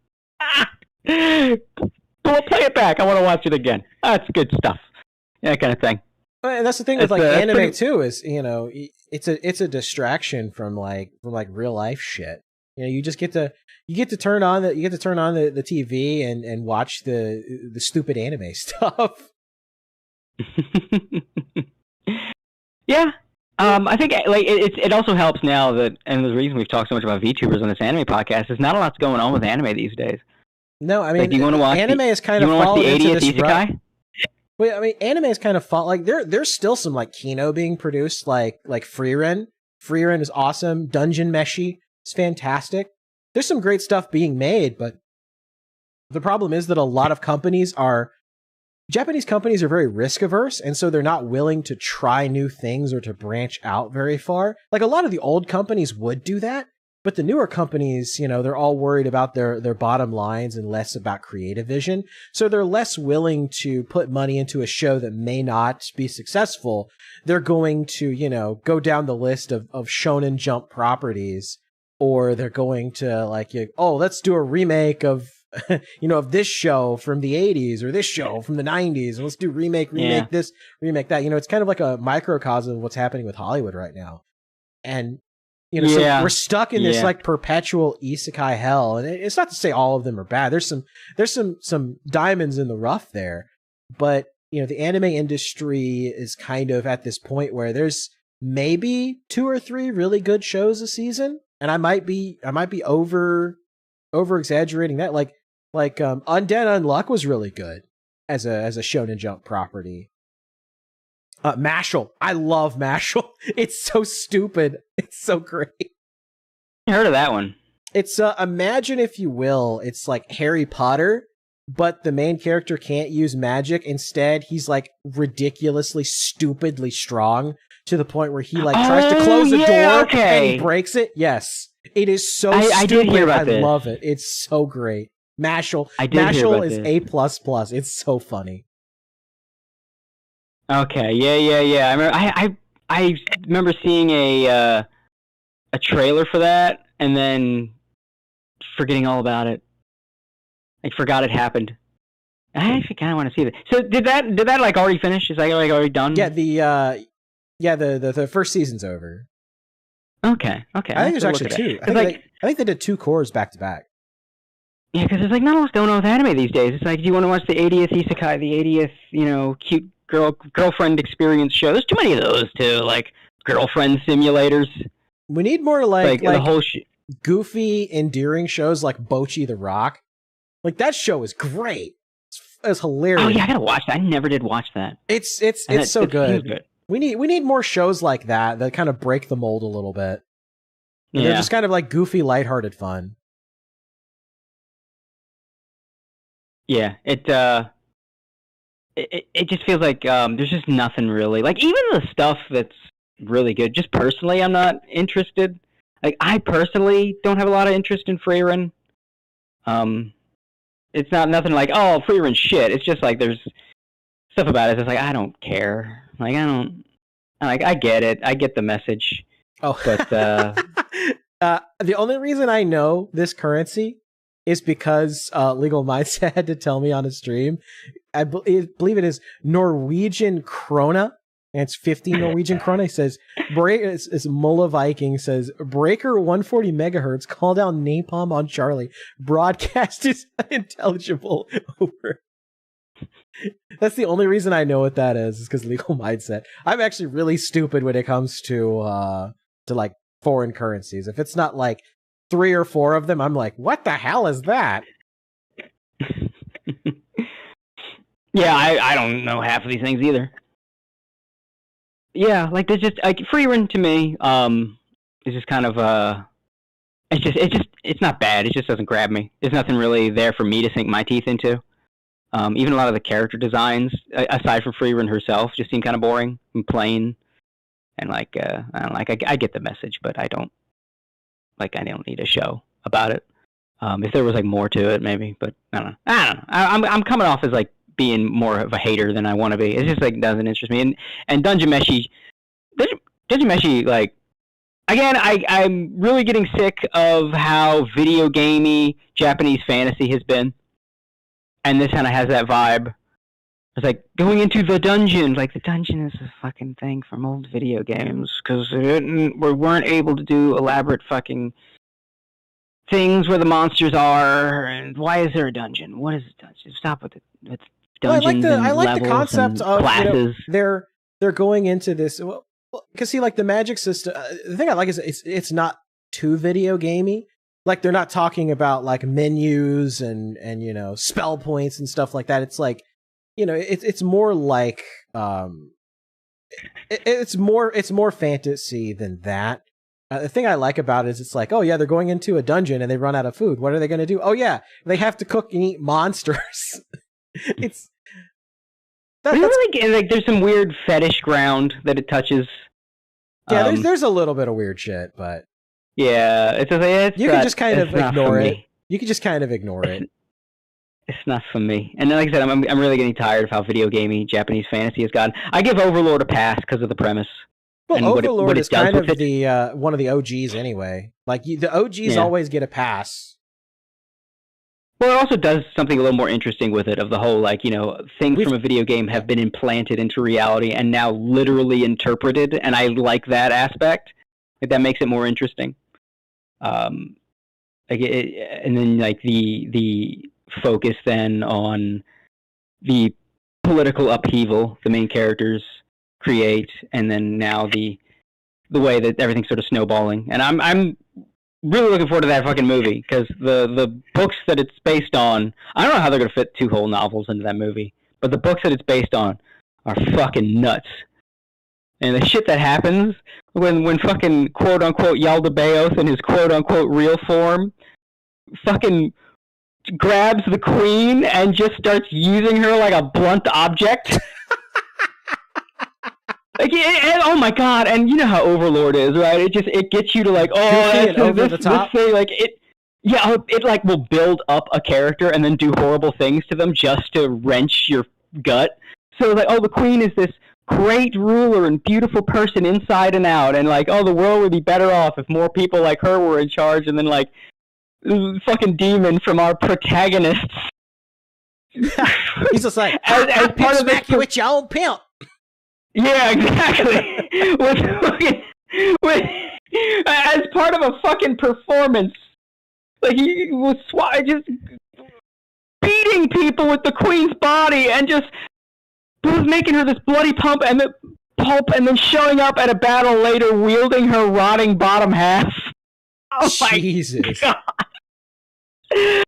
We'll play it back. I want to watch it again. That's good stuff. That kind of thing. And that's the thing with anime too, is it's a distraction from like real life shit. You get to turn on the TV and watch the stupid anime stuff. Yeah, I think like it also helps now that, and the reason we've talked so much about VTubers on this anime podcast is not a lot's going on with anime these days. No, I mean, Like, do you want to watch anime is kind of watch the fallen into 80th this isekai? Wait, I mean, anime is kind of like there's still some like Kino being produced, like Frieren. Frieren is awesome. Dungeon Meshi is fantastic. There's some great stuff being made, but the problem is that a lot of Japanese companies are very risk averse, and so they're not willing to try new things or to branch out very far. Like a lot of the old companies would do that, but the newer companies, they're all worried about their bottom lines and less about creative vision. So they're less willing to put money into a show that may not be successful. They're going to, go down the list of Shonen Jump properties, or they're going to let's do a remake of of this show from the 80s or this show from the 90s, and let's do remake this, remake that. It's kind of like a microcosm of what's happening with Hollywood right now. And so we're stuck in this like perpetual isekai hell. And it's not to say all of them are bad. There's some diamonds in the rough there, but the anime industry is kind of at this point where there's maybe 2 or 3 really good shows a season, and I might be over exaggerating that. Like Undead Unluck was really good as a Shonen Jump property. Mashal, I love Mashal. It's so stupid. It's so great. I heard of that one. It's imagine, if you will, it's like Harry Potter, but the main character can't use magic. Instead, he's like ridiculously, stupidly strong to the point where he tries to close a door and he breaks it. Yes. It is so stupid. I did hear about this. Love it. It's so great. Mashal is A++. It's so funny. Okay, yeah. I remember seeing a trailer for that and then forgetting all about it. I forgot it happened. I actually kind of want to see that. So did that like already finish? Is that like already done? Yeah, the first season's over. Okay. I think there's actually 2. I think they did 2 cores back to back. Yeah, because there's like not a lot going on with anime these days. It's like, do you want to watch the 80th isekai, the 80th, cute girlfriend experience show? There's too many of those too, like girlfriend simulators. We need more like the whole goofy, endearing shows like Bocchi the Rock. Like that show is great. It's hilarious. Oh yeah, I gotta watch that. I never did watch that. It's so good. We need more shows like that kind of break the mold a little bit. Yeah. They're just kind of like goofy, lighthearted fun. Yeah, it just feels like there's just nothing really. Like even the stuff that's really good, just personally I'm not interested. Like I personally don't have a lot of interest in Frieren. It's not nothing like, oh, Frieren shit. It's just like there's stuff about it. It's like I don't care. Like I get it. I get the message. Oh, but the only reason I know this currency is because Legal Mindset had to tell me on a stream. I believe it is Norwegian krona, and it's 15 Norwegian krona. He says, it's Mulla Viking says, Breaker 140 megahertz, call down napalm on Charlie. Broadcast is unintelligible over. That's the only reason I know what that is because Legal Mindset. I'm actually really stupid when it comes to like foreign currencies. If it's not like 3 or 4 of them, I'm like, what the hell is that? Yeah, I don't know half of these things either. Yeah, like there's just like Frieren to me, is just kind of it's not bad. It just doesn't grab me. There's nothing really there for me to sink my teeth into. Even a lot of the character designs, aside from Frieren herself, just seem kind of boring and plain. And I get the message, but I don't need a show about it. If there was like more to it, maybe, but I don't know. I'm coming off as like being more of a hater than I want to be. It just like doesn't interest me. And Dungeon Meshi, like again, I'm really getting sick of how video gamey Japanese fantasy has been, and this kind of has that vibe. It's like going into the dungeon. Like the dungeon is a fucking thing from old video games because we weren't able to do elaborate fucking things where the monsters are. And why is there a dungeon? What is a dungeon? Stop with it. It's dungeons. Well, I like the concept of classes. they're going into this. Well, Because see, like the magic system, the thing I like is it's not too video gamey. Like they're not talking about like menus and you know spell points and stuff like that. It's like, you know, it's more like it's more fantasy than that. The thing I like about it is it's like, oh yeah, they're going into a dungeon and they run out of food. What are they going to do? Oh yeah, they have to cook and eat monsters. It's really like there's some weird fetish ground that it touches. Yeah, there's a little bit of weird shit, but yeah, you can just kind of ignore it. You can just kind of ignore it. It's not for me. And like I said, I'm really getting tired of how video gamey Japanese fantasy has gotten. I give Overlord a pass because of the premise. Well, Overlord is kind of the one of the OGs anyway. Like the OGs always get a pass. Well, it also does something a little more interesting with it, of the whole, like, you know, things from a video game have been implanted into reality and now literally interpreted, and I like that aspect. Like, that makes it more interesting. And then like the focus then on the political upheaval the main characters create, and then now the way that everything's sort of snowballing. And I'm really looking forward to that fucking movie, because the books that it's based on, I don't know how they're going to fit 2 whole novels into that movie, but the books that it's based on are fucking nuts. And the shit that happens when fucking quote-unquote Yaldabaoth in his quote-unquote real form fucking grabs the queen and just starts using her like a blunt object. Like, oh my god! And you know how Overlord is, right? It gets you to like, over the top. This thing, like it like will build up a character and then do horrible things to them just to wrench your gut. So like, oh, the queen is this great ruler and beautiful person inside and out, and like, oh, the world would be better off if more people like her were in charge. And then like, fucking demon from our protagonists. He's just like, as part of this, you with your old pimp. Yeah, exactly. As part of a fucking performance, like he was just beating people with the queen's body and just was making her this bloody pulp, and then showing up at a battle later wielding her rotting bottom half. Oh Jesus. My God.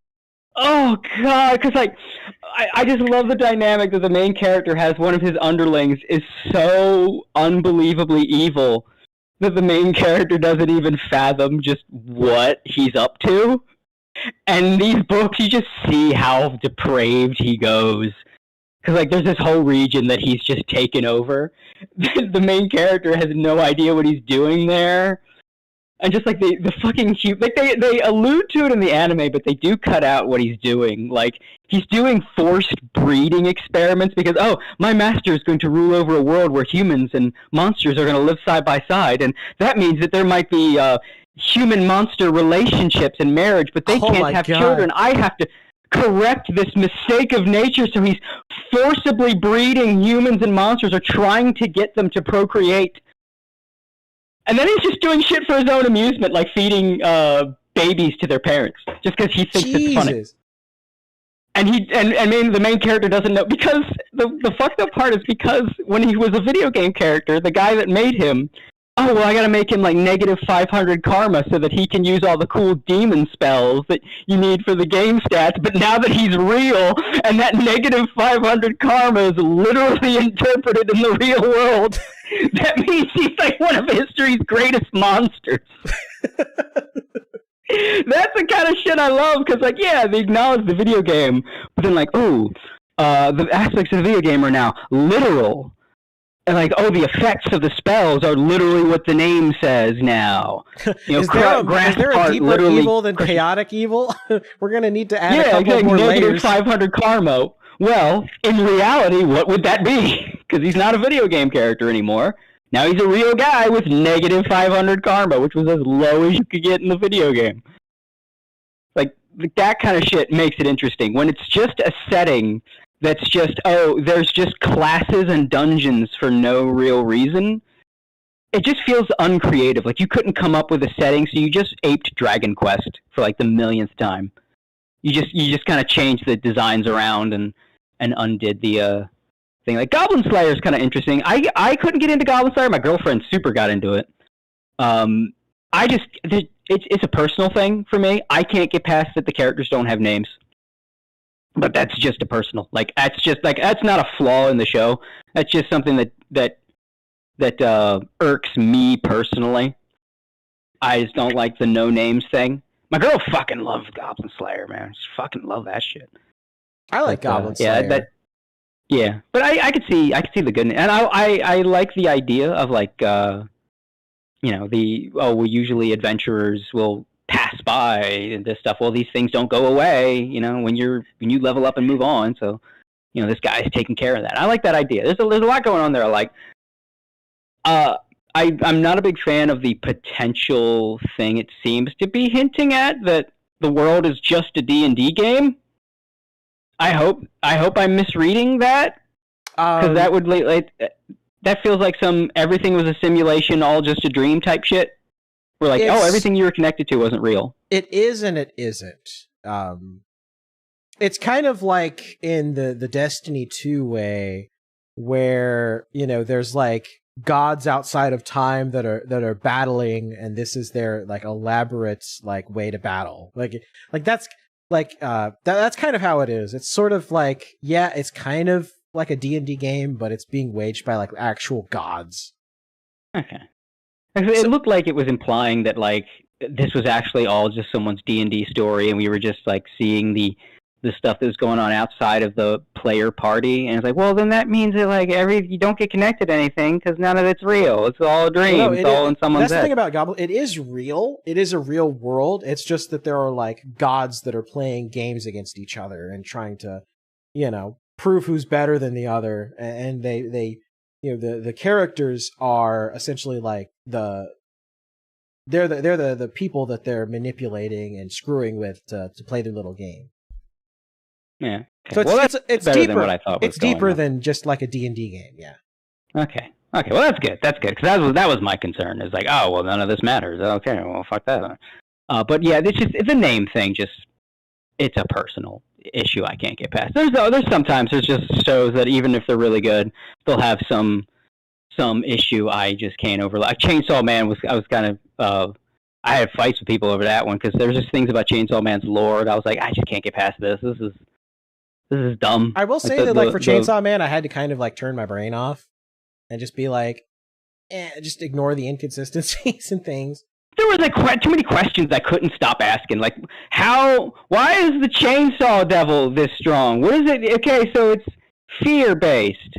Oh god, because like I just love the dynamic that the main character has. One of his underlings is so unbelievably evil that the main character doesn't even fathom just what he's up to. And these books, you just see how depraved he goes. Because like there's this whole region that he's just taken over. The main character has no idea what he's doing there. And just like the fucking like they allude to it in the anime, but they do cut out what he's doing. Like he's doing forced breeding experiments because, oh, my master is going to rule over a world where humans and monsters are going to live side by side, and that means that there might be human-monster relationships and marriage, but they can't have children. I have to correct this mistake of nature, so he's forcibly breeding humans and monsters, or trying to get them to procreate. And then he's just doing shit for his own amusement, like feeding babies to their parents, just because he thinks it's funny. And the main character doesn't know, because the fucked up part is because when he was a video game character, the guy that made him, oh, well, I gotta make him like negative 500 karma so that he can use all the cool demon spells that you need for the game stats. But now that he's real, and that negative 500 karma is literally interpreted in the real world, that means he's like one of history's greatest monsters. That's the kind of shit I love, because like, yeah, they acknowledge the video game, but then like, ooh, the aspects of the video game are now literal. And like, oh, the effects of the spells are literally what the name says now. You know, is there a deeper evil than chaotic evil? We're going to need to add a couple more layers. 500 karma. Well, in reality, what would that be? Because he's not a video game character anymore. Now he's a real guy with negative 500 karma, which was as low as you could get in the video game. Like, that kind of shit makes it interesting. When it's just a setting that's just, oh, there's just classes and dungeons for no real reason, it just feels uncreative. Like, you couldn't come up with a setting, so you just aped Dragon Quest for, like, the millionth time. You just kind of changed the designs around and undid the thing. Like Goblin Slayer is kind of interesting. I couldn't get into Goblin Slayer. My girlfriend super got into it. It's a personal thing for me. I can't get past that the characters don't have names. But that's just a personal. Like that's not a flaw in the show. That's just something that irks me personally. I just don't like the no names thing. My girl fucking loves Goblin Slayer, man. She fucking love that shit. I like Goblin Slayer. Yeah, but I could see the goodness, and I like the idea of like we usually adventurers will pass by and this stuff. Well, these things don't go away, when you level up and move on. So, this guy's taking care of that. I like that idea. There's a lot going on there. I like. I'm not a big fan of the potential thing it seems to be hinting at, that the world is just a D&D game. I hope I'm misreading that, because that would that feels like everything was a simulation, all just a dream type shit. We're like, everything you were connected to wasn't real. It is and it isn't. It's kind of like in the Destiny 2 way, where there's like gods outside of time that are battling, and this is their like elaborate like way to battle. That's kind of how it is. It's sort of like, it's kind of like a D&D game, but it's being waged by like actual gods. Okay. It looked like it was implying that like this was actually all just someone's D&D story, and we were just like seeing the stuff that was going on outside of the player party. And it's like, well, then that means that like you don't get connected to anything because none of it's real. It's all a dream. It's all in someone's head. That's the thing about Goblin. It is real. It is a real world. It's just that there are like gods that are playing games against each other and trying to, prove who's better than the other. And they the characters are essentially like they're the people that they're manipulating and screwing with to play their little game. Yeah. Okay. So it's deeper than what I thought. It's deeper than just like a D&D game. Yeah. Okay. Well, that's good. Because that was my concern. It's like, oh well, none of this matters. Okay. Well, fuck that. But yeah, it's a name thing. It's a personal issue I can't get past. There's sometimes there's just shows that even if they're really good, they'll have some issue I just can't overlook. Like Chainsaw Man I was kind of I had fights with people over that one because there's just things about Chainsaw Man's lore. I was like, I just can't get past this. This is dumb. I will say that for Chainsaw Man, I had to kind of like turn my brain off and just be like, just ignore the inconsistencies and things. There was like too many questions I couldn't stop asking. Like, why is the Chainsaw Devil this strong? What is it? Okay, so it's fear-based.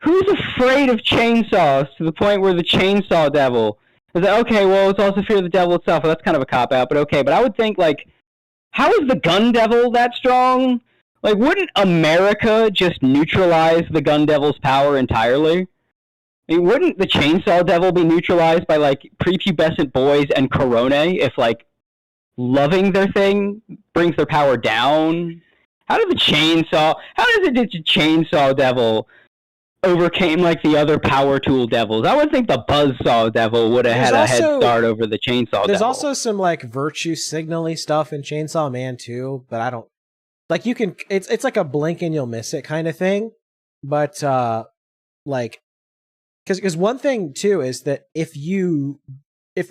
Who's afraid of chainsaws to the point where the Chainsaw Devil is like, okay, well, it's also fear of the devil itself. Well, that's kind of a cop-out, but okay. But I would think, like, how is the Gun Devil that strong? Like, wouldn't America just neutralize the Gun Devil's power entirely? I mean, wouldn't the Chainsaw Devil be neutralized by, like, prepubescent boys and Corone if, like, loving their thing brings their power down? How does the Chainsaw Devil overcame, like, the other power tool devils? I would think the Buzzsaw Devil would have had a head start over the Chainsaw Devil. There's also some, like, virtue signal-y stuff in Chainsaw Man, too, but I don't... Like, you can... It's like a blink and you'll miss it kind of thing, but, like... Because one thing, too, is that if the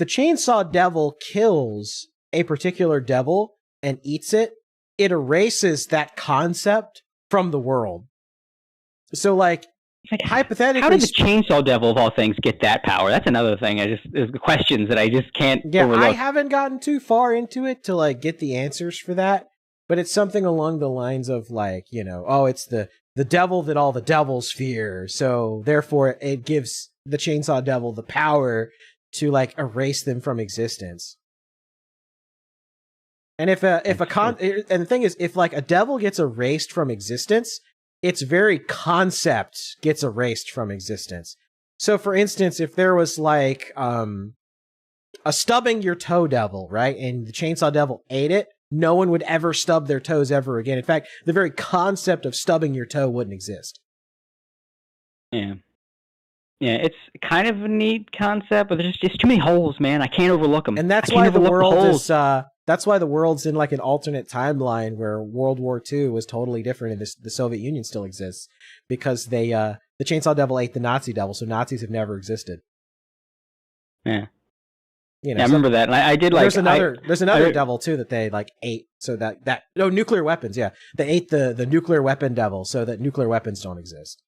Chainsaw Devil kills a particular devil and eats it, it erases that concept from the world. So, like hypothetically... How did the Chainsaw Devil, of all things, get that power? That's another thing. There's questions that I just can't overlook. I haven't gotten too far into it to, like, get the answers for that, but it's something along the lines of, like, it's the devil that all the devils fear, so therefore it gives the Chainsaw Devil the power to, like, erase them from existence. And and the thing is, if, like, a devil gets erased from existence, its very concept gets erased from existence. So, for instance, if there was, like, a stubbing your toe devil, right, and the Chainsaw Devil ate it, no one would ever stub their toes ever again. In fact, the very concept of stubbing your toe wouldn't exist. Yeah. Yeah, it's kind of a neat concept, but there's just too many holes, man. I can't overlook them. And that's why the world is That's why the world's in like an alternate timeline where World War II was totally different and the Soviet Union still exists because they the Chainsaw Devil ate the Nazi devil, so Nazis have never existed. Yeah. You know, Yeah, I remember that. And I did like. There's another devil too that they like ate, so that nuclear weapons. Yeah, they ate the nuclear weapon devil, so that nuclear weapons don't exist.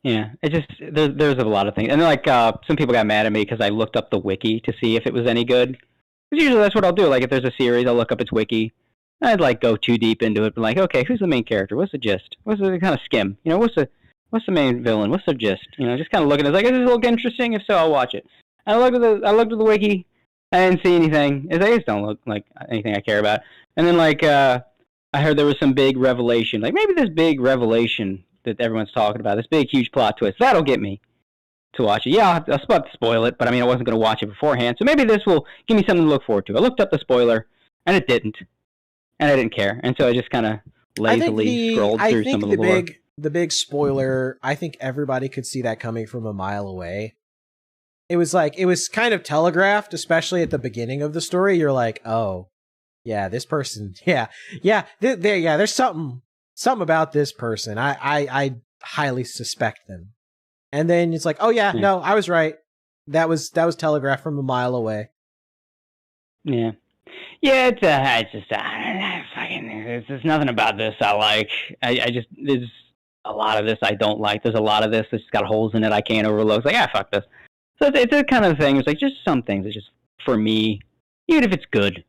Yeah, it just there's a lot of things, and then like some people got mad at me because I looked up the wiki to see if it was any good. Because usually that's what I'll do. Like if there's a series, I'll look up its wiki. I'd like go too deep into it, but like, okay, who's the main character? What's the gist? What's the kind of skim? You know, what's the main villain? What's the gist? You know, just kind of looking at it, like, does this look interesting? If so, I'll watch it. And I looked at the wiki. I didn't see anything. They just don't look like anything I care about. And then like I heard there was some big revelation. Like maybe this big revelation that everyone's talking about, this big huge plot twist, that'll get me to watch it. Yeah, I was about to spoil it, but I mean I wasn't going to watch it beforehand. So maybe this will give me something to look forward to. I looked up the spoiler, and it didn't, and I didn't care. And so I just kind of lazily scrolled through some of the lore. The big spoiler, I think everybody could see that coming from a mile away. It was kind of telegraphed, especially at the beginning of the story. You're like, oh, yeah, this person, there's something about this person. I highly suspect them. And then it's like, oh yeah, no, I was right. That was telegraphed from a mile away. Yeah. Yeah, there's nothing about this I like. There's a lot of this I don't like. There's a lot of this that's got holes in it I can't overlook. It's like, fuck this. So it's a kind of thing. It's like just some things. It's just for me, even if it's good,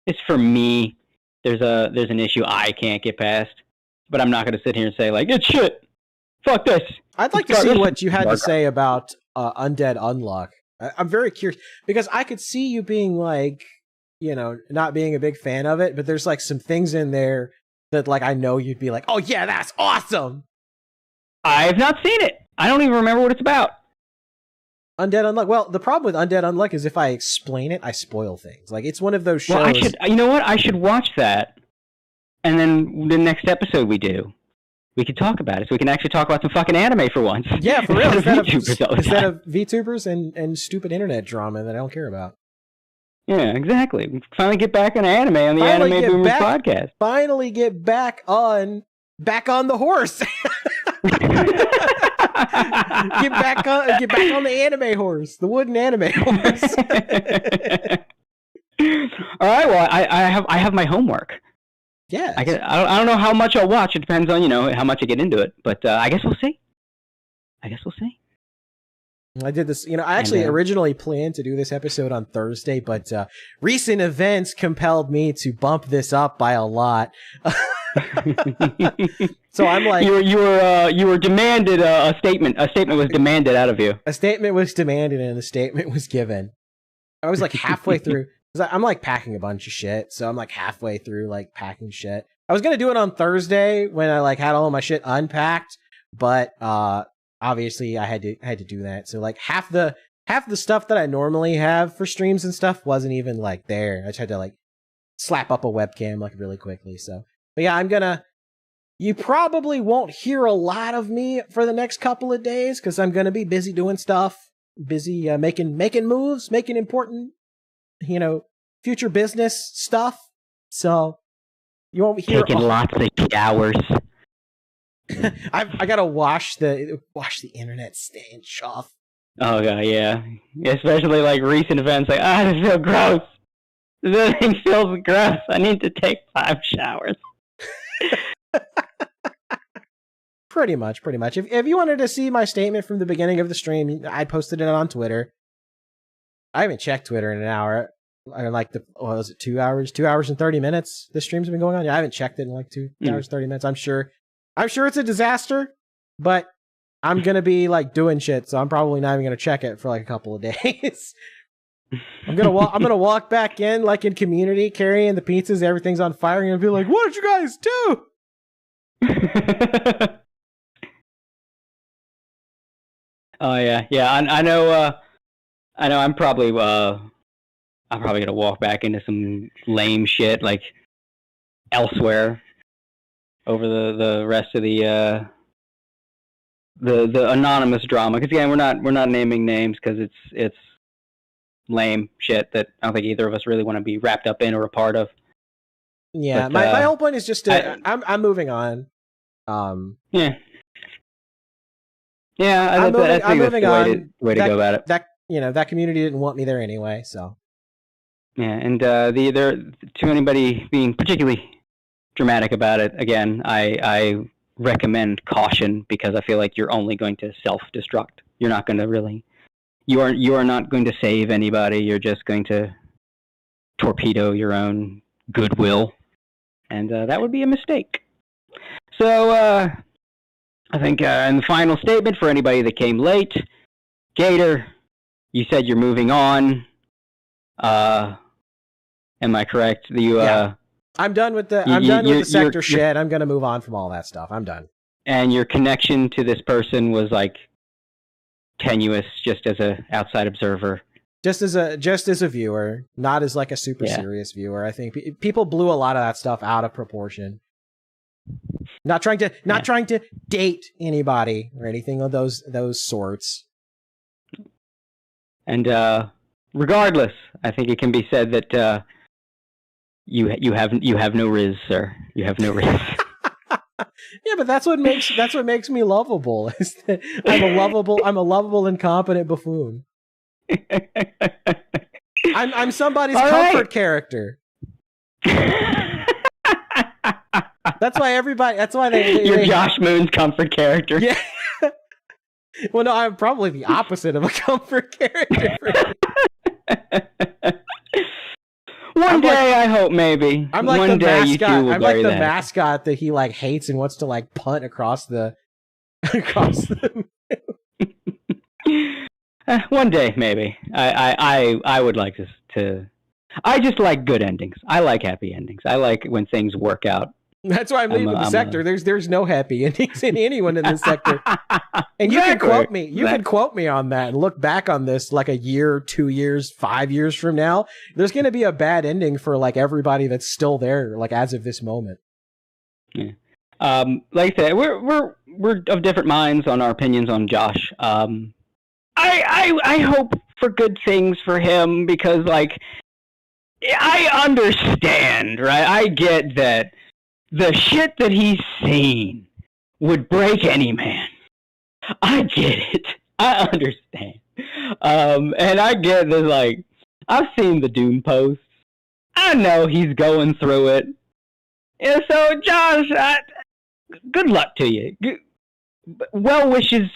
it's for me. There's an issue I can't get past, but I'm not going to sit here and say like it's shit. Fuck this. I'd like to see what you had to say about Undead Unluck. I'm very curious because I could see you being like, you know, not being a big fan of it, but there's like some things in there that like I know you'd be like, oh yeah, that's awesome. I've not seen it. I don't even remember what it's about. Undead Unluck. Well, the problem with Undead Unluck is if I explain it, I spoil things. Like it's one of those shows. Well, you know what? I should watch that, and then the next episode we could talk about it, so we can actually talk about some fucking anime for once. Yeah, for real. Instead of VTubers and stupid internet drama that I don't care about. Yeah, exactly. We finally get back on anime on the Anime Boomers podcast. Finally get back on the horse. Get back on the anime horse, the wooden anime horse. All right, well, I have my homework. Yeah, I don't know how much I'll watch. It depends on how much I get into it, but I guess we'll see. I did this, I actually originally planned to do this episode on Thursday, but recent events compelled me to bump this up by a lot. So I'm like, you were demanded a statement. A statement was demanded out of you. A statement was demanded, and a statement was given. I was like halfway through. I'm like packing a bunch of shit, so I'm like halfway through like packing shit. I was gonna do it on Thursday when I like had all of my shit unpacked, but obviously I had to do that. So like half the stuff that I normally have for streams and stuff wasn't even like there. I just had to like slap up a webcam like really quickly. So, but yeah, you probably won't hear a lot of me for the next couple of days because I'm gonna be busy doing stuff, busy making moves, making important, future business stuff. So you won't hear taking lots of showers. I gotta wash the internet stench off. Oh god, yeah. Especially like recent events, like this feels gross. This thing feels gross. I need to take 5 showers. Pretty much. If you wanted to see my statement from the beginning of the stream, I posted it on Twitter. I haven't checked Twitter in an hour. I like 2 hours? 2 hours and 30 minutes this stream's been going on? Yeah, I haven't checked it in like 2 hours, 30 minutes. I'm sure it's a disaster, but I'm going to be like doing shit, so I'm probably not even going to check it for like a couple of days. I'm going to walk back in like in Community carrying the pizzas, everything's on fire, and be like, "What did you guys do?" Oh yeah. I know I'm probably gonna walk back into some lame shit like elsewhere over the rest of the anonymous drama. Because again, we're not naming names because it's lame shit that I don't think either of us really want to be wrapped up in or a part of. Yeah, But, my whole point is just I'm moving on. Yeah. I'm moving on. Way to go about it. That community didn't want me there anyway, so. Yeah, and to anybody being particularly dramatic about it, again, I recommend caution because I feel like you're only going to self-destruct. You're not going to really. You are not going to save anybody. You're just going to torpedo your own goodwill, and that would be a mistake. So I think in the final statement for anybody that came late, Gator, you said you're moving on. Am I correct? I'm done with the sector shit. I'm gonna move on from all that stuff. I'm done. And your connection to this person was like tenuous, just as a outside observer. Just as a viewer, not as like a super serious viewer. I think people blew a lot of that stuff out of proportion. Not trying to date anybody or anything of those sorts. And regardless, I think it can be said that you have no riz, sir. You have no riz. Yeah, but that's what makes me lovable. Is that I'm a lovable incompetent buffoon. I'm somebody's comfort character. That's why You're Josh Moon's comfort character. Yeah. Well, no, I'm probably the opposite of a comfort character. One day, I hope maybe. I'm like One the day mascot. I'm like the mascot that he like hates and wants to like punt across the. One day, maybe. I would like to. I just like good endings. I like happy endings. I like when things work out. That's why I'm leaving the sector. There's no happy endings in anyone in this sector. And you can quote me. You can quote me on that and look back on this like a year, 2 years, 5 years from now. There's going to be a bad ending for like everybody that's still there, like as of this moment. Yeah. Like I said, we're of different minds on our opinions on Josh. I hope for good things for him because like I understand, right? I get that. The shit that he's seen would break any man. I get it. I understand. And I get that, like, I've seen the Doom posts. I know he's going through it. And so, Josh, good luck to you. Well wishes.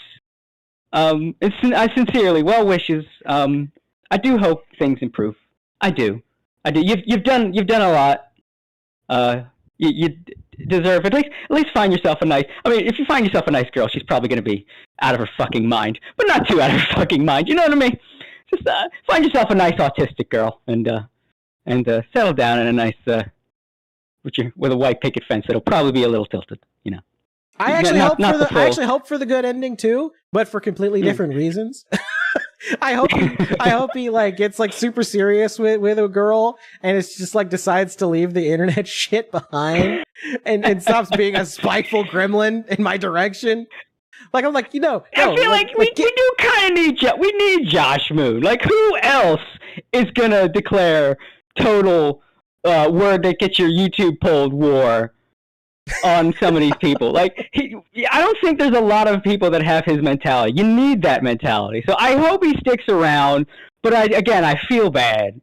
I sincerely, well wishes. I do hope things improve. I do. You've done a lot. You deserve at least find yourself a nice. I mean, if you find yourself a nice girl, she's probably going to be out of her fucking mind, but not too out of her fucking mind. You know what I mean? Just find yourself a nice autistic girl and settle down in a nice with a white picket fence that'll probably be a little tilted. You know. I actually hope for the good ending too, but for completely different reasons. I hope he like gets like super serious with a girl and it's just like decides to leave the internet shit behind and stops being a spiteful gremlin in my direction. Like I'm like, I feel like we do kind of need Josh Moon. Like who else is gonna declare total word that gets your YouTube pulled war on some of these people? Like I don't think there's a lot of people that have his mentality. You need that mentality. So I hope he sticks around, but I feel bad.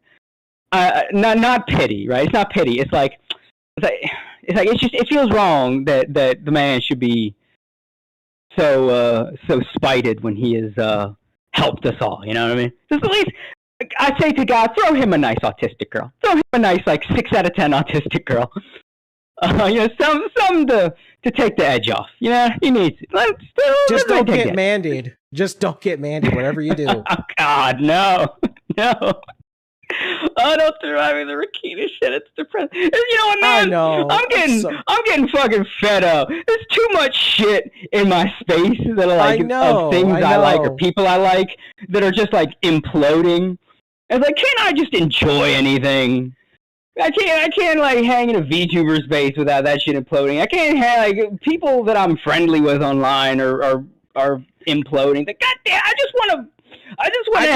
Not pity, right? It's not pity. It's like it feels wrong that the man should be so spited when he has helped us all. You know what I mean? Just at least I say to God, throw him a nice autistic girl. Throw him a nice 6 out of 10 autistic girl. Some to take the edge off. You know, he needs it. Just don't get mandied. Just don't get mandied, whatever you do. Oh, God, no. Oh, don't throw me the Rakita shit. It's depressing. You know what, man? I know. I'm getting fucking fed up. There's too much shit in my space that are like of things I like or people I like that are just like imploding. It's like, can't I just enjoy anything? I can't like hang in a VTuber space without that shit imploding. I can't have like people that I'm friendly with online are imploding. Like, goddamn, I just want to I just want to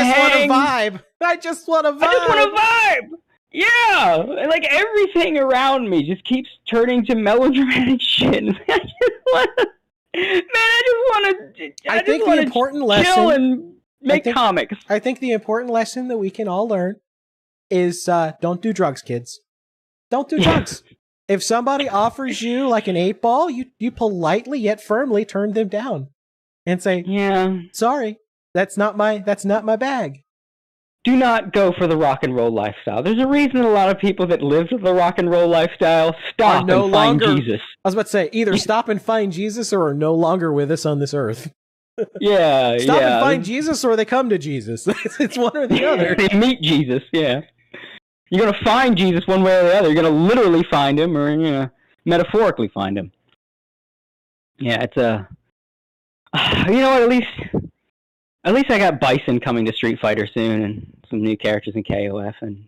vibe. I just want to vibe. I just want to vibe. Yeah, like everything around me just keeps turning to melodramatic shit. I just want to chill and make comics. I think the important lesson that we can all learn is don't do drugs, kids. Don't do drugs. If somebody offers you like an 8-ball, you politely yet firmly turn them down and say, "Yeah, sorry, that's not my bag." Do not go for the rock and roll lifestyle. There's a reason a lot of people that live the rock and roll lifestyle stop and find Jesus. I was about to say, either stop and find Jesus or are no longer with us on this earth. Yeah, Stop and find Jesus or they come to Jesus. It's one or the other. They meet Jesus, yeah. You're going to find Jesus one way or the other. You're going to literally find him or metaphorically find him. Yeah, it's a... you know what, at least I got Bison coming to Street Fighter soon and some new characters in KOF and...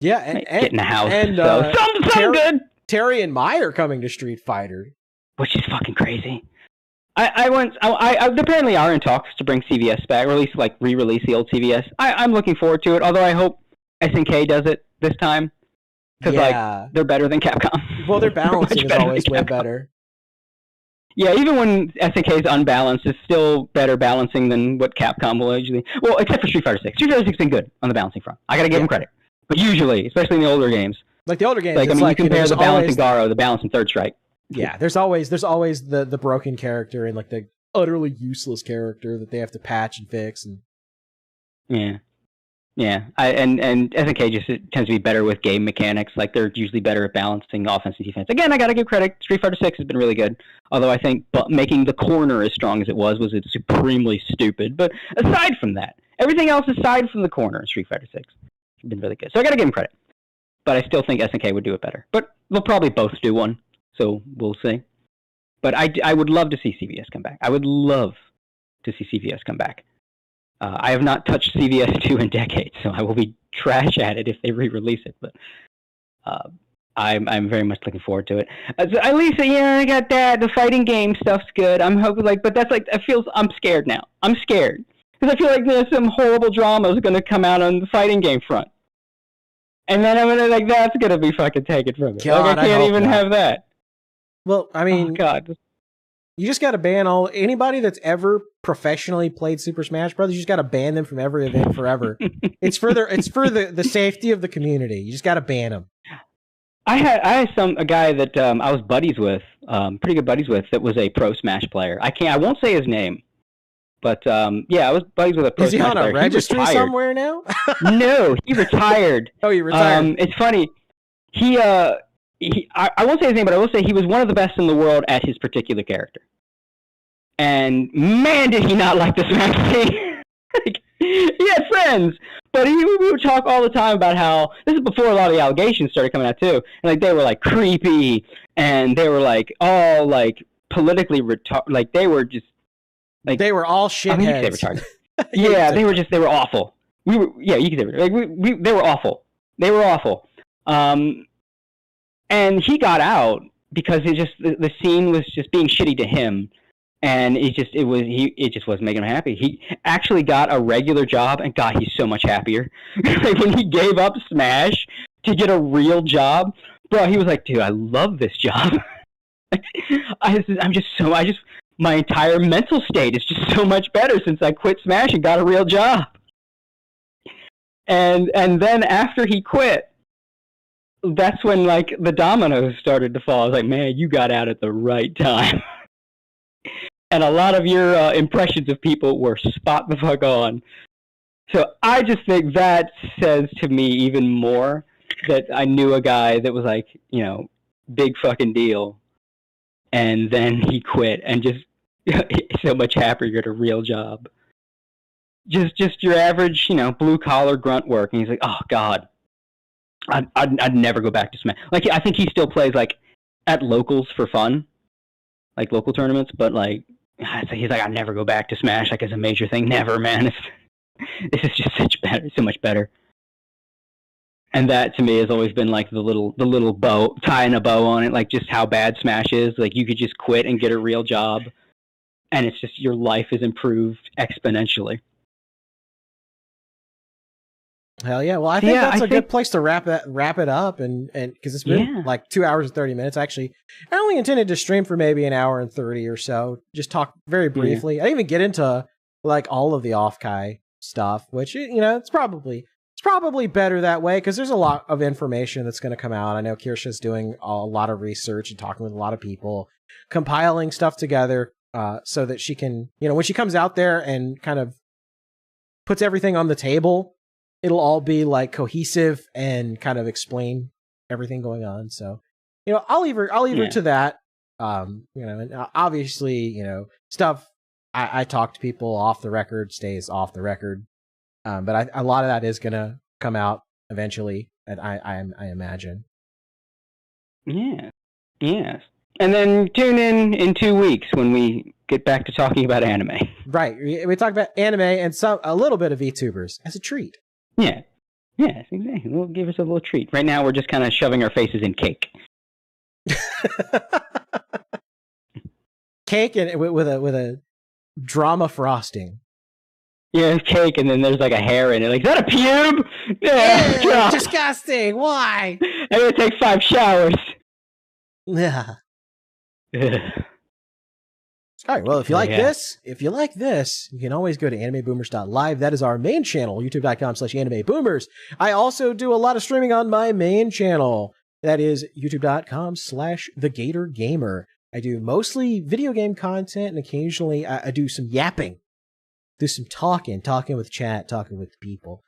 Yeah, and get in the house. And, so some good! Terry and Mai are coming to Street Fighter. Which is fucking crazy. I apparently are in talks to bring CVS back, or at least like re-release the old CVS. I'm looking forward to it, although I hope SNK does it this time. Because like they're better than Capcom. Well, their balancing is always way better. Yeah, even when SNK is unbalanced, it's still better balancing than what Capcom will usually... Well, except for Street Fighter 6. Street Fighter 6 has been good on the balancing front. I gotta give them credit. But usually, especially in the older games. Like the older games, like, you compare the balance in Garo, the balance in Third Strike. Yeah, there's always the broken character and like the utterly useless character that they have to patch and fix and... Yeah. And SNK just tends to be better with game mechanics. Like, they're usually better at balancing offense and defense. Again, I gotta give credit. Street Fighter 6 has been really good. Although I think making the corner as strong as it was supremely stupid. But aside from that, everything else aside from the corner in Street Fighter 6 has been really good. So I gotta give them credit. But I still think SNK would do it better. But they'll probably both do one. So we'll see. But I would love to see CVS come back. I would love to see CVS come back. I have not touched CVS 2 in decades, so I will be trash at it if they re-release it. But I'm very much looking forward to it. At least, I got that. The fighting game stuff's good. I'm hoping, but that's I'm scared now. I'm scared because I feel like there's some horrible drama is going to come out on the fighting game front, and then I'm gonna that's gonna be fucking taken from me. God, I can't even have that. Well, I mean, God. You just got to ban anybody that's ever professionally played Super Smash Brothers. You just got to ban them from every event forever. It's for the safety of the community. You just got to ban them. I had a guy that I was buddies with, pretty good buddies with, that was a pro Smash player. I won't say his name, but I was buddies with a pro Smash player. Is he on a registry somewhere now? No, he retired. Oh, he retired. It's funny. I won't say his name, but I will say he was one of the best in the world at his particular character. And man, did he not like the Smash scene. He had friends, but we would talk all the time about how, this is before a lot of the allegations started coming out too, and they were creepy, and they were all politically retarded, they were just they were all shitheads. You could say retarded. Yeah, they were awful. You could say retarded. They were awful. They were awful. And he got out because the scene was just being shitty to him, and it just wasn't making him happy. He actually got a regular job, and God, he's so much happier. When he gave up Smash to get a real job, bro, he was like, dude, I love this job. My entire mental state is just so much better since I quit Smash and got a real job. And then after he quit, that's when the dominoes started to fall. I was like, man, you got out at the right time. And a lot of your impressions of people were spot the fuck on. So I just think that says to me even more that I knew a guy that was big fucking deal. And then he quit and just so much happier at a real job. Just your average, blue collar grunt work. And he's like, oh God. I'd never go back to Smash. I think he still plays at locals for fun, local tournaments. But he's like, I'd never go back to Smash as a major thing. Never, man. This is just so much better. And that to me has always been the little bow, tying a bow on it, just how bad Smash is. You could just quit and get a real job, and it's just your life is improved exponentially. Hell yeah. Well, I think that's a good place to wrap it up, and because it's been like 2 hours and 30 minutes. Actually, I only intended to stream for maybe an hour and 30 or so. Just talk very briefly. I didn't even get into like all of the Offkai stuff, which it's probably better that way because there's a lot of information that's going to come out. I know Kirsha's doing a lot of research and talking with a lot of people, compiling stuff together so that she can, when she comes out there and kind of puts everything on the table, it'll all be like cohesive and kind of explain everything going on. So, I'll leave her to that. And obviously, stuff I talk to people off the record stays off the record. But a lot of that is going to come out eventually, and I imagine. Yeah. Yes. And then tune in 2 weeks when we get back to talking about anime. Right. We talk about anime and a little bit of VTubers as a treat. Yeah. Yes, exactly. We'll give us a little treat. Right now, we're just kind of shoving our faces in cake. Cake and with a drama frosting. Yeah, cake, and then there's like a hair in it. Like, is that a pube? Yeah, disgusting. Why? I gotta take 5 showers. Yeah. All right, well, if you like this, you can always go to animeboomers.live. That is our main channel, youtube.com/animeboomers. I also do a lot of streaming on my main channel. That is youtube.com/thegatorgamer. I do mostly video game content, and occasionally I do some yapping. Do some talking with chat, talking with people.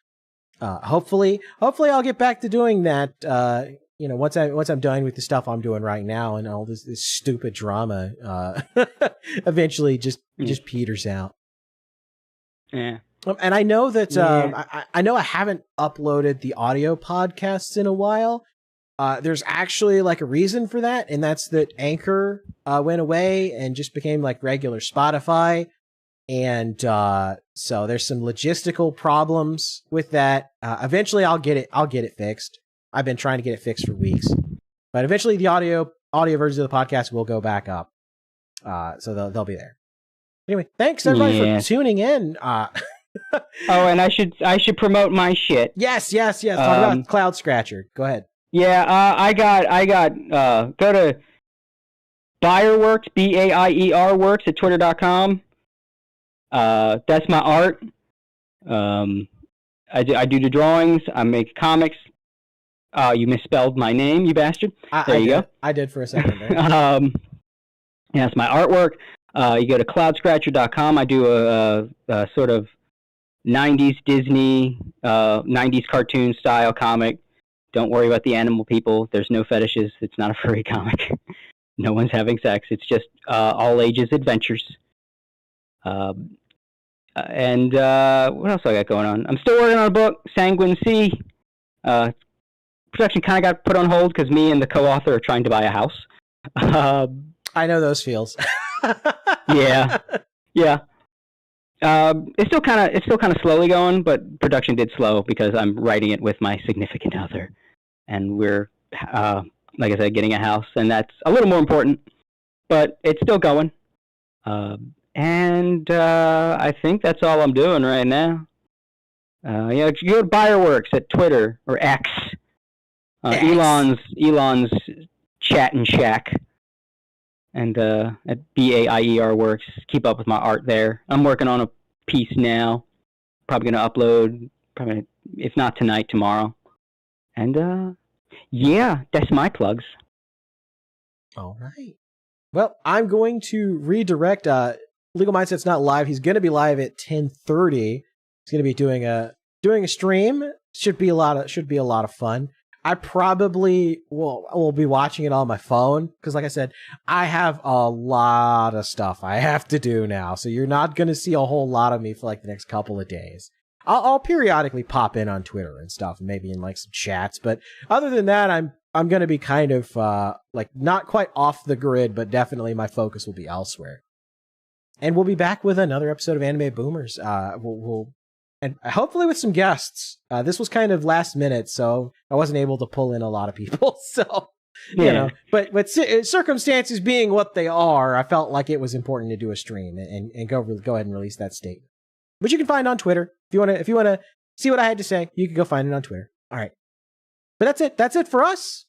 Hopefully I'll get back to doing that. Once I'm done with the stuff I'm doing right now, and all this stupid drama, eventually just peters out. Yeah. And I know that I know I haven't uploaded the audio podcasts in a while. There's actually like a reason for that, and that's that Anchor went away and just became like regular Spotify. And so there's some logistical problems with that. Eventually I'll get it fixed. I've been trying to get it fixed for weeks. But eventually the audio versions of the podcast will go back up. So they'll be there. Anyway, thanks everybody for tuning in. Oh, and I should promote my shit. Yes. Talk about Cloud Scratcher. Go ahead. Yeah, I got go to Bayerworks, BAIER works at twitter.com. That's my art. I do the drawings. I make comics. You misspelled my name, you bastard. There you go. I did for a second there. Yeah, it's my artwork. You go to cloudscratcher.com. I do a sort of 90s Disney, 90s cartoon style comic. Don't worry about the animal people. There's no fetishes. It's not a furry comic. No one's having sex. It's just all ages adventures. And what else I got going on? I'm still working on a book, Sanguine Sea. Production kind of got put on hold because me and the co-author are trying to buy a house. I know those feels. Yeah. It's still kind of slowly going, but production did slow because I'm writing it with my significant other, and we're like I said, getting a house, and that's a little more important, but it's still going. And I think that's all I'm doing right now. You go to Bayerworks at Twitter or X. Elon's Chat and Shack, and at BAIER works. Keep up with my art there. I'm working on a piece now. Probably gonna upload. Probably if not tonight, tomorrow. And yeah, that's my plugs. All right. Well, I'm going to redirect. Legal Mindset's not live. He's going to be live at 10:30. He's going to be doing a stream. Should be a lot of fun. I probably will be watching it on my phone because, like I said, I have a lot of stuff I have to do now. So you're not going to see a whole lot of me for like the next couple of days. I'll periodically pop in on Twitter and stuff, maybe in like some chats. But other than that, I'm going to be kind of like not quite off the grid, but definitely my focus will be elsewhere. And we'll be back with another episode of Anime Boomers. And hopefully with some guests. This was kind of last minute, so I wasn't able to pull in a lot of people. So, but circumstances being what they are, I felt like it was important to do a stream and go ahead and release that statement, which you can find on Twitter if you want to see what I had to say, you can go find it on Twitter. All right. But that's it. That's it for us.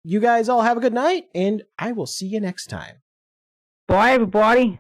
You guys all have a good night, and I will see you next time. Bye, everybody.